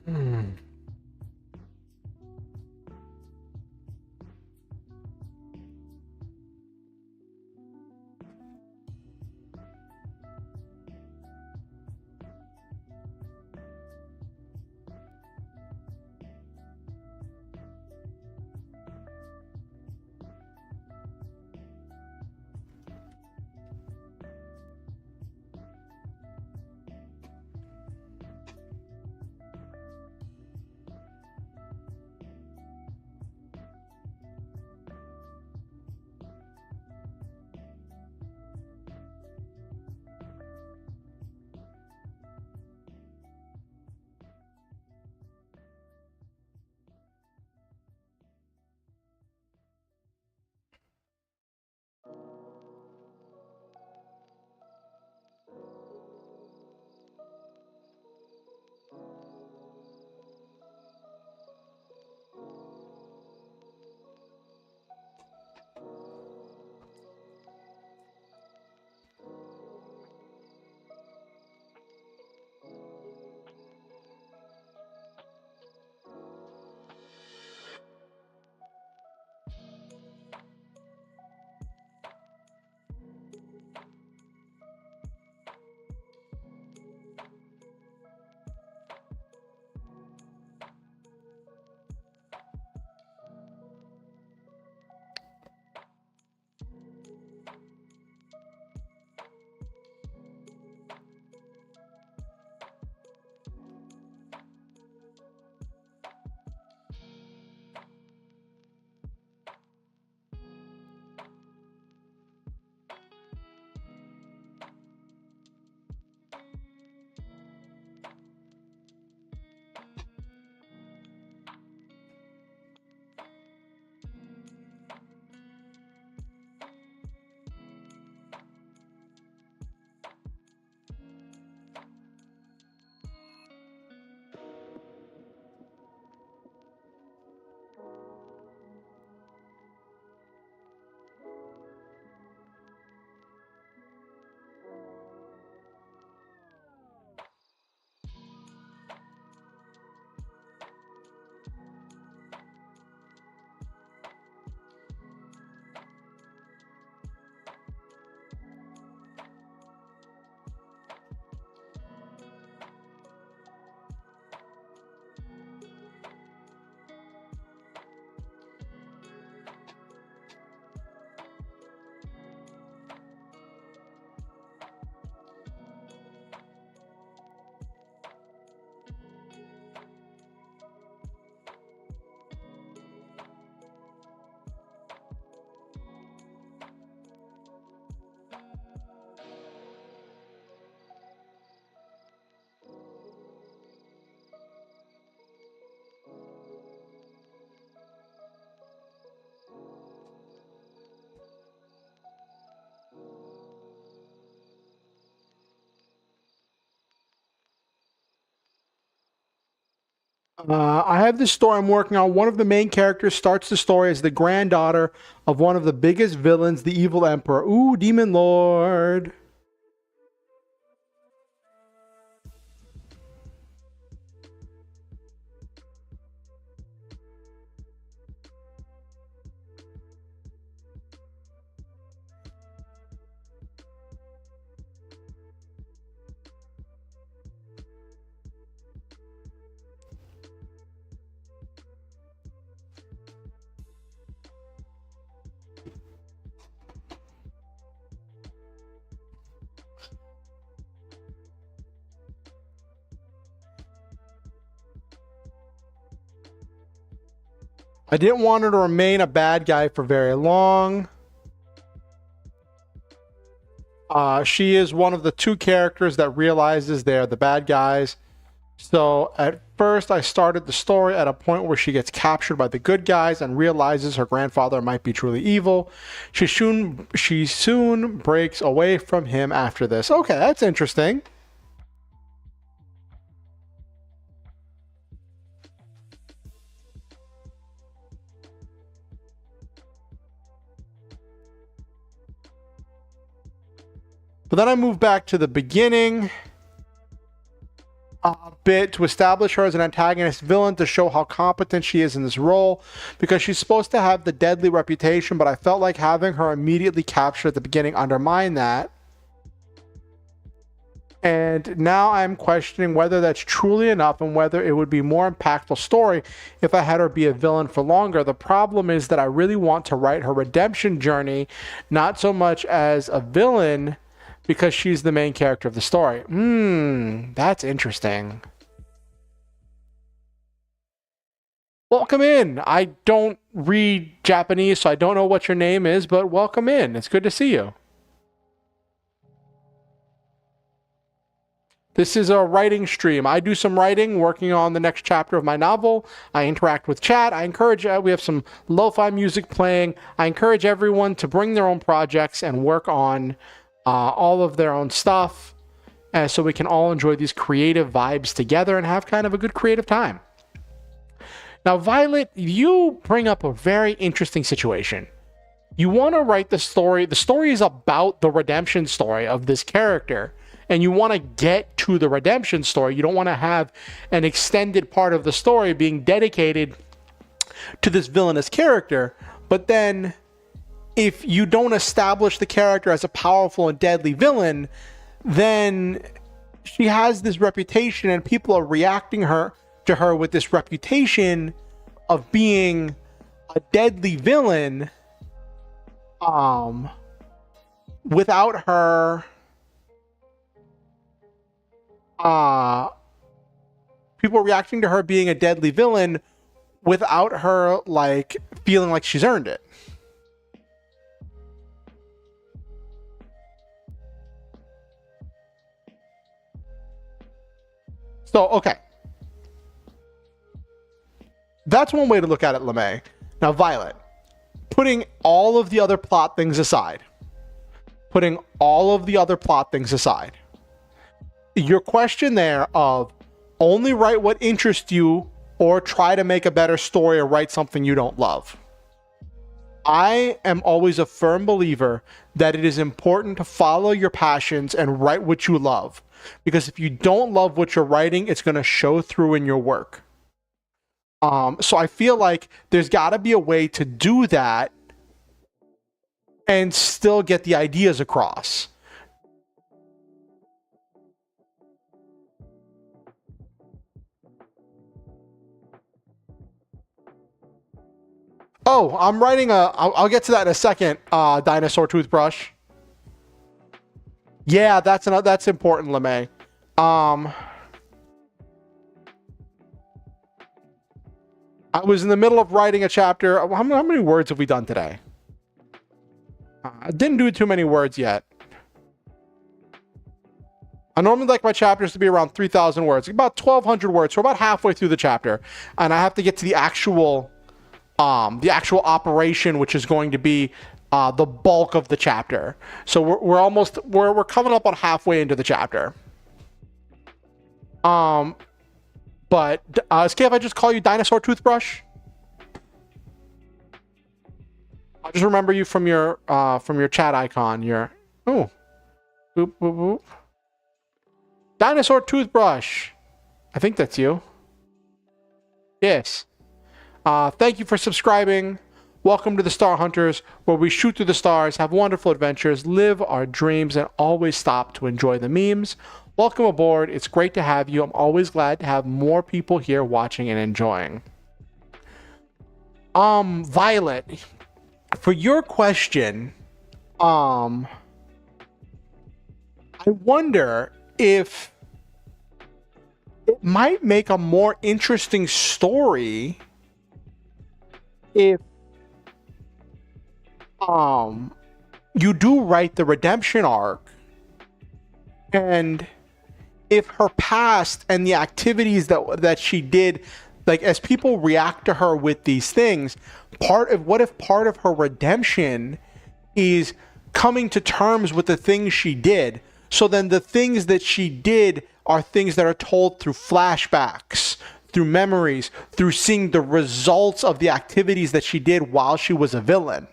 Hmm. I have this story I'm working on. One of the main characters starts the story as the granddaughter of one of the biggest villains, the evil emperor. Ooh, Demon Lord. I didn't want her to remain a bad guy for very long. She is one of the two characters that realizes they're the bad guys. So at first I started the story at a point where she gets captured by the good guys and realizes her grandfather might be truly evil. She soon breaks away from him after this. Okay, that's interesting. But then I move back to the beginning a bit to establish her as an antagonist villain to show how competent she is in this role, because she's supposed to have the deadly reputation, but I felt like having her immediately captured at the beginning undermined that. And now I'm questioning whether that's truly enough and whether it would be more impactful story if I had her be a villain for longer. The problem is that I really want to write her redemption journey, not so much as a villain, because she's the main character of the story. That's interesting. Welcome in. I don't read Japanese, so I don't know what your name is, but welcome in. It's good to see you. This is a writing stream. I do some writing, working on the next chapter of my novel. I interact with chat. I encourage, we have some lo-fi music playing. I encourage everyone to bring their own projects and work on all of their own stuff, so we can all enjoy these creative vibes together and have kind of a good creative time. Now, Violet, you bring up a very interesting situation. You want to write the story. The story is about the redemption story of this character, and you want to get to the redemption story. You don't want to have an extended part of the story being dedicated to this villainous character, but then if you don't establish the character as a powerful and deadly villain, then she has this reputation and people are reacting to her with this reputation of being a deadly villain, without her people reacting to her being a deadly villain without her like feeling like she's earned it. So, okay. That's one way to look at it, LeMay. Now, Violet, putting all of the other plot things aside, your question there of only write what interests you or try to make a better story or write something you don't love. I am always a firm believer that it is important to follow your passions and write what you love. Because if you don't love what you're writing, it's going to show through in your work. So I feel like there's got to be a way to do that and still get the ideas across. Oh, I'm writing I'll get to that in a second, Dinosaur Toothbrush. Yeah, that's important, LeMay. I was in the middle of writing a chapter. How many words have we done today? I didn't do too many words yet. I normally like my chapters to be around 3,000 words, about 1,200 words. So we're about halfway through the chapter, and I have to get to the actual operation, which is going to be the bulk of the chapter. So we're coming up on halfway into the chapter. But But is it okay if I just call you Dinosaur Toothbrush? I'll just remember you from your chat icon. Your boop boop boop. Dinosaur Toothbrush. I think that's you. Yes. Thank you for subscribing. Welcome to the Star Hunters, where we shoot through the stars, have wonderful adventures, live our dreams, and always stop to enjoy the memes. Welcome aboard. It's great to have you. I'm always glad to have more people here watching and enjoying. Violet, for your question, I wonder if it might make a more interesting story if you do write the redemption arc, and if her past and the activities that she did, like as people react to her with these things, what if part of her redemption is coming to terms with the things she did? So then the things that she did are things that are told through flashbacks, through memories, through seeing the results of the activities that she did while she was a villain.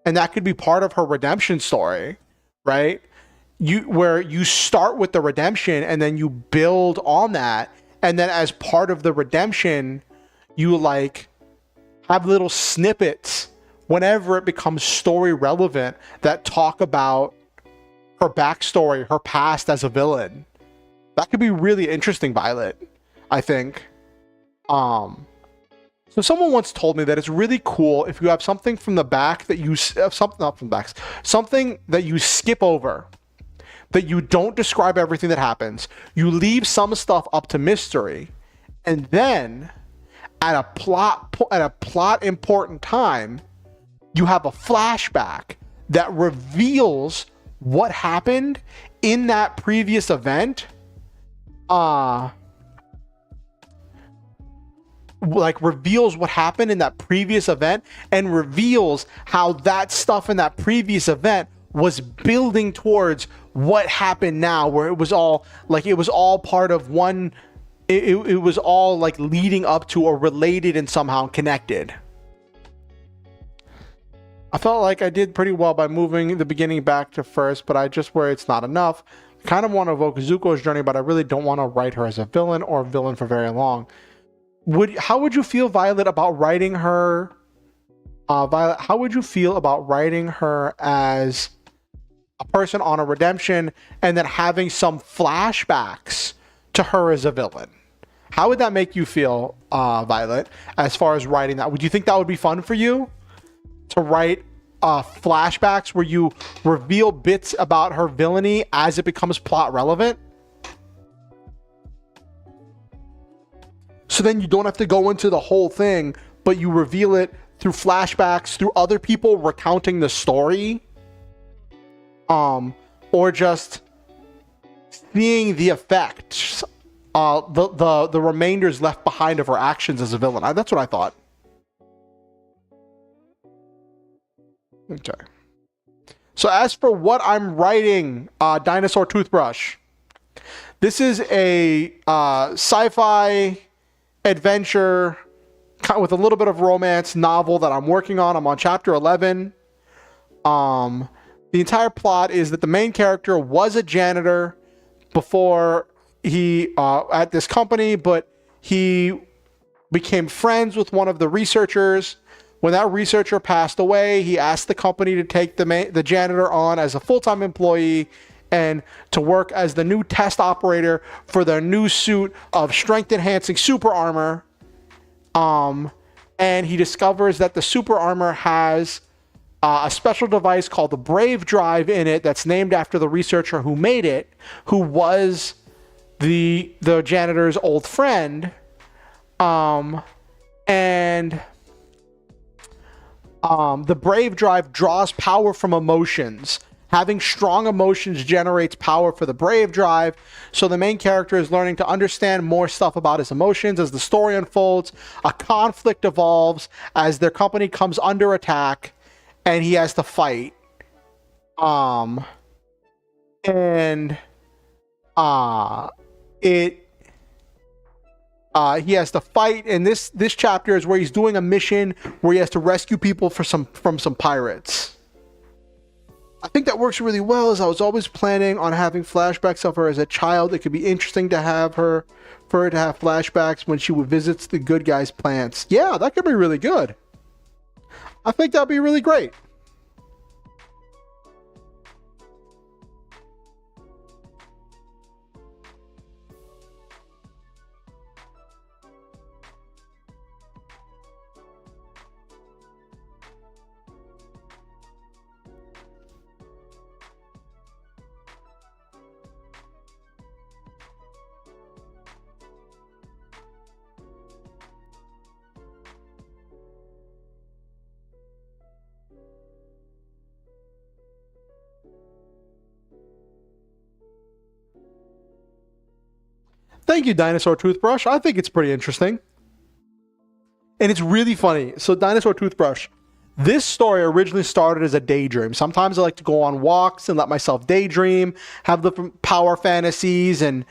And that could be part of her redemption story, right? Where you start with the redemption and then you build on that. And then as part of the redemption, you like have little snippets whenever it becomes story relevant that talk about her backstory, her past as a villain. That could be really interesting, Violet, I think. So someone once told me that it's really cool if you have something from the back that you something that you skip over, that you don't describe everything that happens. You leave some stuff up to mystery, and then at a plot important time, you have a flashback that reveals what happened in that previous event. Like reveals what happened in that previous event and reveals how that stuff in that previous event was building towards what happened now, where it was all part of one, it was all like leading up to or related and somehow connected. I felt like I did pretty well by moving the beginning back to first, but I just worry it's not enough. I kind of want to evoke Zuko's journey, but I really don't want to write her as a villain or a villain for very long. How would you feel, Violet, about writing her? Violet, how would you feel about writing her as a person on a redemption and then having some flashbacks to her as a villain? How would that make you feel, Violet, as far as writing that? Would you think that would be fun for you to write flashbacks where you reveal bits about her villainy as it becomes plot relevant? So then you don't have to go into the whole thing, but you reveal it through flashbacks, through other people recounting the story, or just seeing the effects, the remainders left behind of her actions as a villain. That's what I thought. Okay. So as for what I'm writing, Dinosaur Toothbrush, this is a sci-fi adventure with a little bit of romance novel that I'm working on. I'm on chapter 11. The entire plot is that the main character was a janitor before he at this company, but he became friends with one of the researchers. When that researcher passed away, he asked the company to take the janitor on as a full-time employee and to work as the new test operator for their new suit of strength-enhancing super armor. And he discovers that the super armor has a special device called the Brave Drive in it that's named after the researcher who made it, who was the janitor's old friend. The Brave Drive draws power from emotions. Having strong emotions generates power for the Brave Drive. So the main character is learning to understand more stuff about his emotions as the story unfolds. A conflict evolves as their company comes under attack and he has to fight. He has to fight, and this chapter is where he's doing a mission where he has to rescue people from some pirates. I think that works really well, as I was always planning on having flashbacks of her as a child. It could be interesting to have her, for her to have flashbacks when she visits the good guys' plants. Yeah, that could be really good. I think that'd be really great. Thank you, Dinosaur Toothbrush. I think it's pretty interesting. And it's really funny. So, Dinosaur Toothbrush, this story originally started as a daydream. Sometimes I like to go on walks and let myself daydream, have different power fantasies, and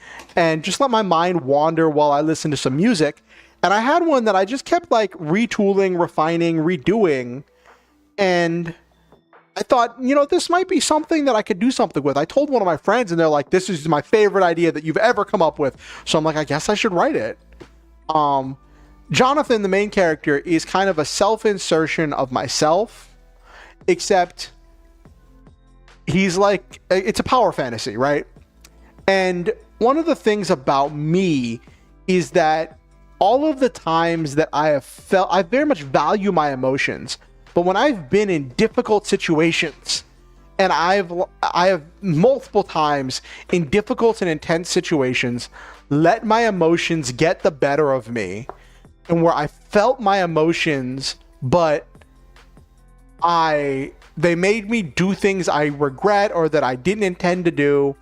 just let my mind wander while I listen to some music. And I had one that I just kept like retooling, refining, redoing. And I thought, you know, this might be something that I could do something with. I told one of my friends, and they're like, this is my favorite idea that you've ever come up with. So I'm like, I guess I should write it. Jonathan, the main character, is kind of a self-insertion of myself, except he's like, it's a power fantasy, right? And one of the things about me is that all of the times that I have felt, I very much value my emotions. But when I've been in difficult situations, and I have multiple times in difficult and intense situations, let my emotions get the better of me, and where I felt my emotions, but they made me do things I regret or that I didn't intend to do,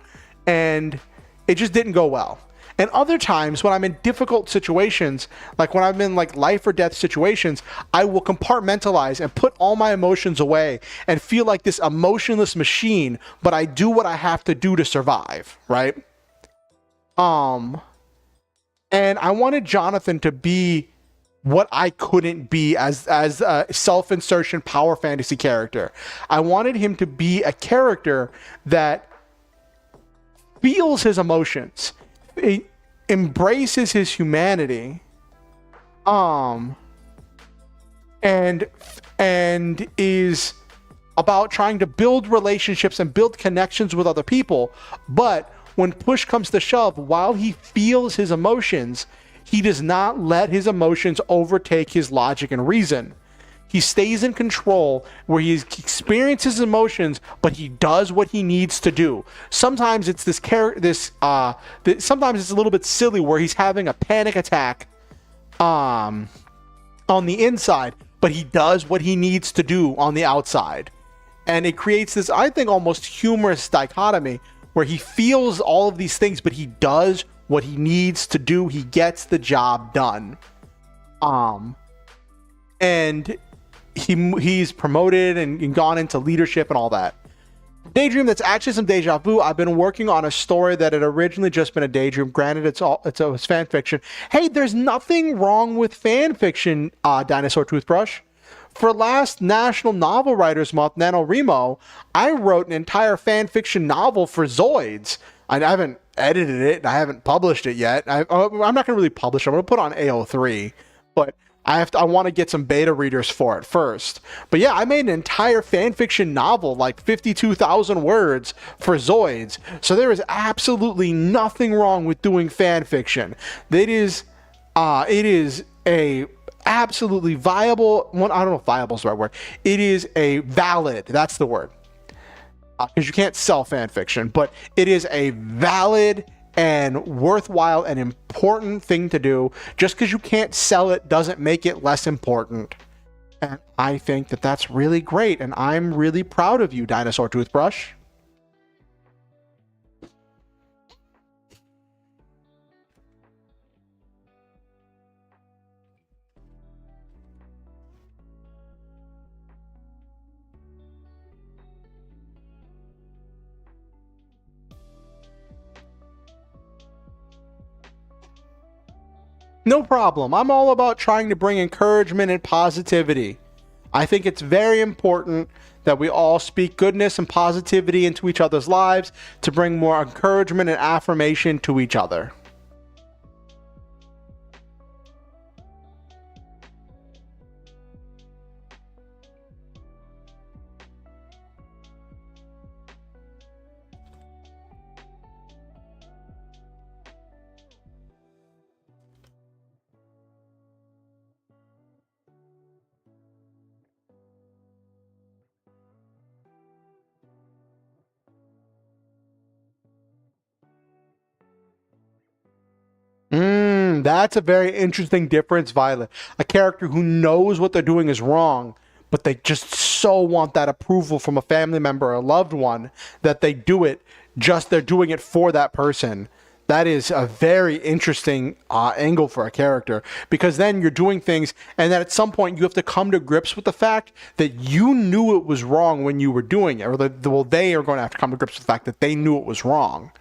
and it just didn't go well. And other times when I'm in difficult situations, like when I'm in like life or death situations, I will compartmentalize and put all my emotions away and feel like this emotionless machine, but I do what I have to do to survive, right? And I wanted Jonathan to be what I couldn't be as a self-insertion power fantasy character. I wanted him to be a character that feels his emotions, embraces his humanity, and is about trying to build relationships and build connections with other people. But when push comes to shove, while he feels his emotions, he does not let his emotions overtake his logic and reason. He stays in control, where he experiences emotions, but he does what he needs to do. Sometimes it's sometimes it's a little bit silly, where he's having a panic attack on the inside, but he does what he needs to do on the outside. And it creates this, I think, almost humorous dichotomy, where he feels all of these things, but he does what he needs to do. He gets the job done. And he's promoted and gone into leadership and all that. Daydream, that's actually some deja vu. I've been working on a story that had originally just been a daydream. Granted, it's fan fiction. Hey, there's nothing wrong with fan fiction, Dinosaur Toothbrush. For last National Novel Writers Month, NaNoWriMo, I wrote an entire fan fiction novel for Zoids. I haven't edited it. I haven't published it yet. I'm not going to really publish it. I'm going to put it on AO3. But I want to get some beta readers for it first. But yeah, I made an entire fanfiction novel, like 52,000 words for Zoids. So there is absolutely nothing wrong with doing fanfiction. It is a absolutely viable one. I don't know if viable is the right word. It is a valid, that's the word. Because you can't sell fanfiction, but it is a valid and worthwhile and important thing to do. Just because you can't sell it doesn't make it less important. And I think that that's really great, and I'm really proud of you, Dinosaur Toothbrush. No problem. I'm all about trying to bring encouragement and positivity. I think it's very important that we all speak goodness and positivity into each other's lives to bring more encouragement and affirmation to each other. That's a very interesting difference, Violet. A character who knows what they're doing is wrong, but they just so want that approval from a family member or a loved one that they do it, just they're doing it for that person. That is a very interesting angle for a character, because then you're doing things and then at some point you have to come to grips with the fact that you knew it was wrong when you were doing it, or they are going to have to come to grips with the fact that they knew it was wrong.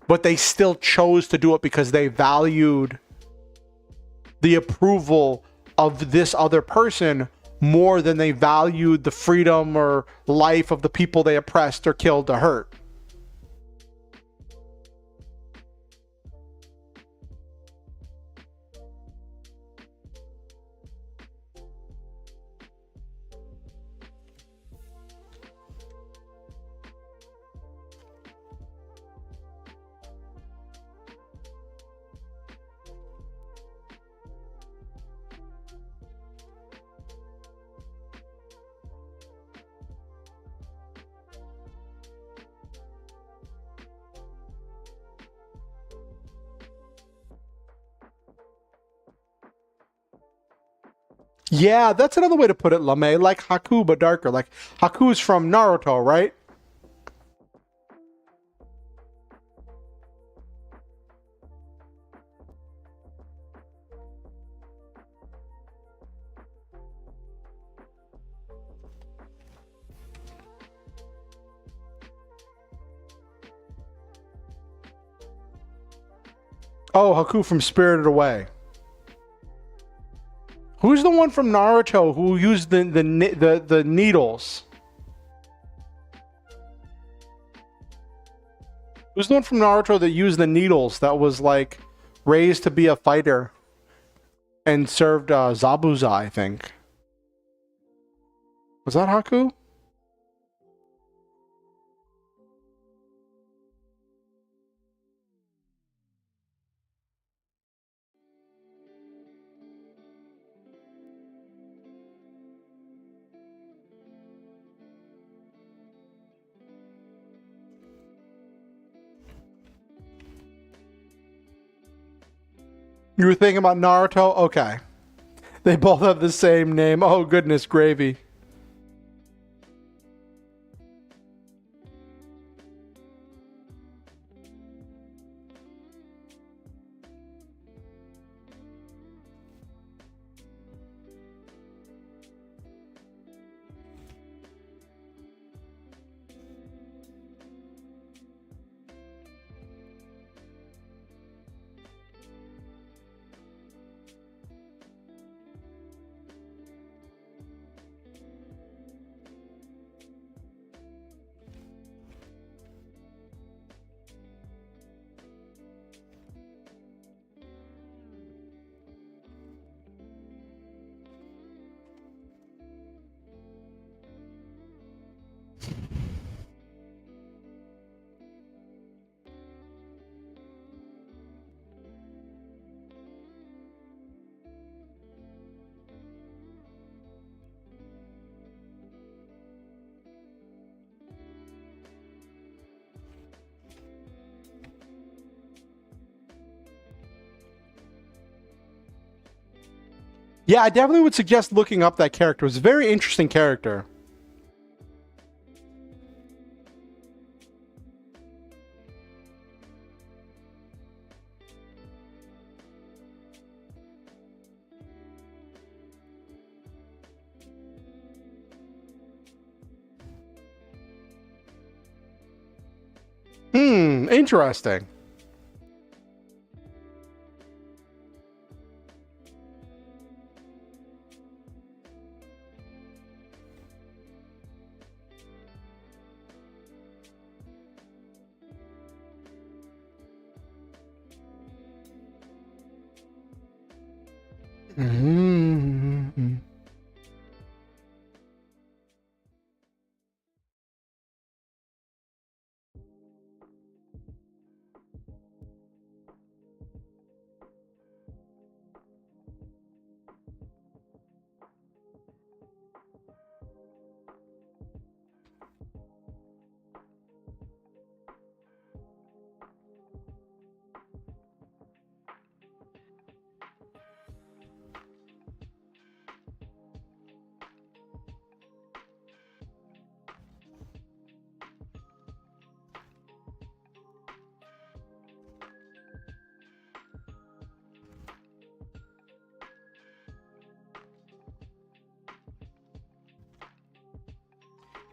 But they still chose to do it because they valued the approval of this other person more than they valued the freedom or life of the people they oppressed or killed or hurt. Yeah, that's another way to put it, Lame. Like Haku, but darker. Like Haku's from Naruto, right? Oh, Haku from Spirited Away. Who's the one from Naruto who used the needles? Who's the one from Naruto that used the needles that was like raised to be a fighter and served Zabuza, I think. Was that Haku? You were thinking about Naruto? Okay. They both have the same name. Oh, goodness gravy. Yeah, I definitely would suggest looking up that character. It's a very interesting character. Interesting. Mm-hmm.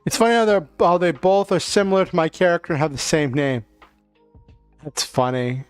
It's funny how they both are similar to my character and have the same name. That's funny.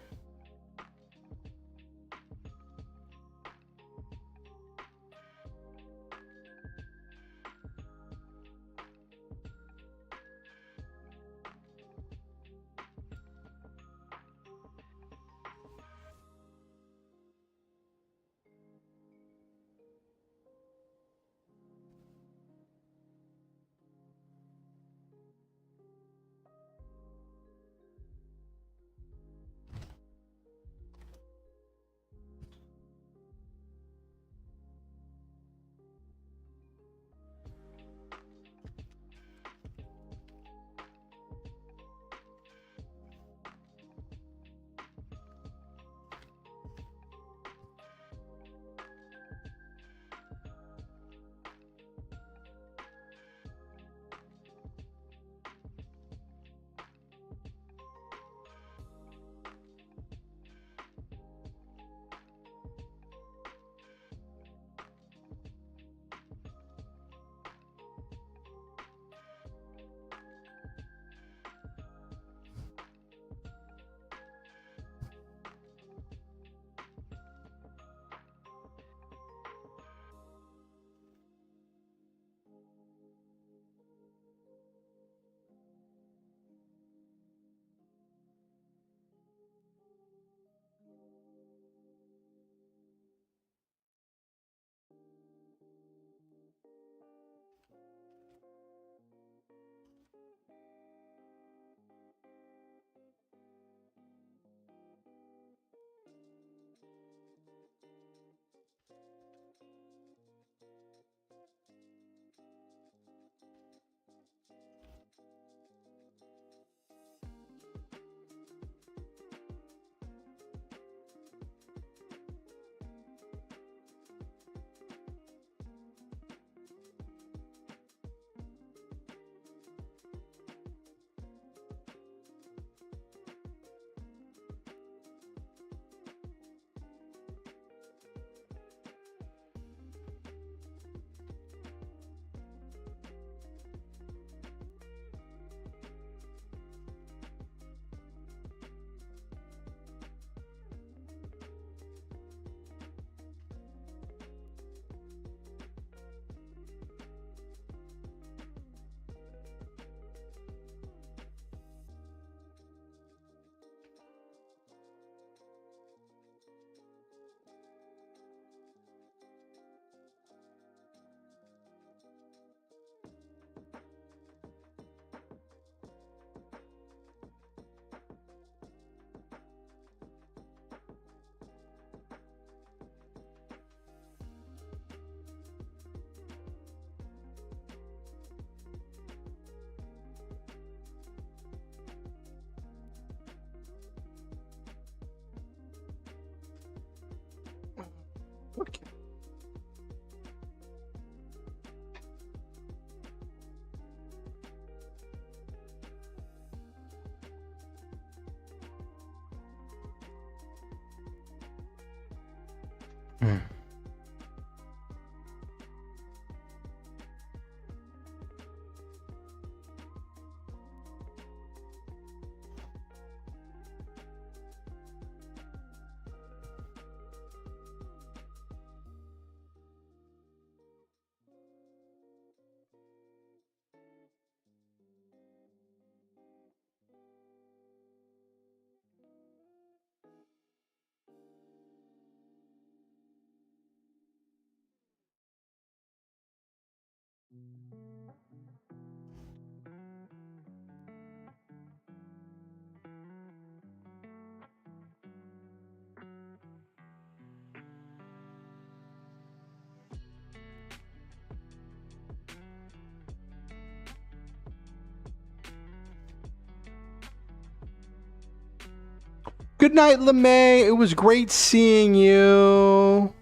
Okay. Mm. Good night, LeMay. It was great seeing you.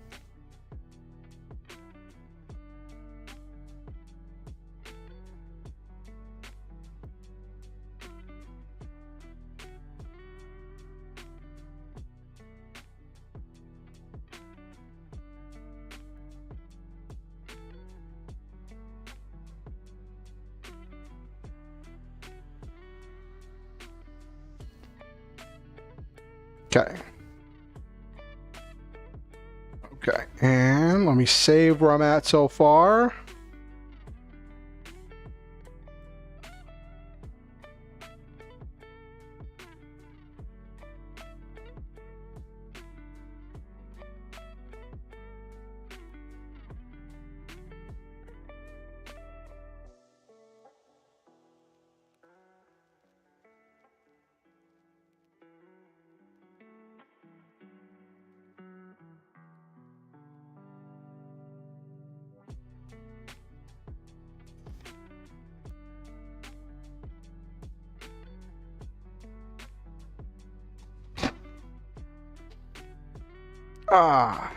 Okay. Okay, and let me save where I'm at so far. Ah.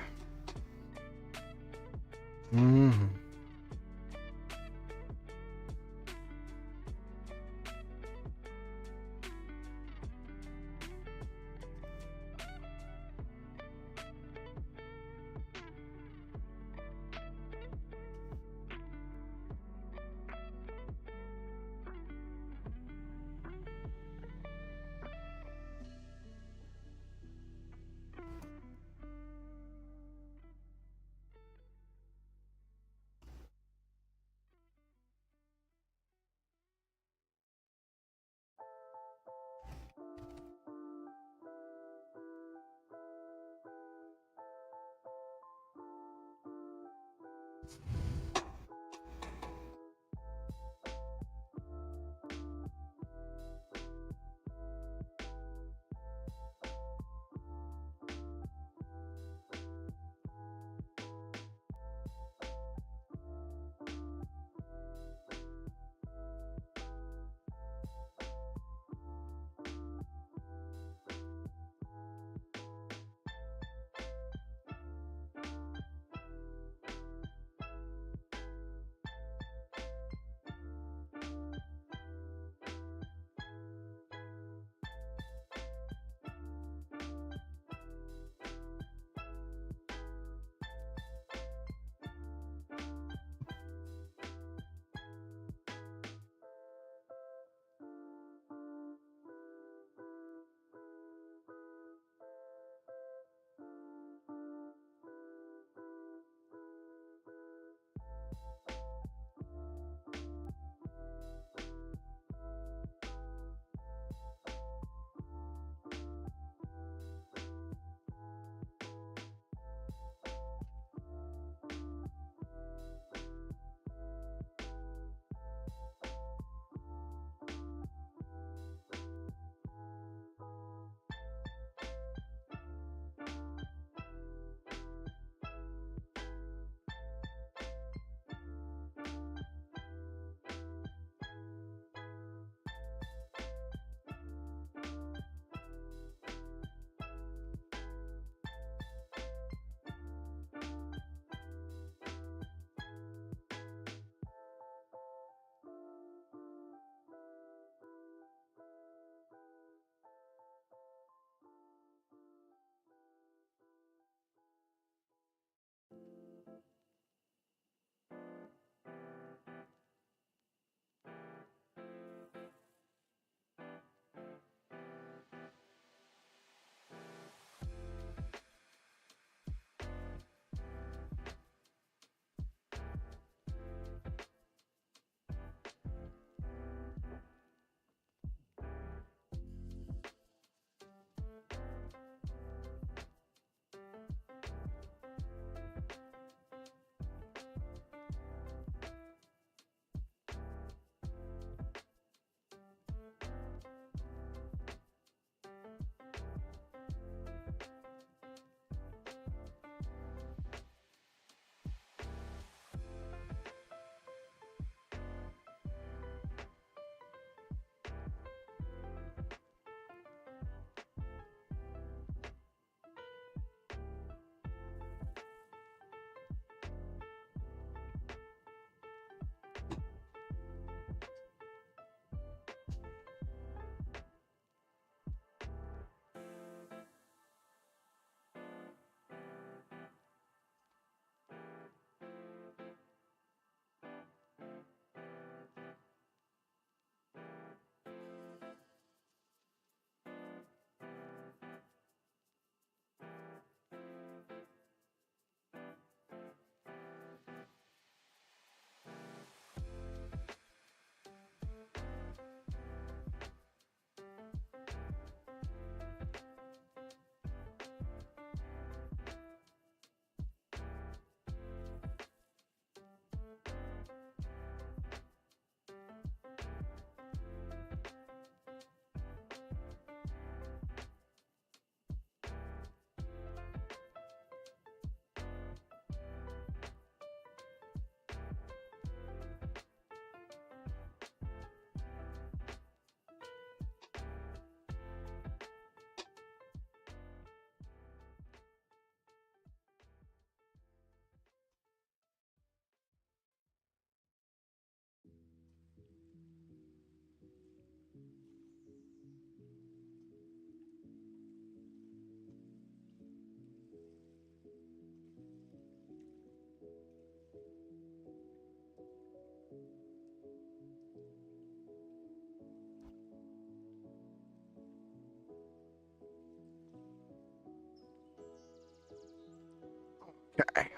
Okay.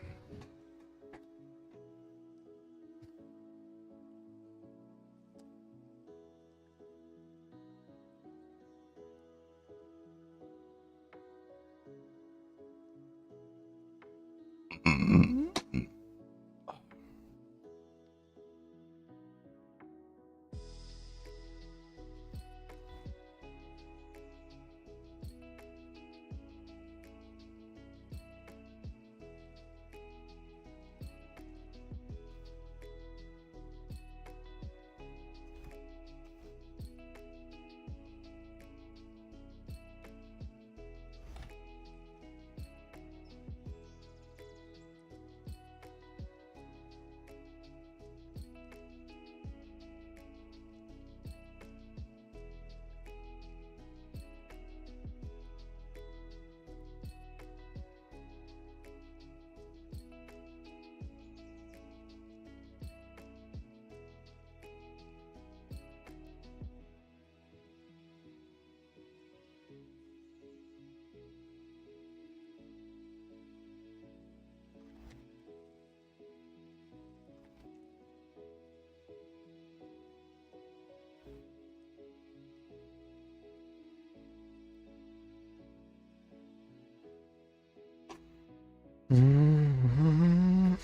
Mhm.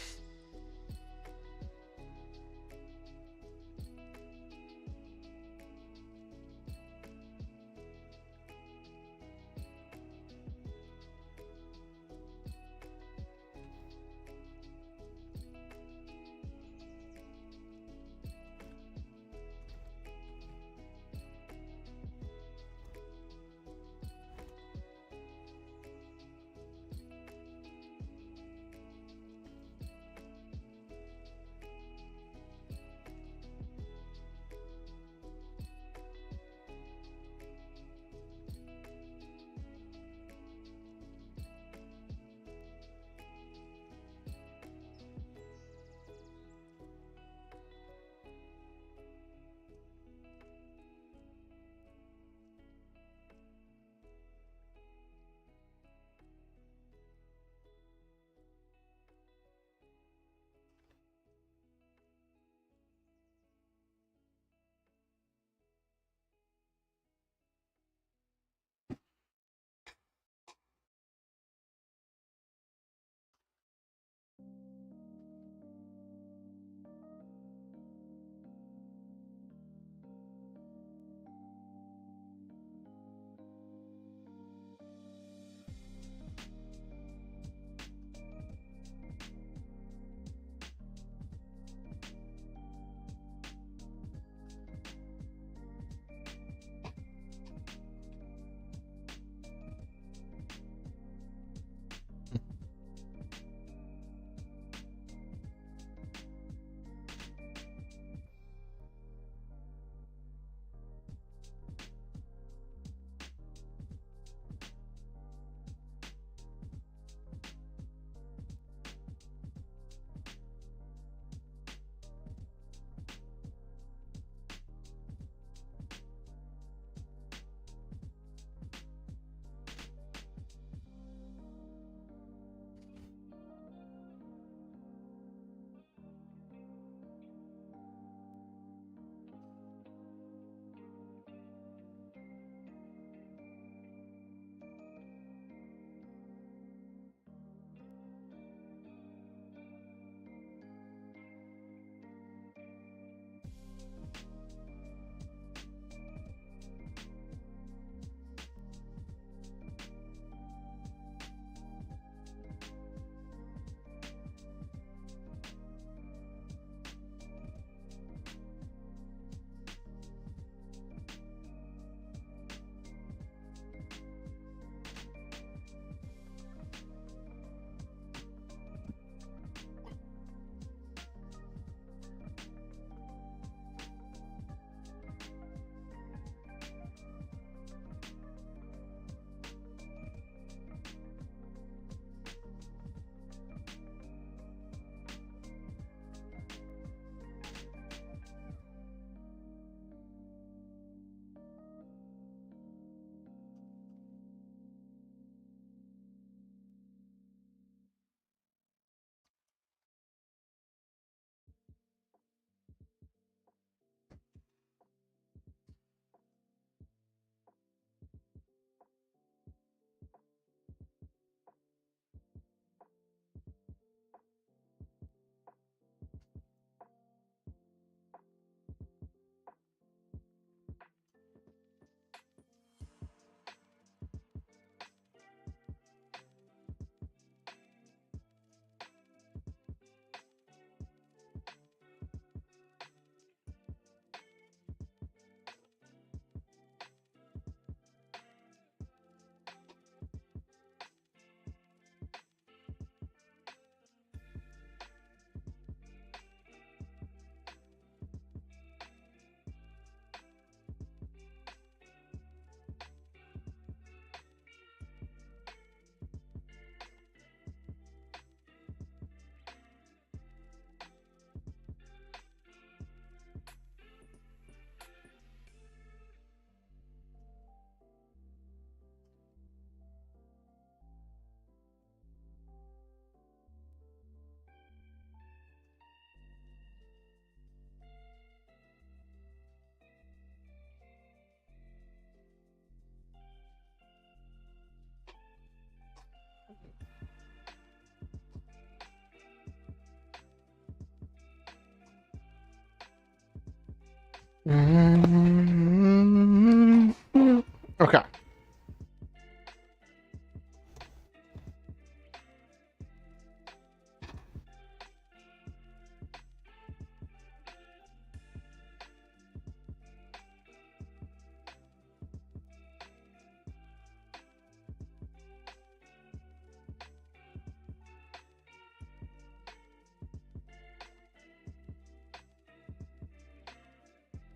Okay.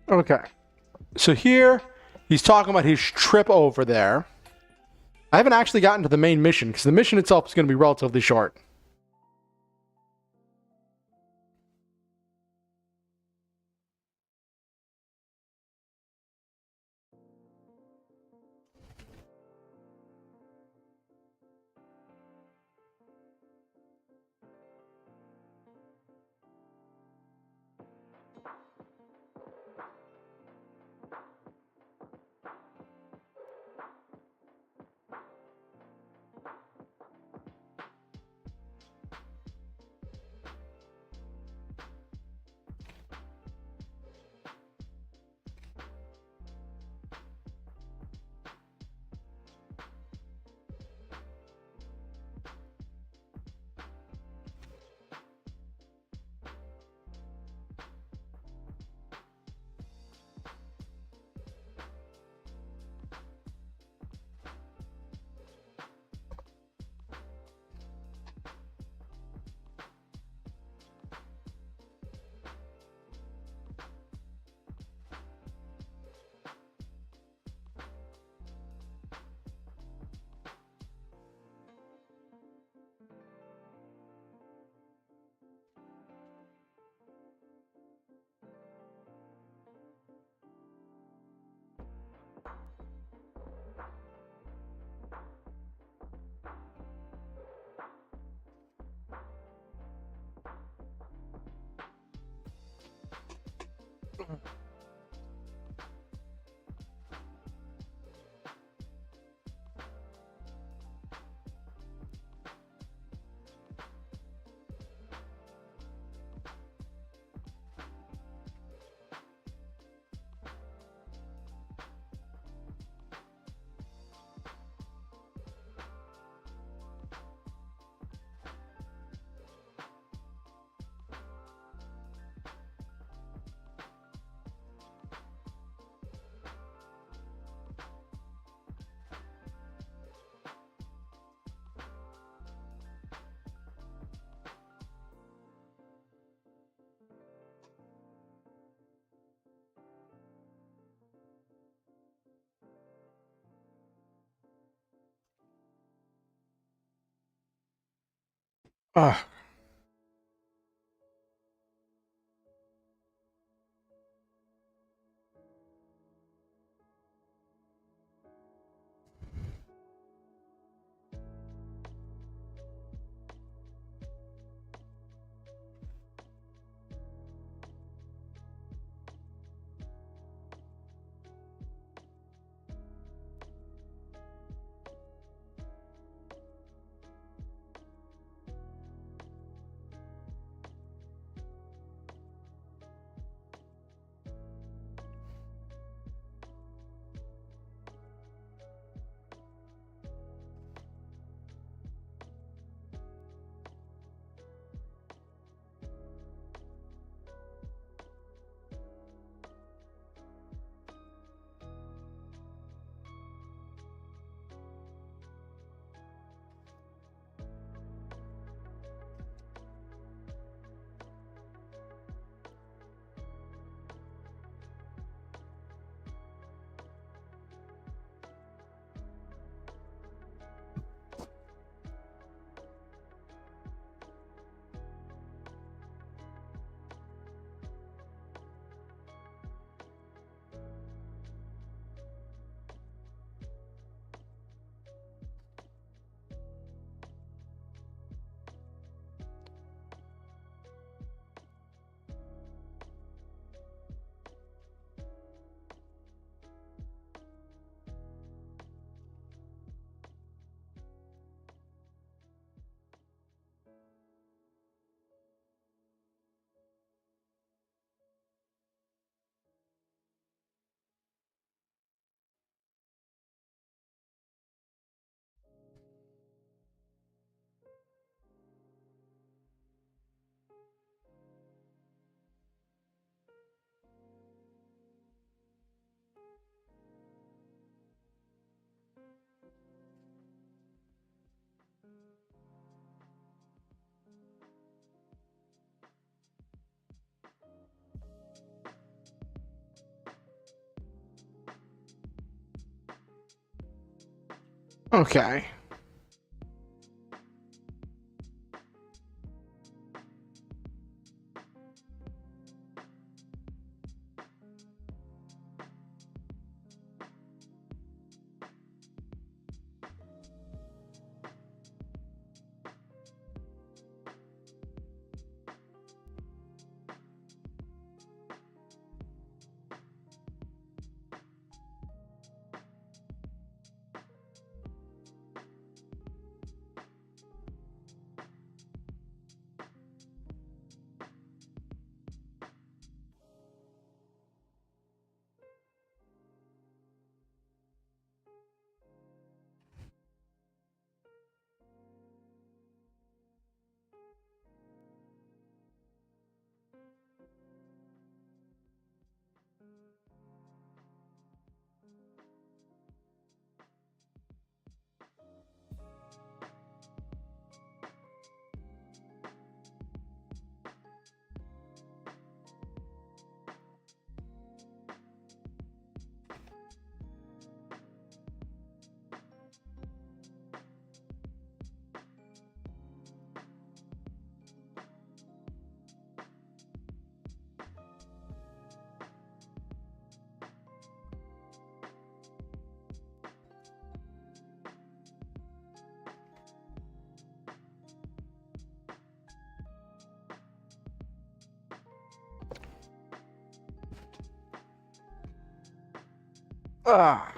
Okay. So here, he's talking about his trip over there. I haven't actually gotten to the main mission, because the mission itself is going to be relatively short. Ugh. Okay. Ah.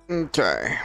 Okay.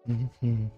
Mhm.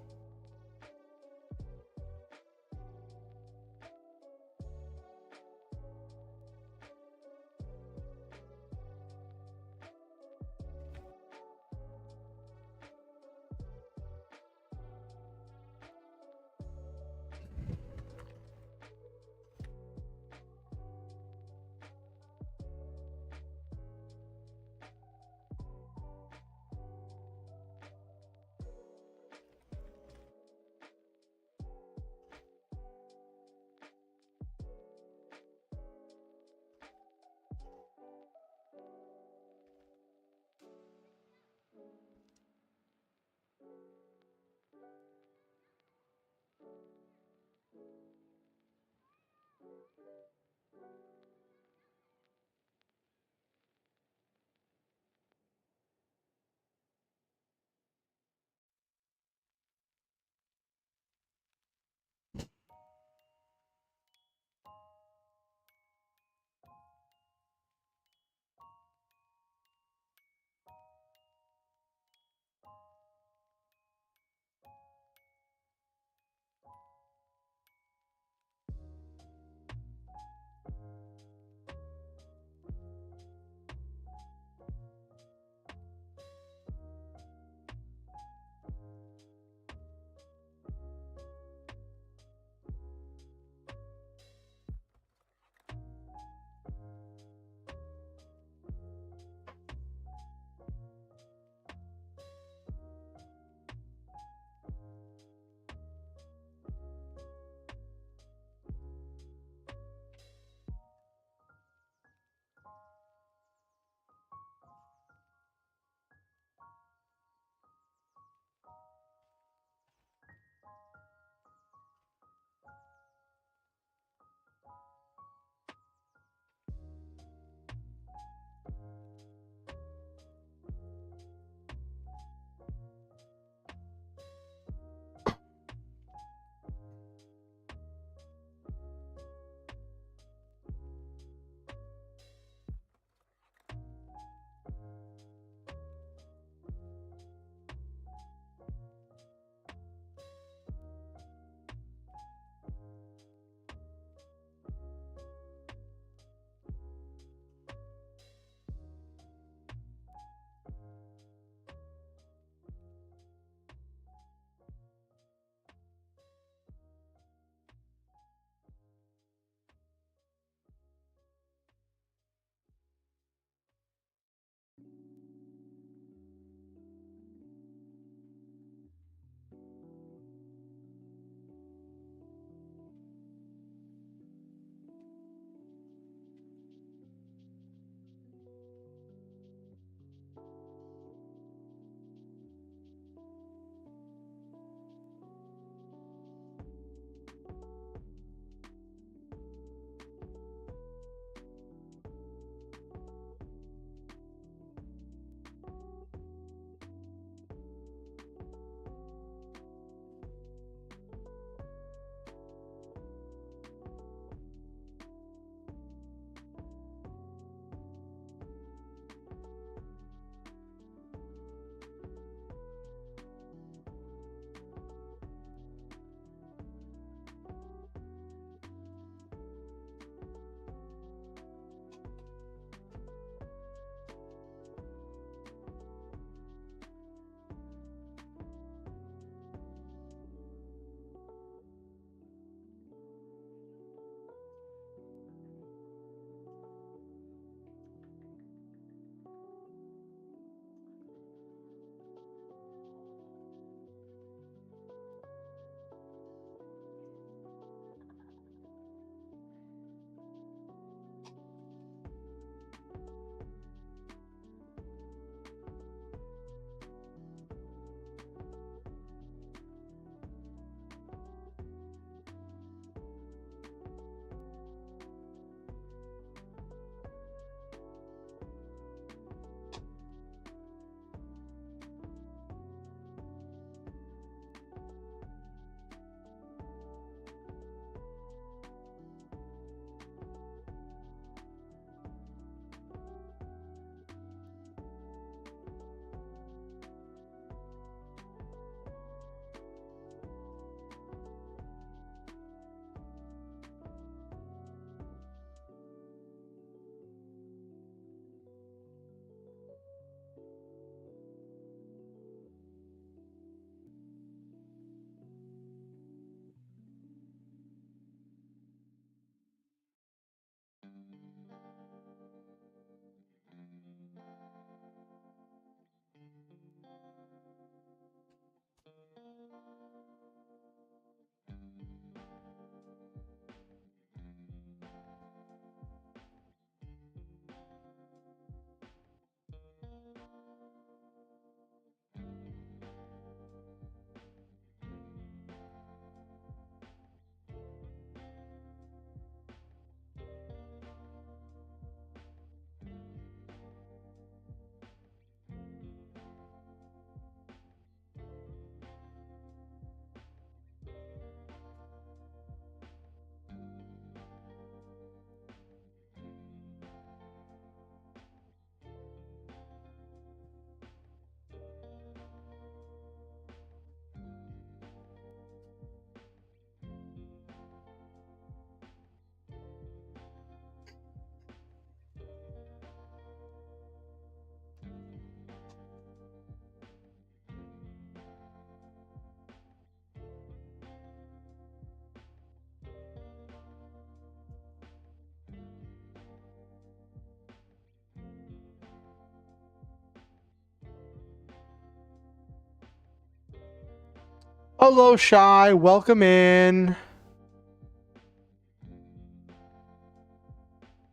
Hello, Shy. Welcome in.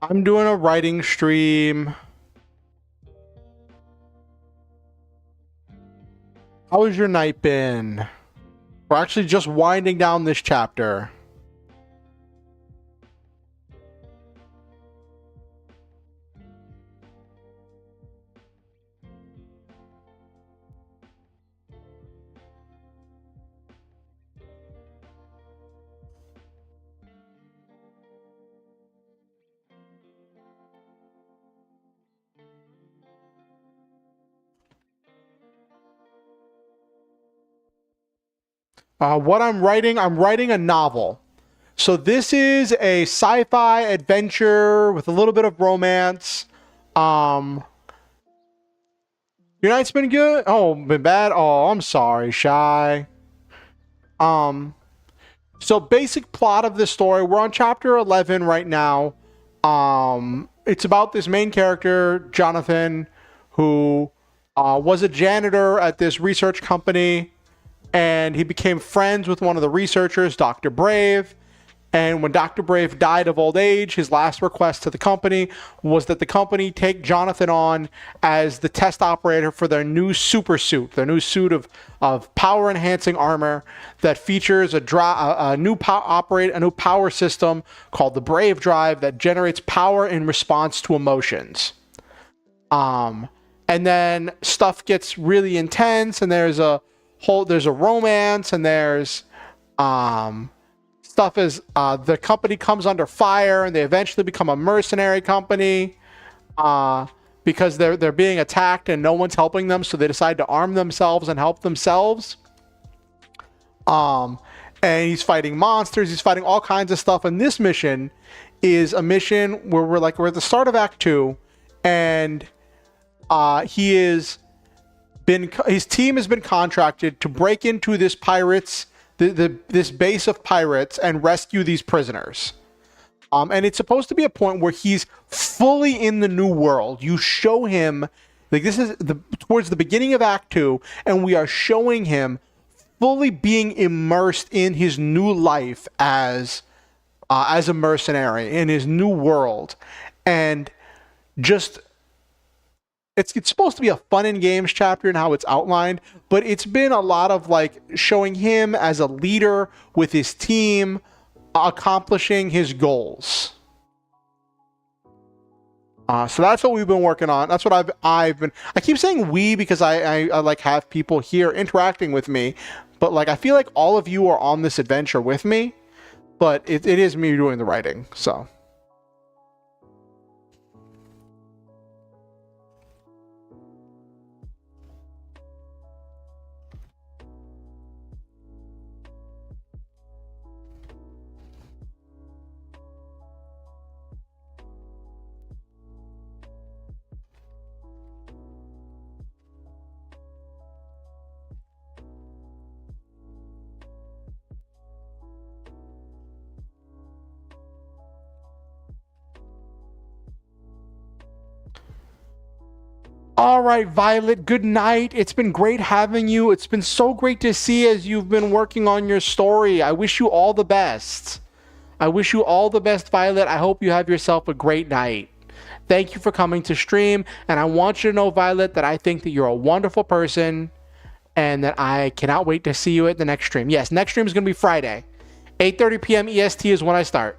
I'm doing a writing stream. How has your night been? We're actually just winding down this chapter. What I'm writing a novel. So this is a sci-fi adventure with a little bit of romance. Your night's been good? Oh, been bad? Oh, I'm sorry, Shy. So basic plot of this story, we're on chapter 11 right now. It's about this main character, Jonathan, who was a janitor at this research company, and he became friends with one of the researchers, Dr. Brave. And when Dr. Brave died of old age, his last request to the company was that the company take Jonathan on as the test operator for their new super suit, their new suit of power enhancing armor that features a new power system called the Brave Drive that generates power in response to emotions. And then stuff gets really intense, and there's a romance, and there's stuff is the company comes under fire, and they eventually become a mercenary company because they're being attacked and no one's helping them, so they decide to arm themselves and help themselves. And he's fighting monsters, he's fighting all kinds of stuff, and this mission is a mission where we're at the start of Act 2, and his team has been contracted to break into this this base of pirates and rescue these prisoners. And it's supposed to be a point where he's fully in the new world. You show him, like, this is towards the beginning of Act 2, and we are showing him fully being immersed in his new life as a mercenary in his new world. And just it's supposed to be a fun and games chapter in how it's outlined, but it's been a lot of like showing him as a leader with his team, accomplishing his goals. So that's what we've been working on. That's what I've been. I keep saying we because I like have people here interacting with me, but like I feel like all of you are on this adventure with me, but it is me doing the writing. So. All right, Violet, good night. It's been great having you. It's been so great to see as you've been working on your story. I wish you all the best. I wish you all the best, Violet. I hope you have yourself a great night. Thank you for coming to stream. And I want you to know, Violet, that I think that you're a wonderful person and that I cannot wait to see you at the next stream. Yes, next stream is going to be Friday. 8:30 p.m. EST is when I start.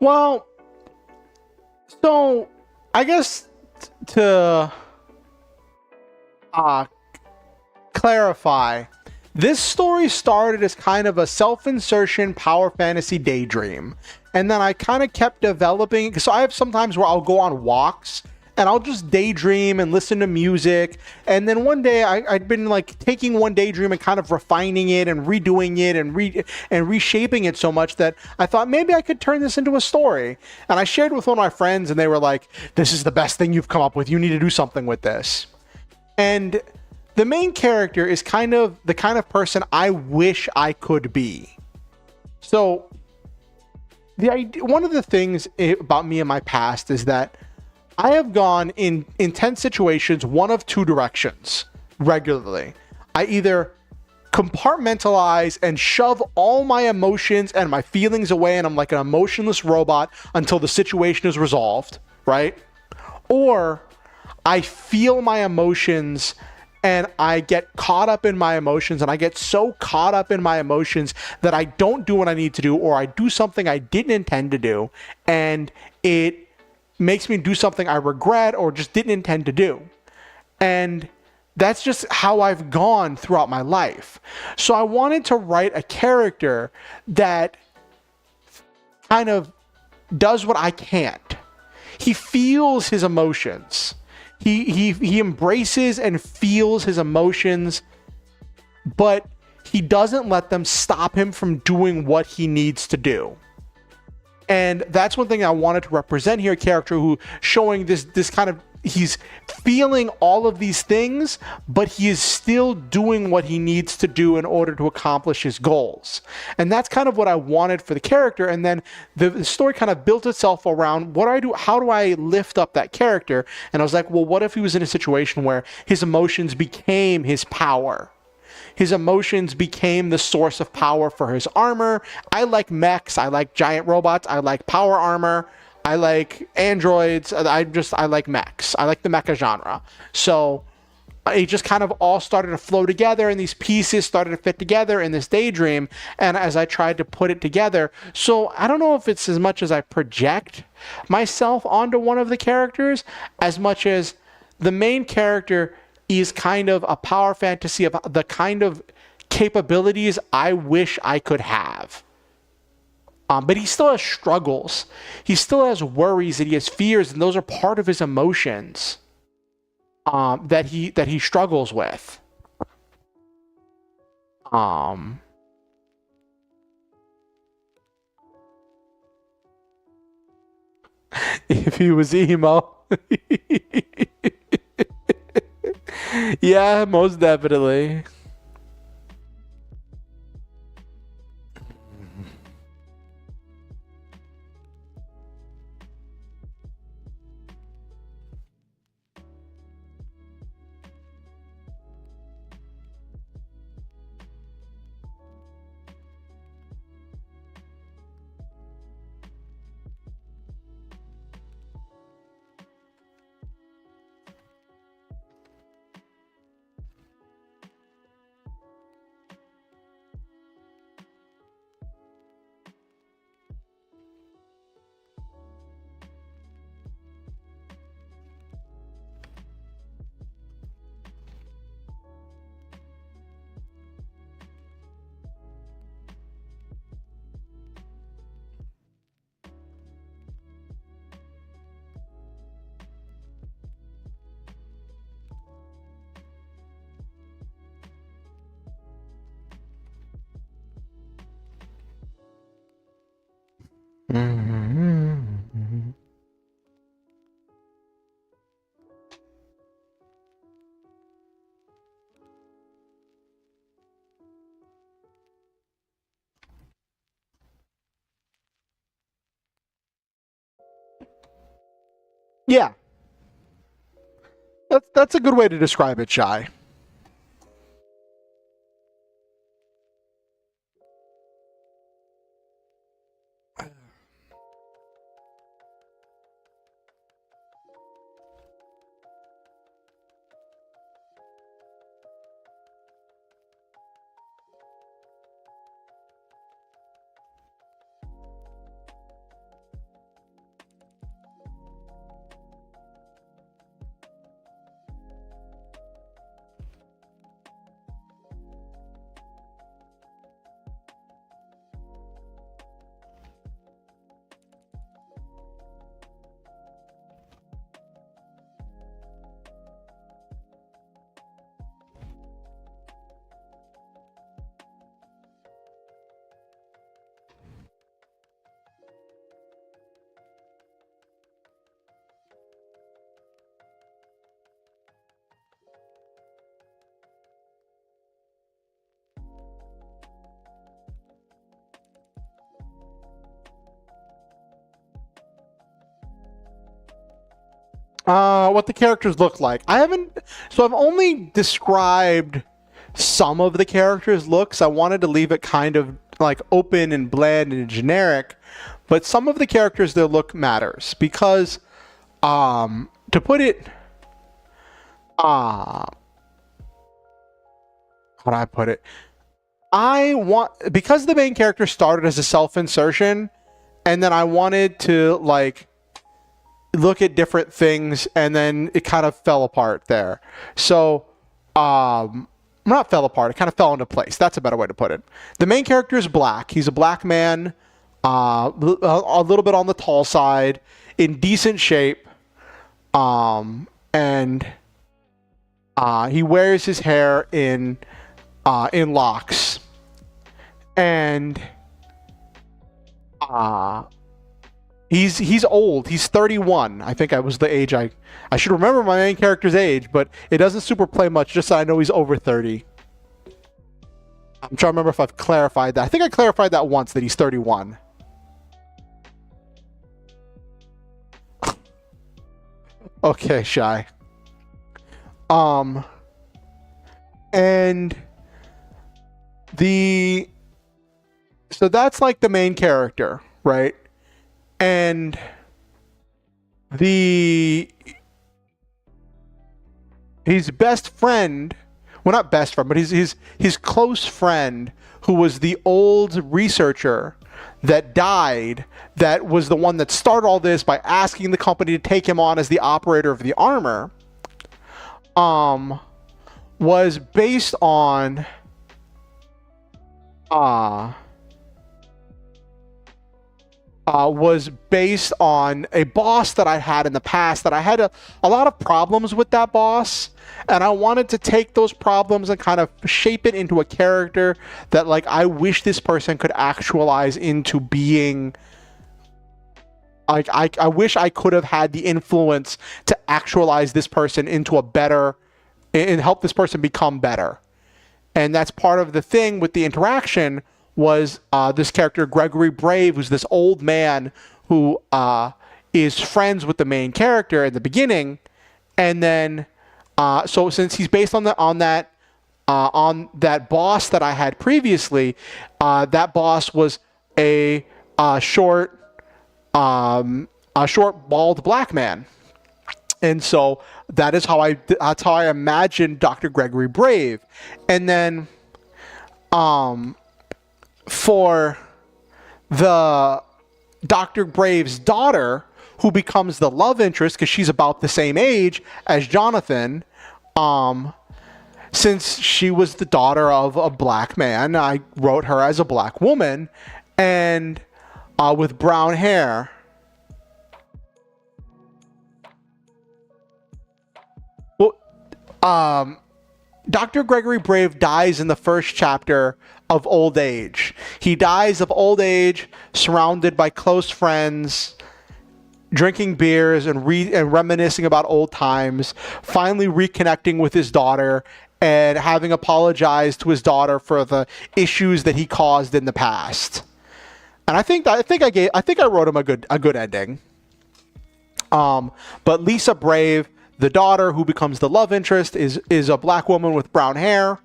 Well, so I guess to clarify, this story started as kind of a self-insertion power fantasy daydream. And then I kind of kept developing, so I have sometimes where I'll go on walks and I'll just daydream and listen to music. And then one day I'd been like taking one daydream and kind of refining it and redoing it and reshaping it so much that I thought maybe I could turn this into a story. And I shared with one of my friends and they were like, this is the best thing you've come up with. You need to do something with this. And the main character is kind of the kind of person I wish I could be. So one of the things about me in my past is that I have gone in intense situations one of two directions regularly. I either compartmentalize and shove all my emotions and my feelings away and I'm like an emotionless robot until the situation is resolved, right? Or I feel my emotions and I get caught up in my emotions and I get so caught up in my emotions that I don't do what I need to do, or I do something I didn't intend to do and it makes me do something I regret or just didn't intend to do. And that's just how I've gone throughout my life. So I wanted to write a character that kind of does what I can't. He feels his emotions. He embraces and feels his emotions, but he doesn't let them stop him from doing what he needs to do. And that's one thing I wanted to represent here, a character who showing this kind of, he's feeling all of these things, but he is still doing what he needs to do in order to accomplish his goals. And that's kind of what I wanted for the character. And then the story kind of built itself around what do I do? How do I lift up that character? And I was like, well, what if he was in a situation where his emotions became his power? His emotions became the source of power for his armor. I like mechs. I like giant robots. I like power armor. I like androids. I like mechs. I like the mecha genre. So it just kind of all started to flow together and these pieces started to fit together in this daydream. And as I tried to put it together, so I don't know if it's as much as I project myself onto one of the characters as much as the main character is kind of a power fantasy of the kind of capabilities I wish I could have. But he still has struggles. He still has worries and he has fears, and those are part of his emotions that he struggles with. If he was emo. Yeah, most definitely. Mm-hmm. Yeah, that's a good way to describe it, Shy. What the characters look like. I've only described some of the characters' looks. I wanted to leave it kind of like open and bland and generic, but some of the characters, their look matters because, to put it, how do I put it? Because the main character started as a self-insertion, and then I wanted to like look at different things, and then it kind of fell apart there. So, not fell apart, it kind of fell into place. That's a better way to put it. The main character is black. He's a black man, a little bit on the tall side, in decent shape, and he wears his hair in locks. And he's old. He's 31. I think I was the age I should remember my main character's age, but it doesn't super play much, just so I know he's over 30. I'm trying to remember if I've clarified that. I think I clarified that once, that he's 31. Okay, Shy. And so that's like the main character, right? And his best friend, well, not best friend, but his close friend, who was the old researcher that died, that was the one that started all this by asking the company to take him on as the operator of the armor, was based on a boss that I had in the past, that I had a lot of problems with that boss, and I wanted to take those problems and kind of shape it into a character that, like, I wish this person could actualize into being, like, I wish I could have had the influence to actualize this person into a better, and help this person become better. And that's part of the thing with the interaction, was this character Gregory Brave, who's this old man who is friends with the main character in the beginning, and then so since he's based on that boss that I had previously, that boss was a short bald black man, and so that's how I imagined Dr. Gregory Brave, and then for the Dr. Brave's daughter, who becomes the love interest because she's about the same age as Jonathan, since she was the daughter of a black man, I wrote her as a black woman, and with brown hair. Well, Dr. Gregory Brave dies in the first chapter of old age. He dies of old age, surrounded by close friends, drinking beers and reminiscing about old times, finally reconnecting with his daughter and having apologized to his daughter for the issues that he caused in the past. And I think I wrote him a good ending. But Lisa Brave, the daughter who becomes the love interest, is a black woman with brown hair.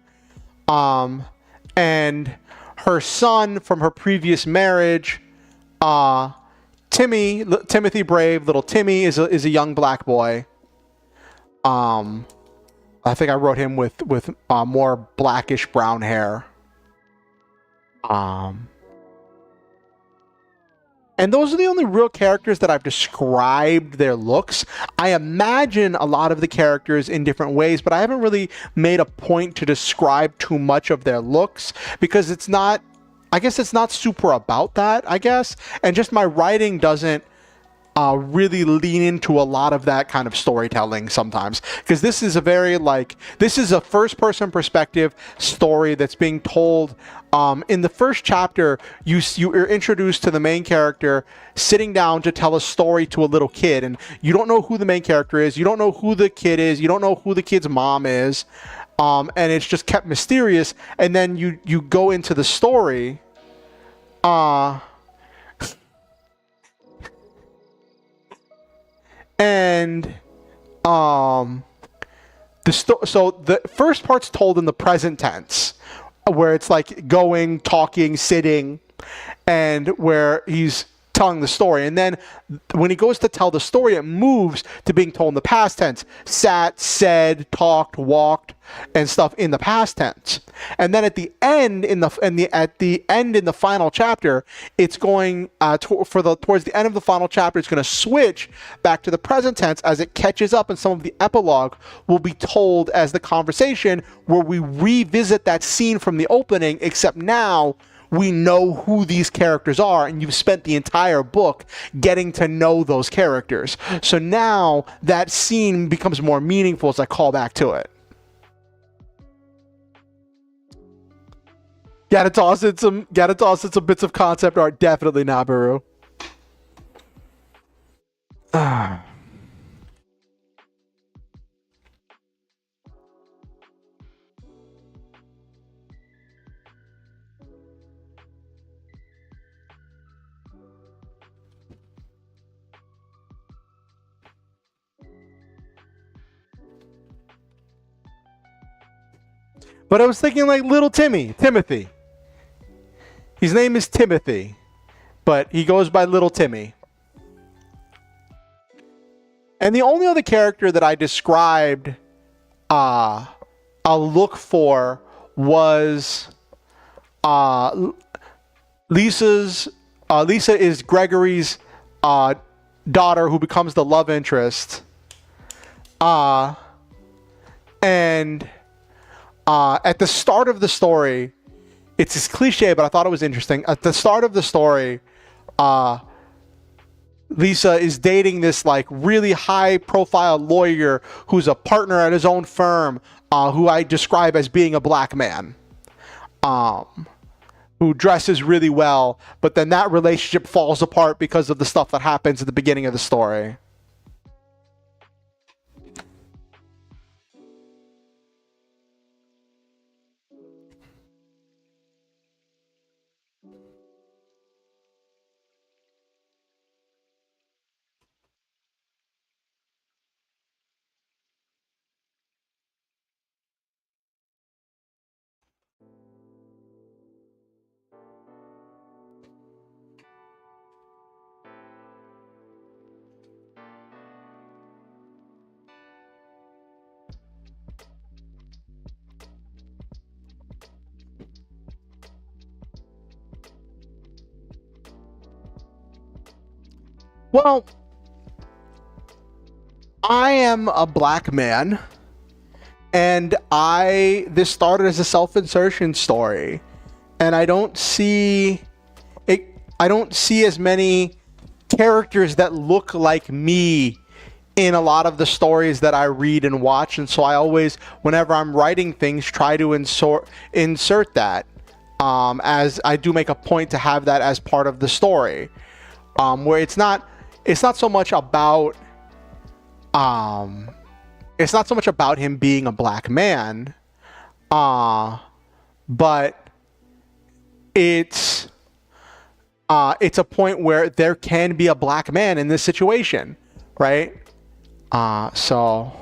And her son from her previous marriage, Timothy Brave, little Timmy, is a young black boy. I think I wrote him with more blackish brown hair. And those are the only real characters that I've described their looks. I imagine a lot of the characters in different ways, but I haven't really made a point to describe too much of their looks, because it's not super about that, I guess. And just my writing doesn't really lean into a lot of that kind of storytelling sometimes, because this is a first person perspective story that's being told. In the first chapter, you're introduced to the main character sitting down to tell a story to a little kid, and you don't know who the main character is, you don't know who the kid is, you don't know who the kid's mom is, and it's just kept mysterious. And then you go into the story, and um so the first part's told in the present tense, where it's like going, talking, sitting, and where he's telling the story. And then when he goes to tell the story, it moves to being told in the past tense. Sat, said, talked, walked, and stuff in the past tense. And then at the end in the final chapter, it's going towards the end of the final chapter, it's going to switch back to the present tense as it catches up, and some of the epilogue will be told as the conversation, where we revisit that scene from the opening, except now we know who these characters are, and you've spent the entire book getting to know those characters. So now that scene becomes more meaningful as I call back to it. Gotta toss in some bits of concept art. Definitely Nabaru. But I was thinking like little Timothy. His name is Timothy, but he goes by Little Timmy. And the only other character that I described a look for was Lisa is Gregory's daughter, who becomes the love interest. And at the start of the story, it's this cliche, but I thought it was interesting. At the start of the story, Lisa is dating this like really high profile lawyer who's a partner at his own firm, who I describe as being a black man, who dresses really well, but then that relationship falls apart because of the stuff that happens at the beginning of the story. Well, I am a black man, and this started as a self-insertion story, and I don't see as many characters that look like me in a lot of the stories that I read and watch, and so I always, whenever I'm writing things, try to insert that, as I do make a point to have that as part of the story, where it's not so much about him being a black man, but it's a point where there can be a black man in this situation, right? So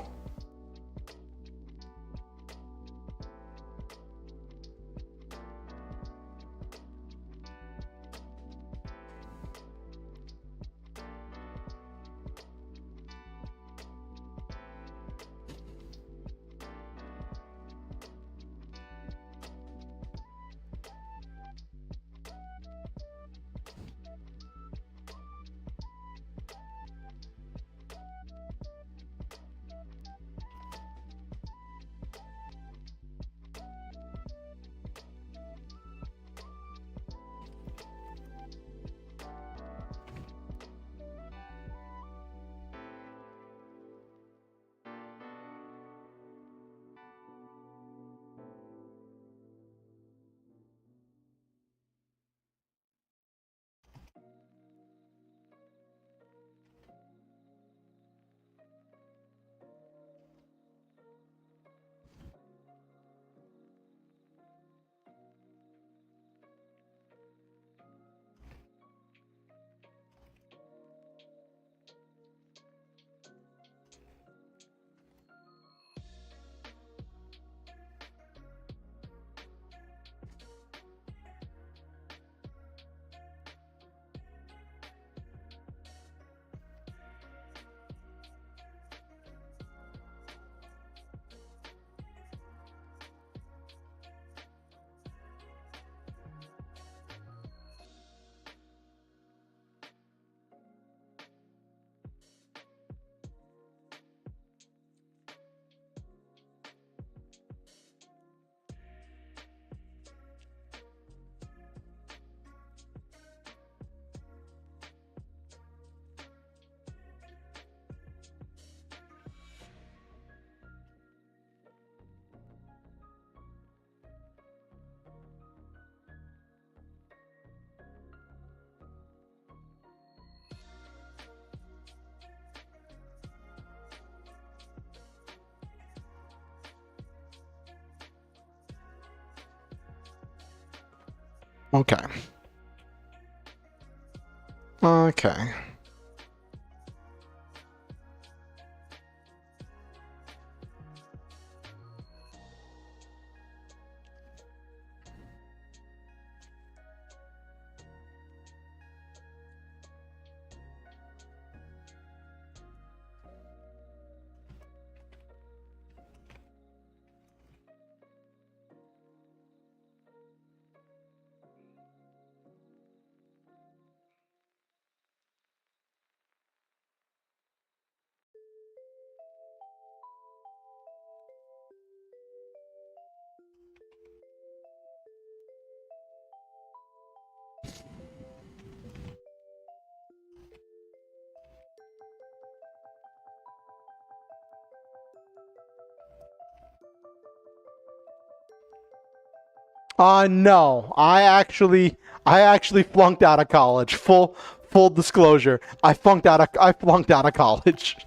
Okay. Okay. No. I actually flunked out of college. Full disclosure. I flunked out of college.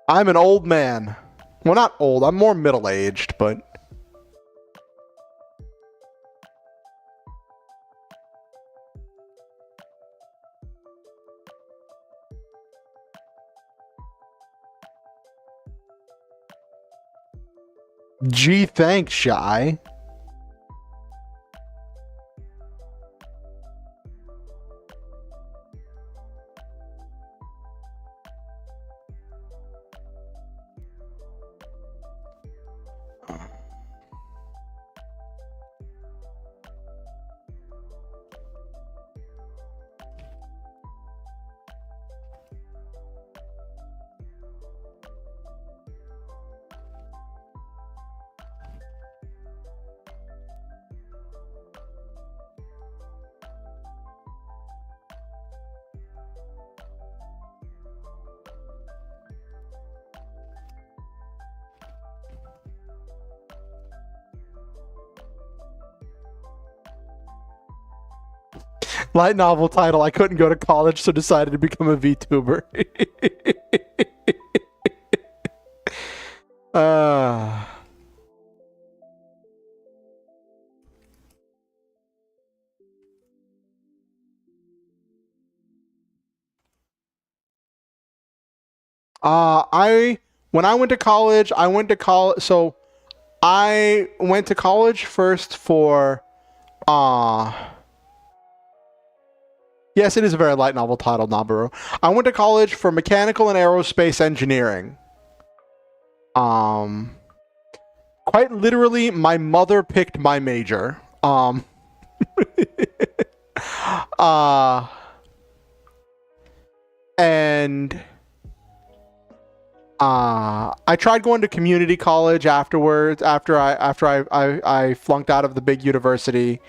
I'm an old man. Well, not old. I'm more middle-aged, but gee, thanks, Shy. Light novel title. I couldn't go to college, so decided to become a VTuber. uh, I when I went to college, I went to college. So I went to college first for. Uh, yes, it is a very light novel title, Nabaru. I went to college for mechanical and aerospace engineering. Um, Quite literally, my mother picked my major. Uh, and I tried going to community college afterwards. After I flunked out of the big university,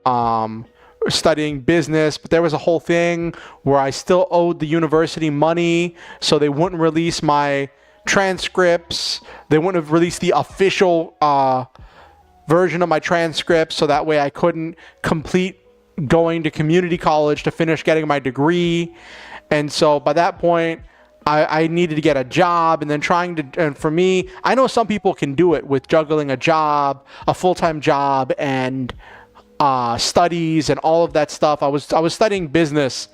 um, studying business. But there was a whole thing where I still owed the university money, so they wouldn't release my transcripts. They wouldn't have released the official version of my transcripts, so that way I couldn't complete going to community college to finish getting my degree. And so by that point, I needed to get a job, and then and for me, I know some people can do it with juggling a job, a full-time job, and studies and all of that stuff. I was studying business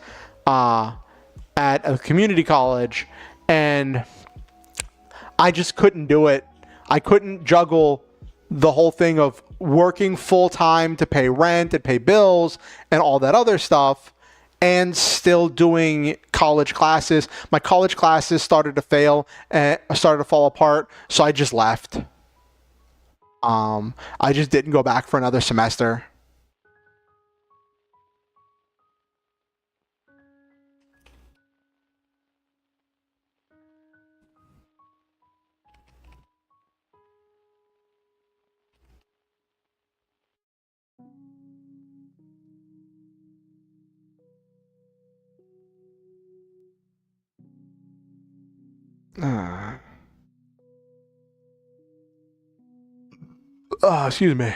at a community college, and I just couldn't do it. I couldn't juggle the whole thing of working full time to pay rent and pay bills and all that other stuff, and still doing college classes. My college classes started to fail and started to fall apart, so I just left. I just didn't go back for another semester. Excuse me.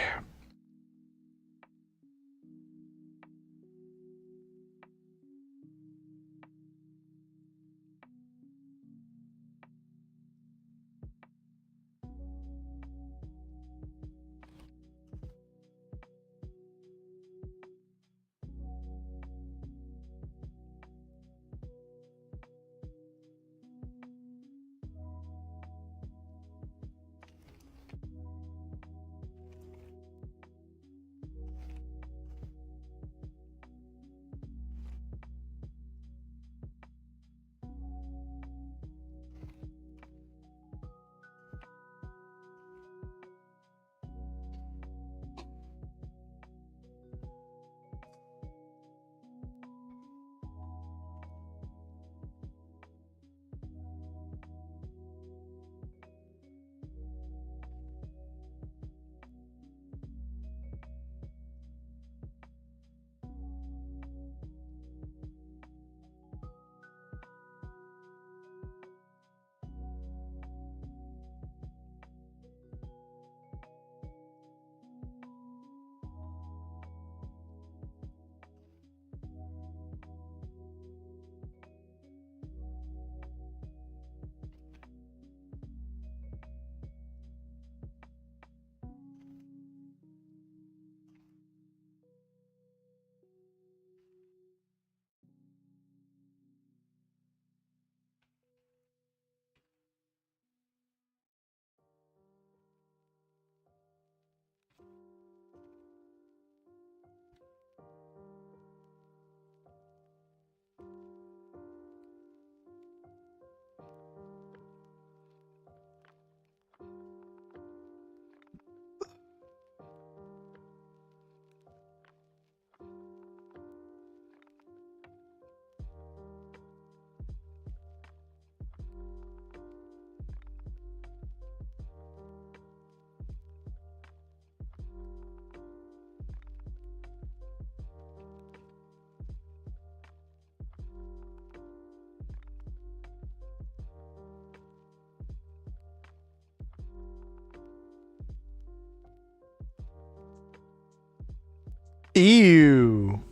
Ew.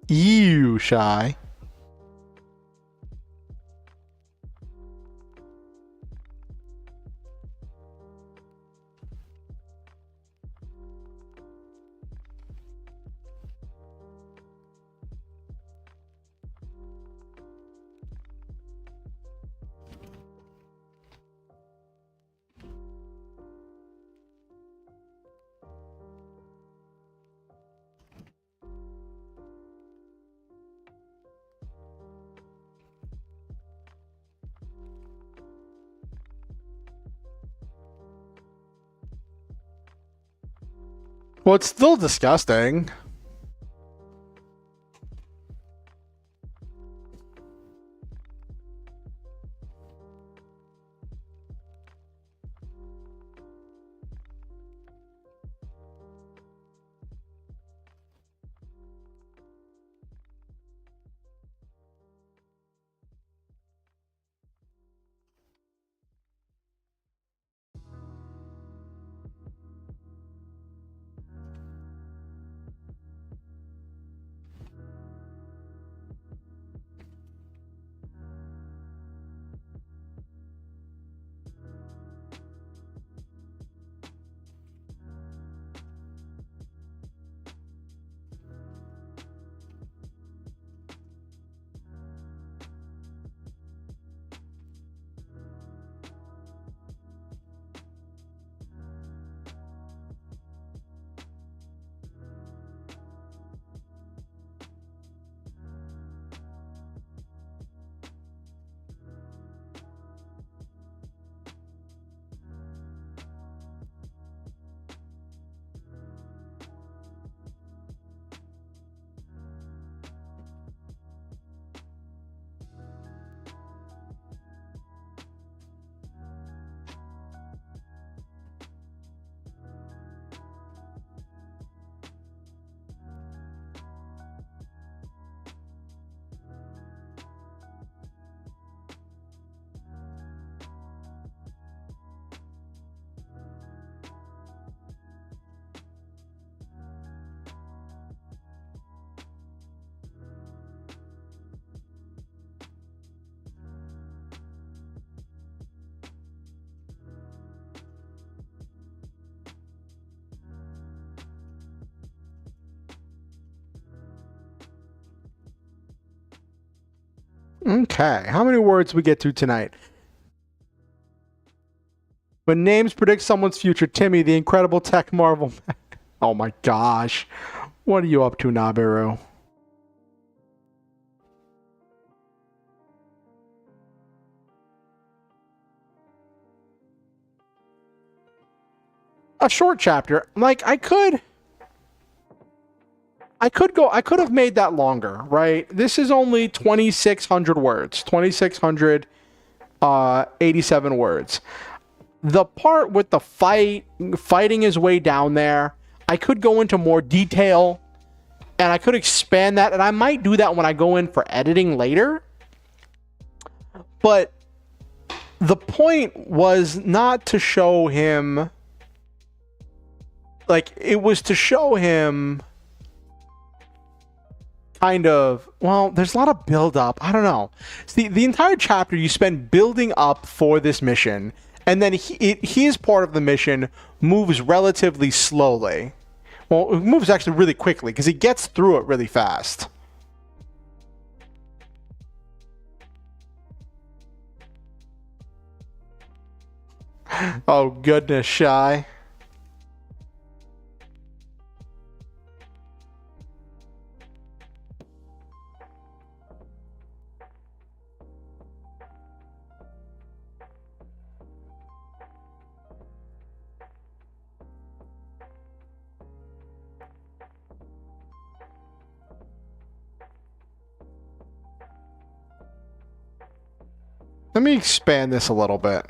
Ew, Shy. Well, it's still disgusting. Okay, how many words we get to tonight? When names predict someone's future, Timmy, the incredible tech marvel. Oh my gosh. What are you up to, Nabiru? A short chapter. Like, I could have made that longer, right? This is only 2,600 words. 2,687 words. The part with the fighting his way down there, I could go into more detail and I could expand that, and I might do that when I go in for editing later. But the point was not to show him, like, it was to show him kind of, well, there's a lot of build up. I don't know. See, the entire chapter you spend building up for this mission, and then his part of the mission moves relatively slowly. Well, it moves actually really quickly because he gets through it really fast. Oh, goodness, Shy. Let me expand this a little bit.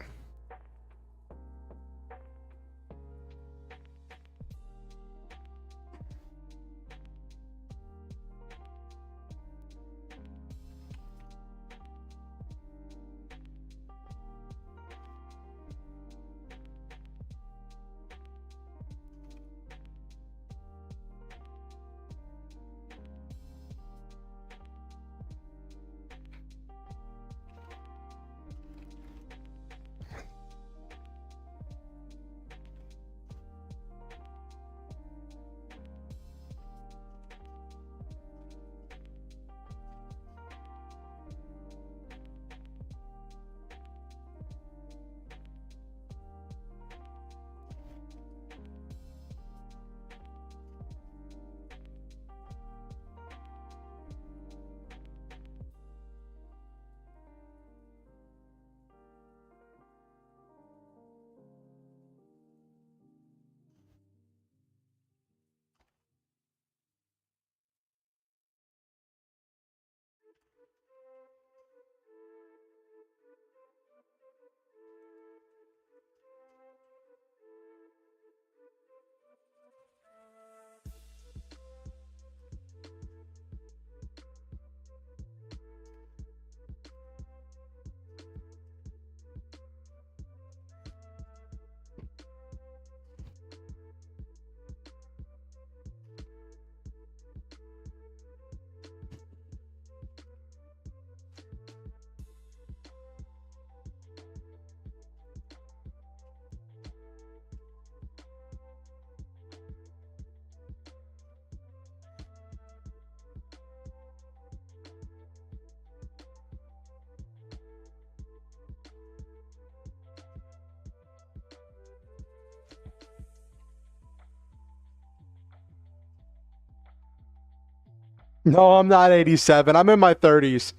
No, I'm not 87. I'm in my 30s.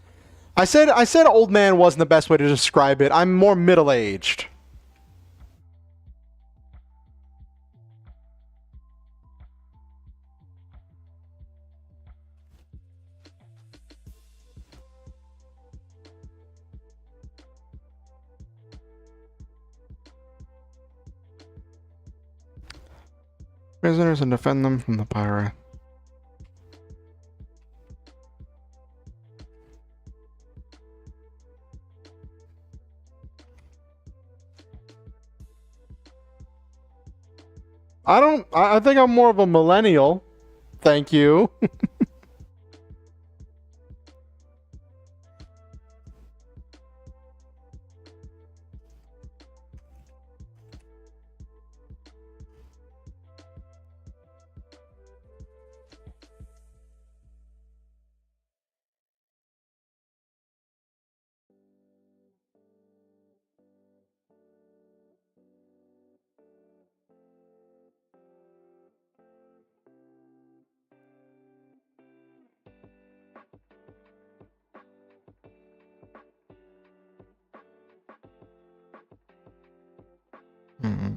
I said old man wasn't the best way to describe it. I'm more middle-aged. Prisoners and defend them from the pirate. I think I'm more of a millennial. Thank you. Mm.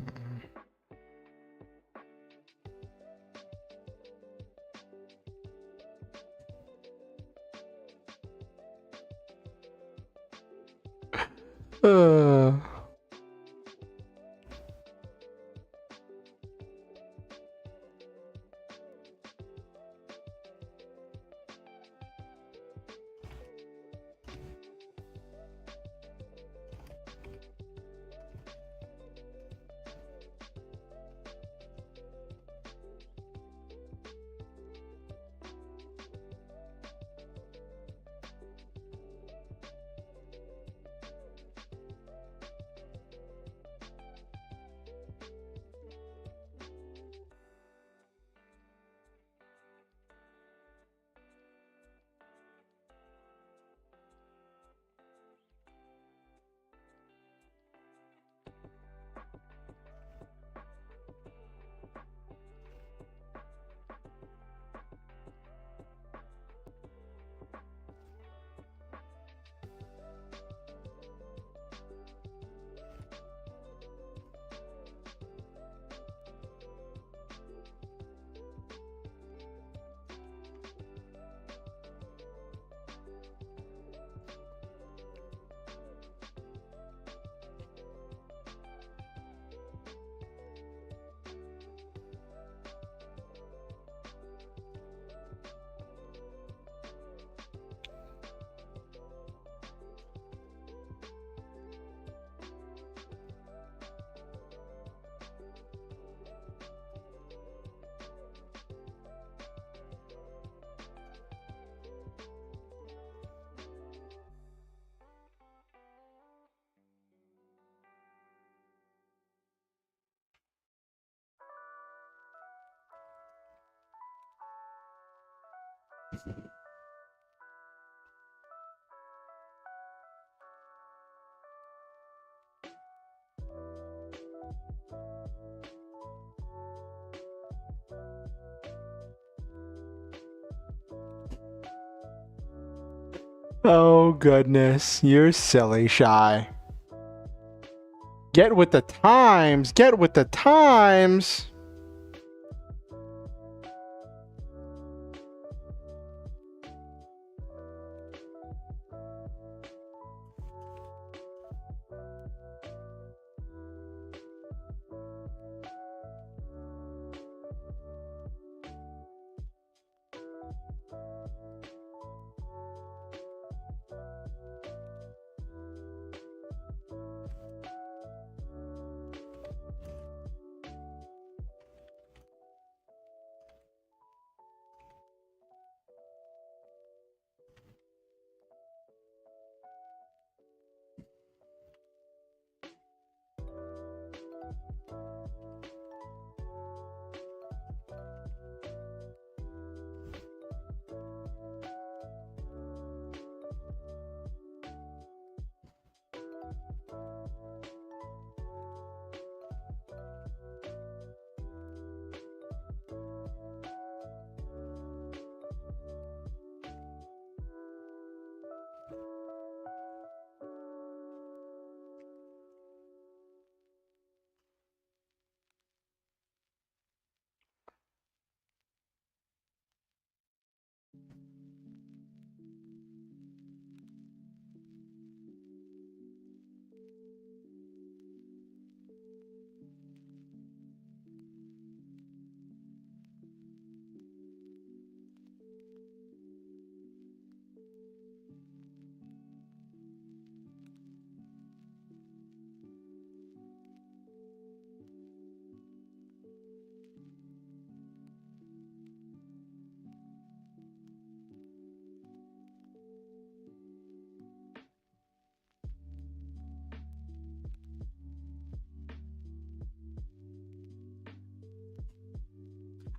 Uh. Oh goodness, you're silly, Shy. Get with the times. Get with the times.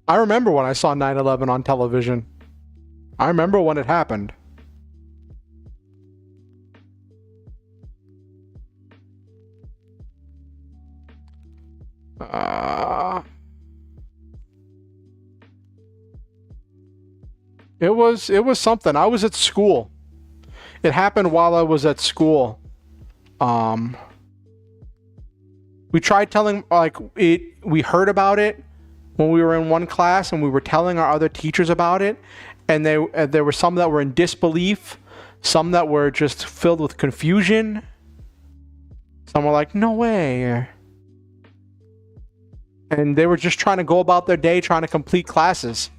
I remember when I saw 9/11 on television. I remember when it happened. It was something. I was at school. It happened while I was at school. We tried telling, like, we heard about it when we were in one class, and we were telling our other teachers about it, and there were some that were in disbelief, some that were just filled with confusion. Some were like, no way. And they were just trying to go about their day, trying to complete classes.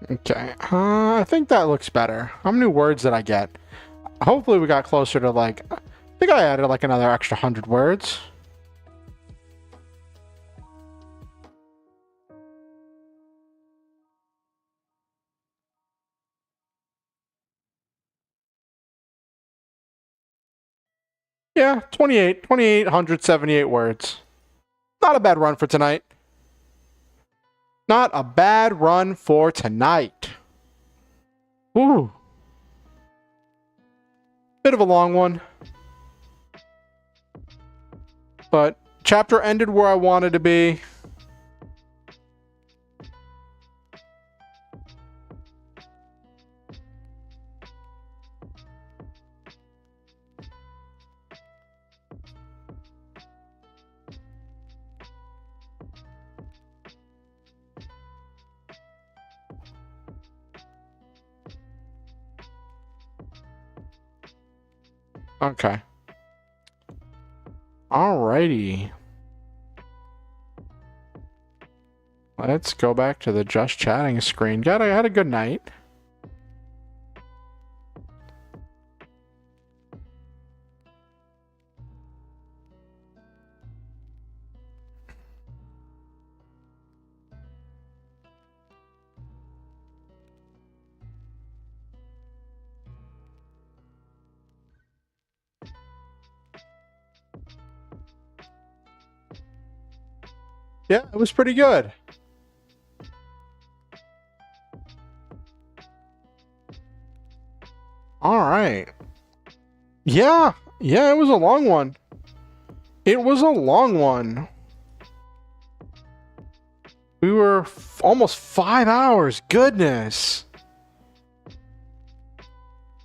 Okay, I think that looks better. How many words did I get? Hopefully we got closer to, like, I think I added like another extra 100 words. Yeah, 2,878 words. Not a bad run for tonight. Not a bad run for tonight. Ooh. Bit of a long one. But chapter ended where I wanted to be. Okay. Alrighty. Let's go back to the just chatting screen. I had a good night. Yeah, it was pretty good. All right. Yeah, Yeah, it was a long one. It was a long one. We were almost 5 hours. Goodness.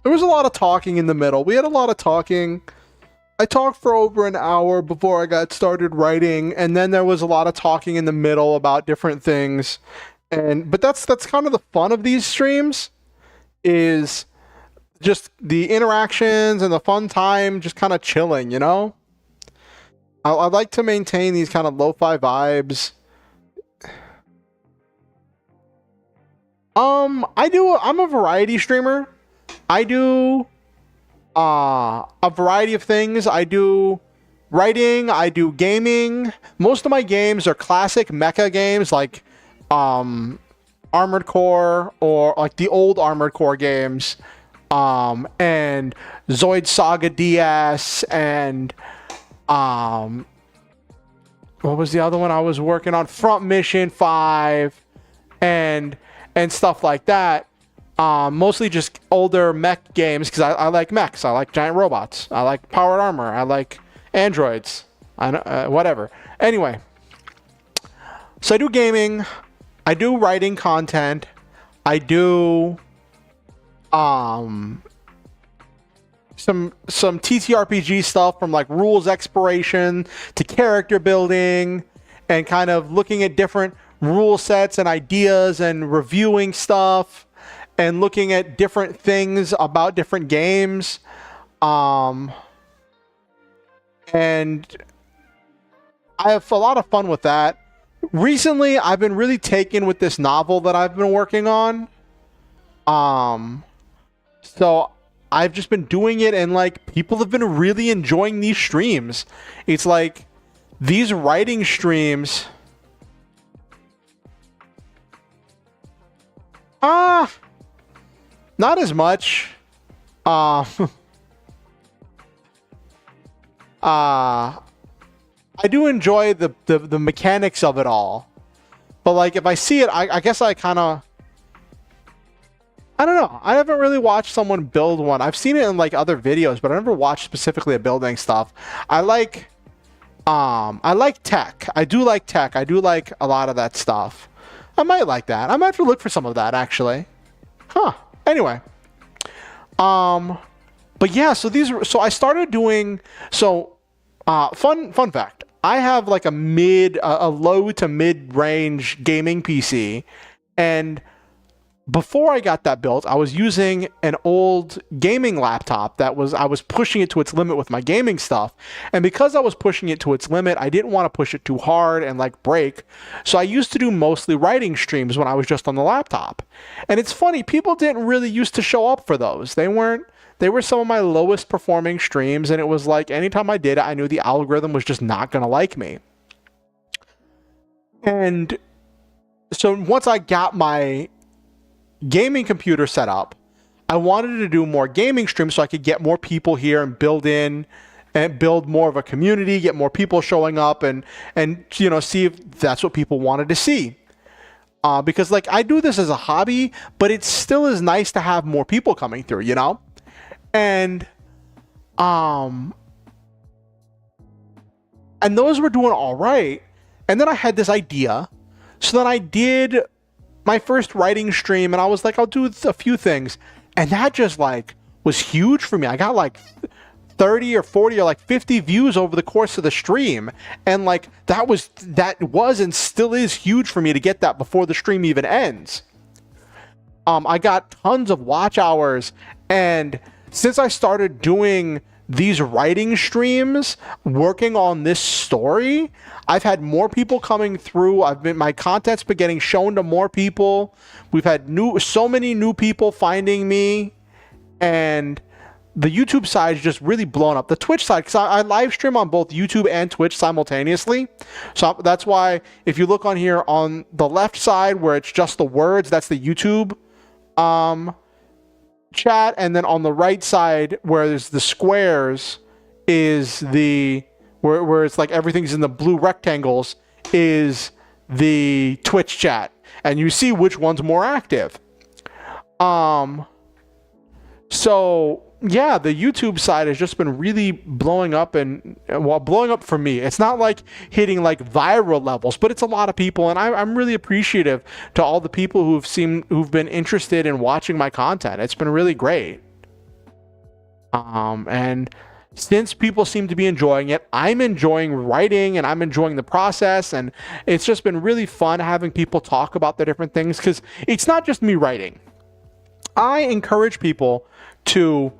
There was a lot of talking in the middle. We had a lot of talking. I talked for over an hour before I got started writing, and then there was a lot of talking in the middle about different things. But that's kind of the fun of these streams, is just the interactions and the fun time, just kind of chilling, you know? I'd like to maintain these kind of lo-fi vibes. I'm a variety streamer. I do a variety of things. I do writing, I do gaming. Most of my games are classic mecha games like Armored Core, or like the old Armored Core games, and Zoid Saga DS, and what was the other one I was working on? Front Mission 5, and stuff like that. Mostly just older mech games, because I like mechs. I like giant robots. I like powered armor. I like androids. Whatever. Anyway, so I do gaming. I do writing content. I do some TTRPG stuff, from like rules exploration to character building, and kind of looking at different rule sets and ideas, and reviewing stuff, and looking at different things about different games. And I have a lot of fun with that. Recently, I've been really taken with this novel that I've been working on. So I've just been doing it, and like, people have been really enjoying these streams. It's like these writing streams. Not as much. I do enjoy the mechanics of it all. But like, if I see it, I guess I kind of, I don't know. I haven't really watched someone build one. I've seen it in like other videos, but I never watched specifically a building stuff. I like tech. I do like tech. I do like a lot of that stuff. I might like that. I might have to look for some of that, actually. Huh. Anyway. But yeah, so I started doing, fun fact. I have like a low to mid-range gaming PC, and before I got that built, I was using an old gaming laptop I was pushing it to its limit with my gaming stuff. And because I was pushing it to its limit, I didn't want to push it too hard and like break. So I used to do mostly writing streams when I was just on the laptop. And it's funny, people didn't really used to show up for those. They were some of my lowest performing streams, and it was like, anytime I did it, I knew the algorithm was just not going to like me. And so once I got my gaming computer set up, I wanted to do more gaming streams so I could get more people here and build more of a community, get more people showing up, and see if that's what people wanted to see. Because like, I do this as a hobby, but it still is nice to have more people coming through, you know? And those were doing all right. And then I had this idea. So then I did my first writing stream, and I was like, I'll do a few things. And that just like was huge for me. I got like 30 or 40 or like 50 views over the course of the stream. And like, that was and still is huge for me to get that before the stream even ends. I got tons of watch hours, and since I started doing these writing streams, working on this story, I've had more people coming through. My content's been getting shown to more people. We've had so many new people finding me, and the YouTube side is just really blown up. The Twitch side, because I live stream on both YouTube and Twitch simultaneously. So that's why if you look on here on the left side where it's just the words, that's the YouTube chat, and then on the right side where there's the squares is where it's like everything's in the blue rectangles is the Twitch chat, and you see which one's more active. So yeah, the YouTube side has just been really blowing up, and well, blowing up for me. It's not like hitting like viral levels, but it's a lot of people, and I'm really appreciative to all the people who've been interested in watching my content. It's been really great. And since people seem to be enjoying it, I'm enjoying writing and I'm enjoying the process, and it's just been really fun having people talk about the different things, because it's not just me writing. I encourage people to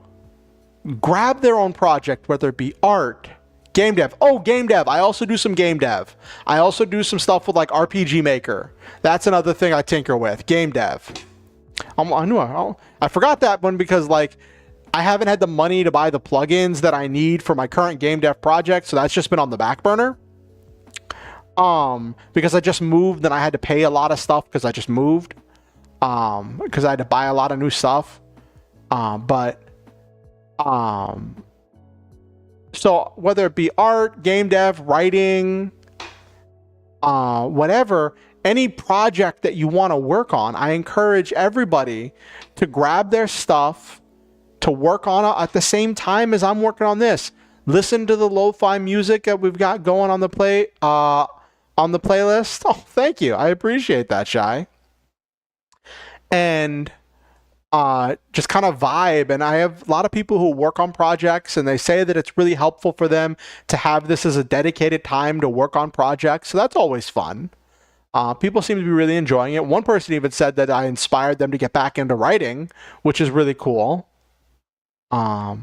grab their own project, whether it be art, game dev. Oh, game dev. I also do some game dev. I also do some stuff with like RPG Maker. That's another thing I tinker with. Game dev. I forgot that one because like I haven't had the money to buy the plugins that I need for my current game dev project, so that's just been on the back burner. Because I just moved and I had to pay a lot of stuff because I just moved. Because I had to buy a lot of new stuff. So whether it be art, game dev, writing, whatever, any project that you want to work on, I encourage everybody to grab their stuff to work on it at the same time as I'm working on this. Listen to the lo-fi music that we've got going on the playlist. Oh, thank you. I appreciate that, Shy. And just kind of vibe. And I have a lot of people who work on projects, and they say that it's really helpful for them to have this as a dedicated time to work on projects. So that's always fun. People seem to be really enjoying it. One person even said that I inspired them to get back into writing, which is really cool. So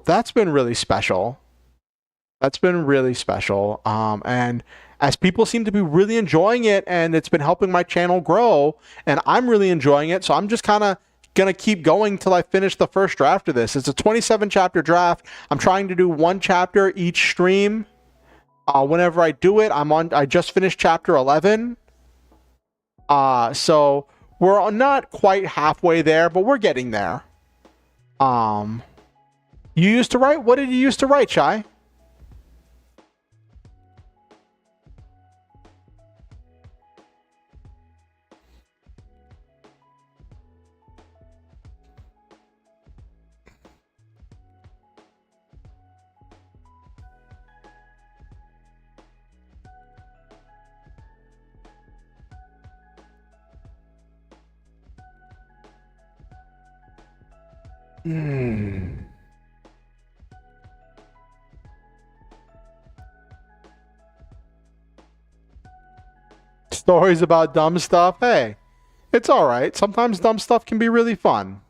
that's been really special. That's been really special. And as people seem to be really enjoying it, and it's been helping my channel grow, and I'm really enjoying it, so I'm just kind of gonna keep going till I finish the first draft of this. It's a 27 chapter draft. I'm trying to do one chapter each stream. Whenever I do it, I just finished chapter 11. So we're not quite halfway there, but we're getting there. You used to write? What did you used to write, Shai? Stories about dumb stuff? Hey, it's all right. Sometimes dumb stuff can be really fun.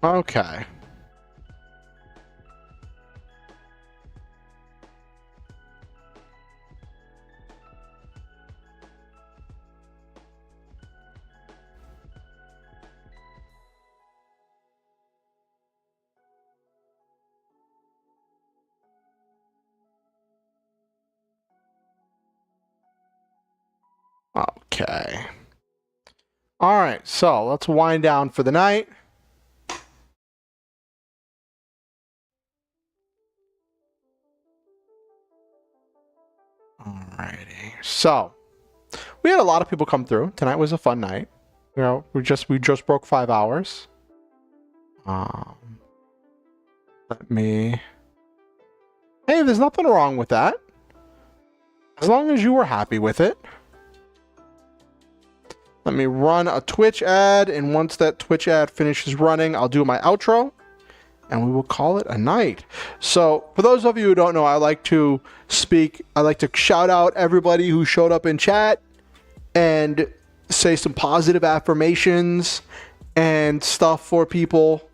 Okay. Okay. All right, so let's wind down for the night. Alrighty. So we had a lot of people come through. Tonight was a fun night. You know, we just broke 5 hours. Let me. Hey, there's nothing wrong with that. As long as you were happy with it. Let me run a Twitch ad, and once that Twitch ad finishes running, I'll do my outro, and we will call it a night. So, for those of you who don't know, I like to shout out everybody who showed up in chat and say some positive affirmations and stuff for people,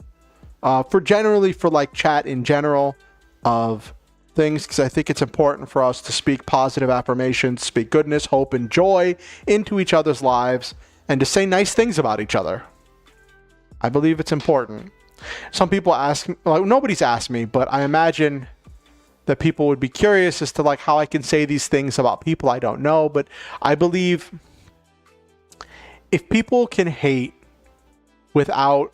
for like chat in general of things, because I think it's important for us to speak positive affirmations, speak goodness, hope, and joy into each other's lives, and to say nice things about each other. I believe it's important. Some people ask, like, nobody's asked me, but I imagine that people would be curious as to like how I can say these things about people I don't know. But I believe if people can hate without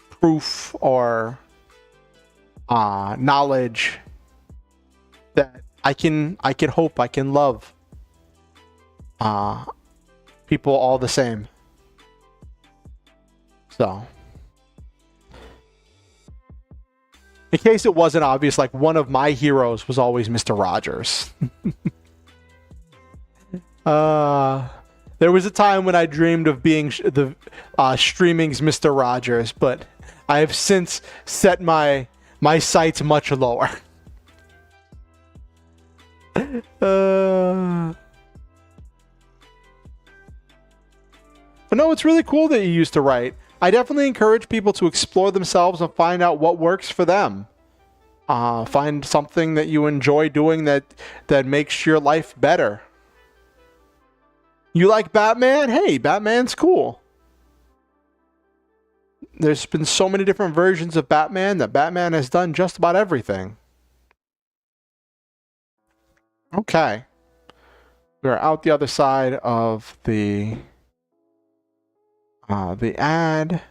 proof or knowledge, that I can hope, I can love people all the same. So, in case it wasn't obvious, like, one of my heroes was always Mr. Rogers. There was a time when I dreamed of being streaming's Mr. Rogers, but I have since set my sights much lower. But no, it's really cool that you used to write. I definitely encourage people to explore themselves and find out what works for them. Find something that you enjoy doing that makes your life better. You like Batman? Hey, Batman's cool. There's been so many different versions of Batman that Batman has done just about everything. Okay. We're out the other side of the ad.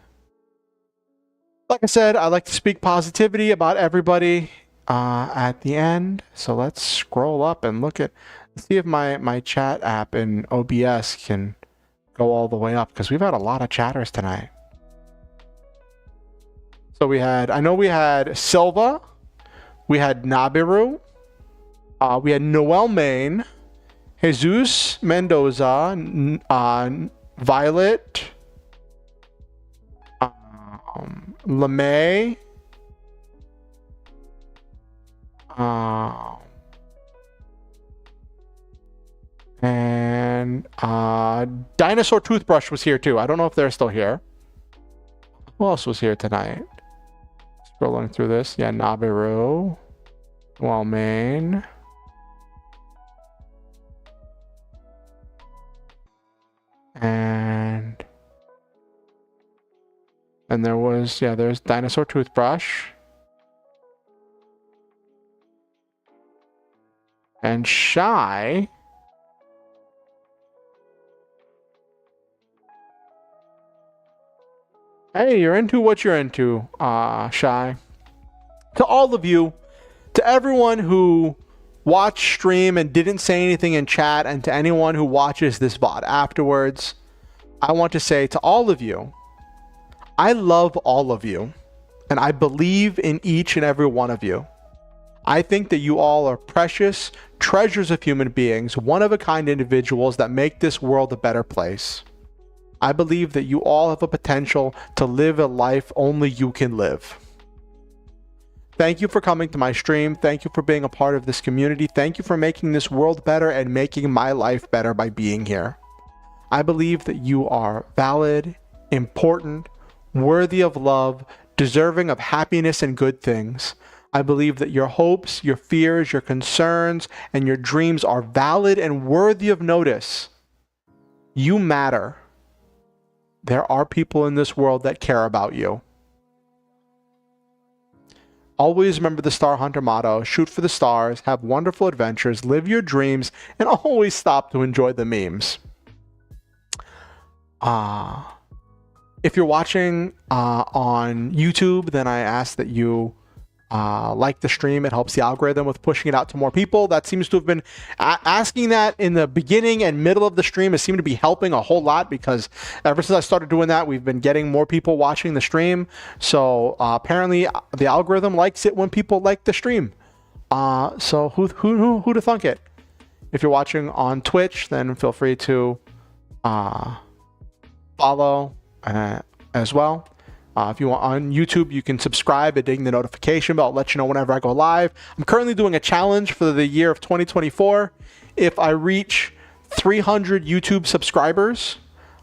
Like I said, I like to speak positivity about everybody at the end. So let's scroll up and see if my chat app in OBS can go all the way up, because we've had a lot of chatters tonight. So I know we had Silva, we had Nabiru, we had Noel Main, Jesus Mendoza, Violet, LeMay, and Dinosaur Toothbrush was here too. I don't know if they're still here. Who else was here tonight? Scrolling through this. Yeah, Nabiru, Noel Main. And there's Dinosaur Toothbrush. And Shy. Hey, you're into what you're into, Shy. To all of you, to everyone who watched stream and didn't say anything in chat, and to anyone who watches this VOD afterwards, I want to say to all of you, I love all of you, and I believe in each and every one of you. I think that you all are precious treasures of human beings, one-of-a-kind individuals that make this world a better place. I believe that you all have a potential to live a life only you can live. Thank you for coming to my stream. Thank you for being a part of this community. Thank you for making this world better and making my life better by being here. I believe that you are valid, important, worthy of love, deserving of happiness and good things. I believe that your hopes, your fears, your concerns, and your dreams are valid and worthy of notice. You matter. There are people in this world that care about you. Always remember the Star Hunter motto: shoot for the stars, have wonderful adventures, live your dreams, and always stop to enjoy the memes. If you're watching on YouTube, then I ask that you like the stream. It helps the algorithm with pushing it out to more people. That seems to have been asking that in the beginning and middle of the stream has seemed to be helping a whole lot, because ever since I started doing that, we've been getting more people watching the stream. So apparently the algorithm likes it when people like the stream. So who to thunk it? If you're watching on Twitch, then feel free to follow as well. If you want on YouTube, you can subscribe and ding the notification bell. I'll let you know whenever I go live. I'm currently doing a challenge for the year of 2024. If I reach 300 YouTube subscribers,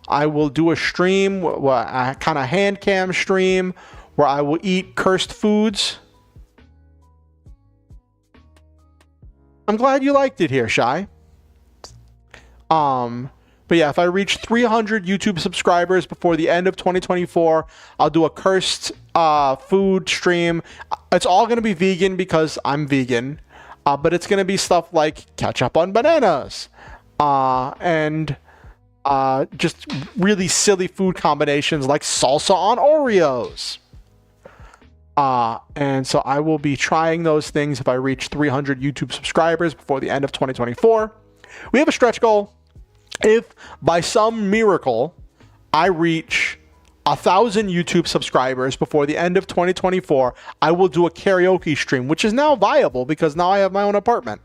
I will do a stream, a kind of hand cam stream, where I will eat cursed foods. I'm glad you liked it here, Shy. But yeah, if I reach 300 YouTube subscribers before the end of 2024, I'll do a cursed food stream. It's all going to be vegan because I'm vegan. But it's going to be stuff like ketchup on bananas. And just really silly food combinations like salsa on Oreos. And so I will be trying those things if I reach 300 YouTube subscribers before the end of 2024. We have a stretch goal. If by some miracle I reach 1,000 YouTube subscribers before the end of 2024, I will do a karaoke stream, which is now viable because now I have my own apartment.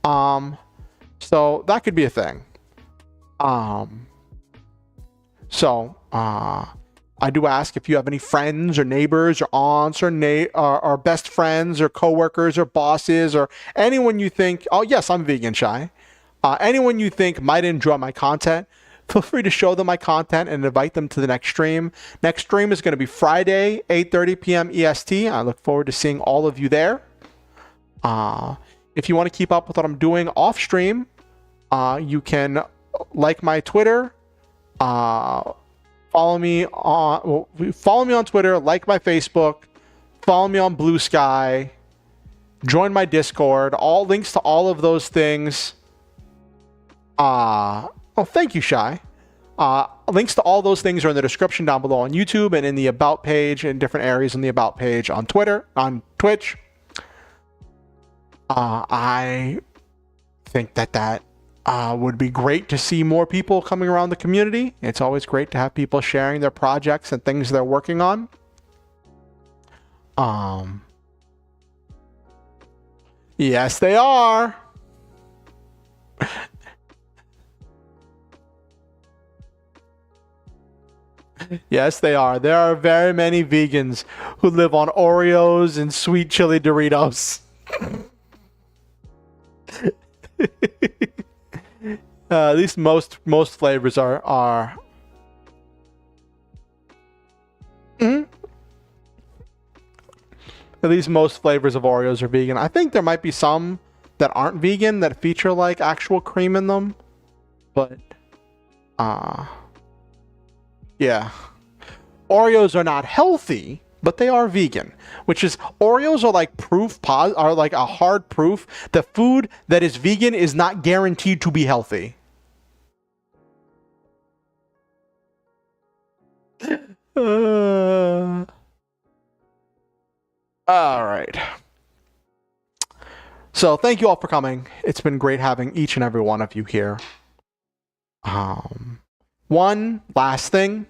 So that could be a thing. I do ask if you have any friends or neighbors or aunts or best friends or coworkers or bosses or anyone you think, oh yes, I'm vegan, Shy. Anyone you think might enjoy my content, feel free to show them my content and invite them to the next stream. Next stream is going to be Friday, 8:30 p.m. EST. I look forward to seeing all of you there. If you want to keep up with what I'm doing off stream, you can like my Twitter, follow me on Twitter, like my Facebook, follow me on Blue Sky, join my Discord. All links to all of those things. Thank you, Shy. Links to all those things are in the description down below on YouTube and in the About page in different areas in the About page on Twitch. I think that would be great to see more people coming around the community. It's always great to have people sharing their projects and things they're working on. Yes, they are. Yes, they are. There are very many vegans who live on Oreos and sweet chili Doritos. At least most flavors are. At least most flavors of Oreos are vegan. I think there might be some that aren't vegan that feature like actual cream in them, but yeah. Oreos are not healthy, but they are vegan, which is Oreos are like are like a hard proof that food that is vegan is not guaranteed to be healthy. All right. So thank you all for coming. It's been great having each and every one of you here. One last thing.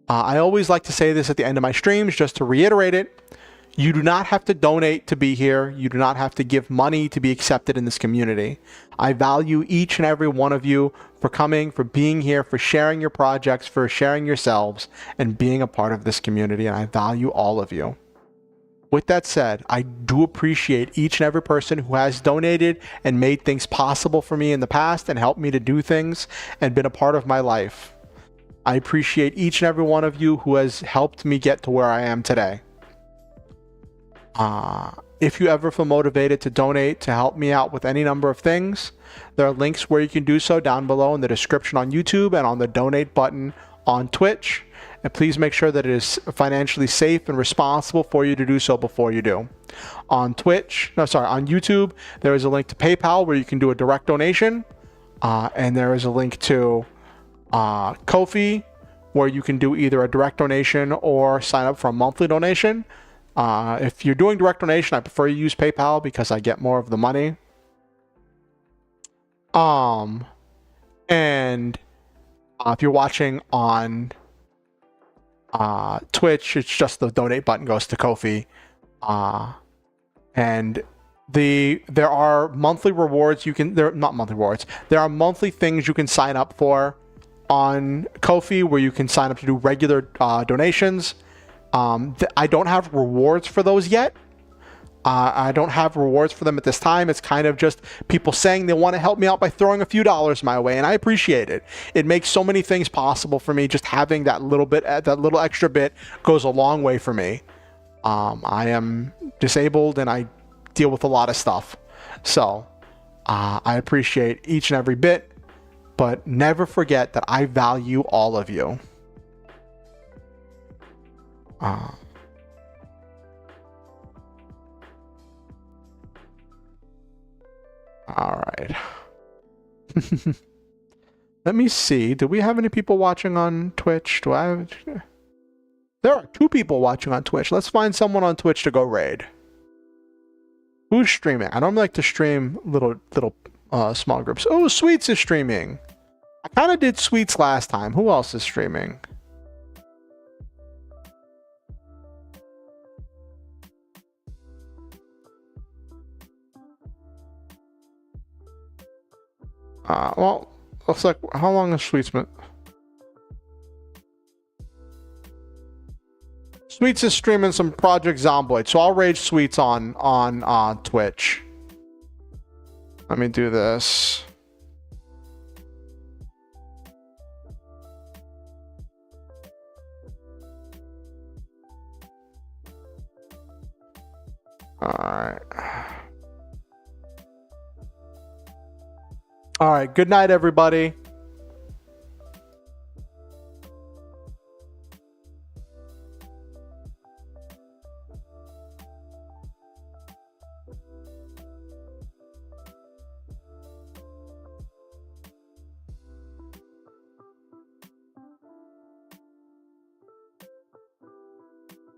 I always like to say this at the end of my streams, just to reiterate it. You do not have to donate to be here. You do not have to give money to be accepted in this community. I value each and every one of you for coming, for being here, for sharing your projects, for sharing yourselves, and being a part of this community, and I value all of you. With that said, I do appreciate each and every person who has donated and made things possible for me in the past and helped me to do things and been a part of my life. I appreciate each and every one of you who has helped me get to where I am today. If you ever feel motivated to donate to help me out with any number of things, there are links where you can do so down below in the description on YouTube and on the donate button on Twitch. And please make sure that it is financially safe and responsible for you to do so before you do. On YouTube, there is a link to PayPal where you can do a direct donation. And there is a link to Ko-fi, where you can do either a direct donation or sign up for a monthly donation. If you're doing direct donation, I prefer you use PayPal because I get more of the money. And if you're watching on Twitch, it's just the donate button goes to Ko-fi. And there are monthly rewards there are monthly things you can sign up for on Ko-fi where you can sign up to do regular donations. I don't have rewards for those yet. I don't have rewards for them at this time. It's kind of just people saying they want to help me out by throwing a few dollars my way, and I appreciate it. It makes so many things possible for me. Just having that little bit, that little extra bit goes a long way for me. I am disabled and I deal with a lot of stuff. So I appreciate each and every bit, but never forget that I value all of you. All right. Let me see. Do we have any people watching on Twitch? Do I have... There are 2 people watching on Twitch. Let's find someone on Twitch to go raid. Who's streaming? I don't like to stream little small groups. Oh, Sweets is streaming. I kind of did Sweets last time. Who else is streaming? Well, looks like, how long is Sweets been? Sweets is streaming some Project Zomboid, so I'll raid Sweets on Twitch. Let me do this. Alright. Alright, good night, everybody.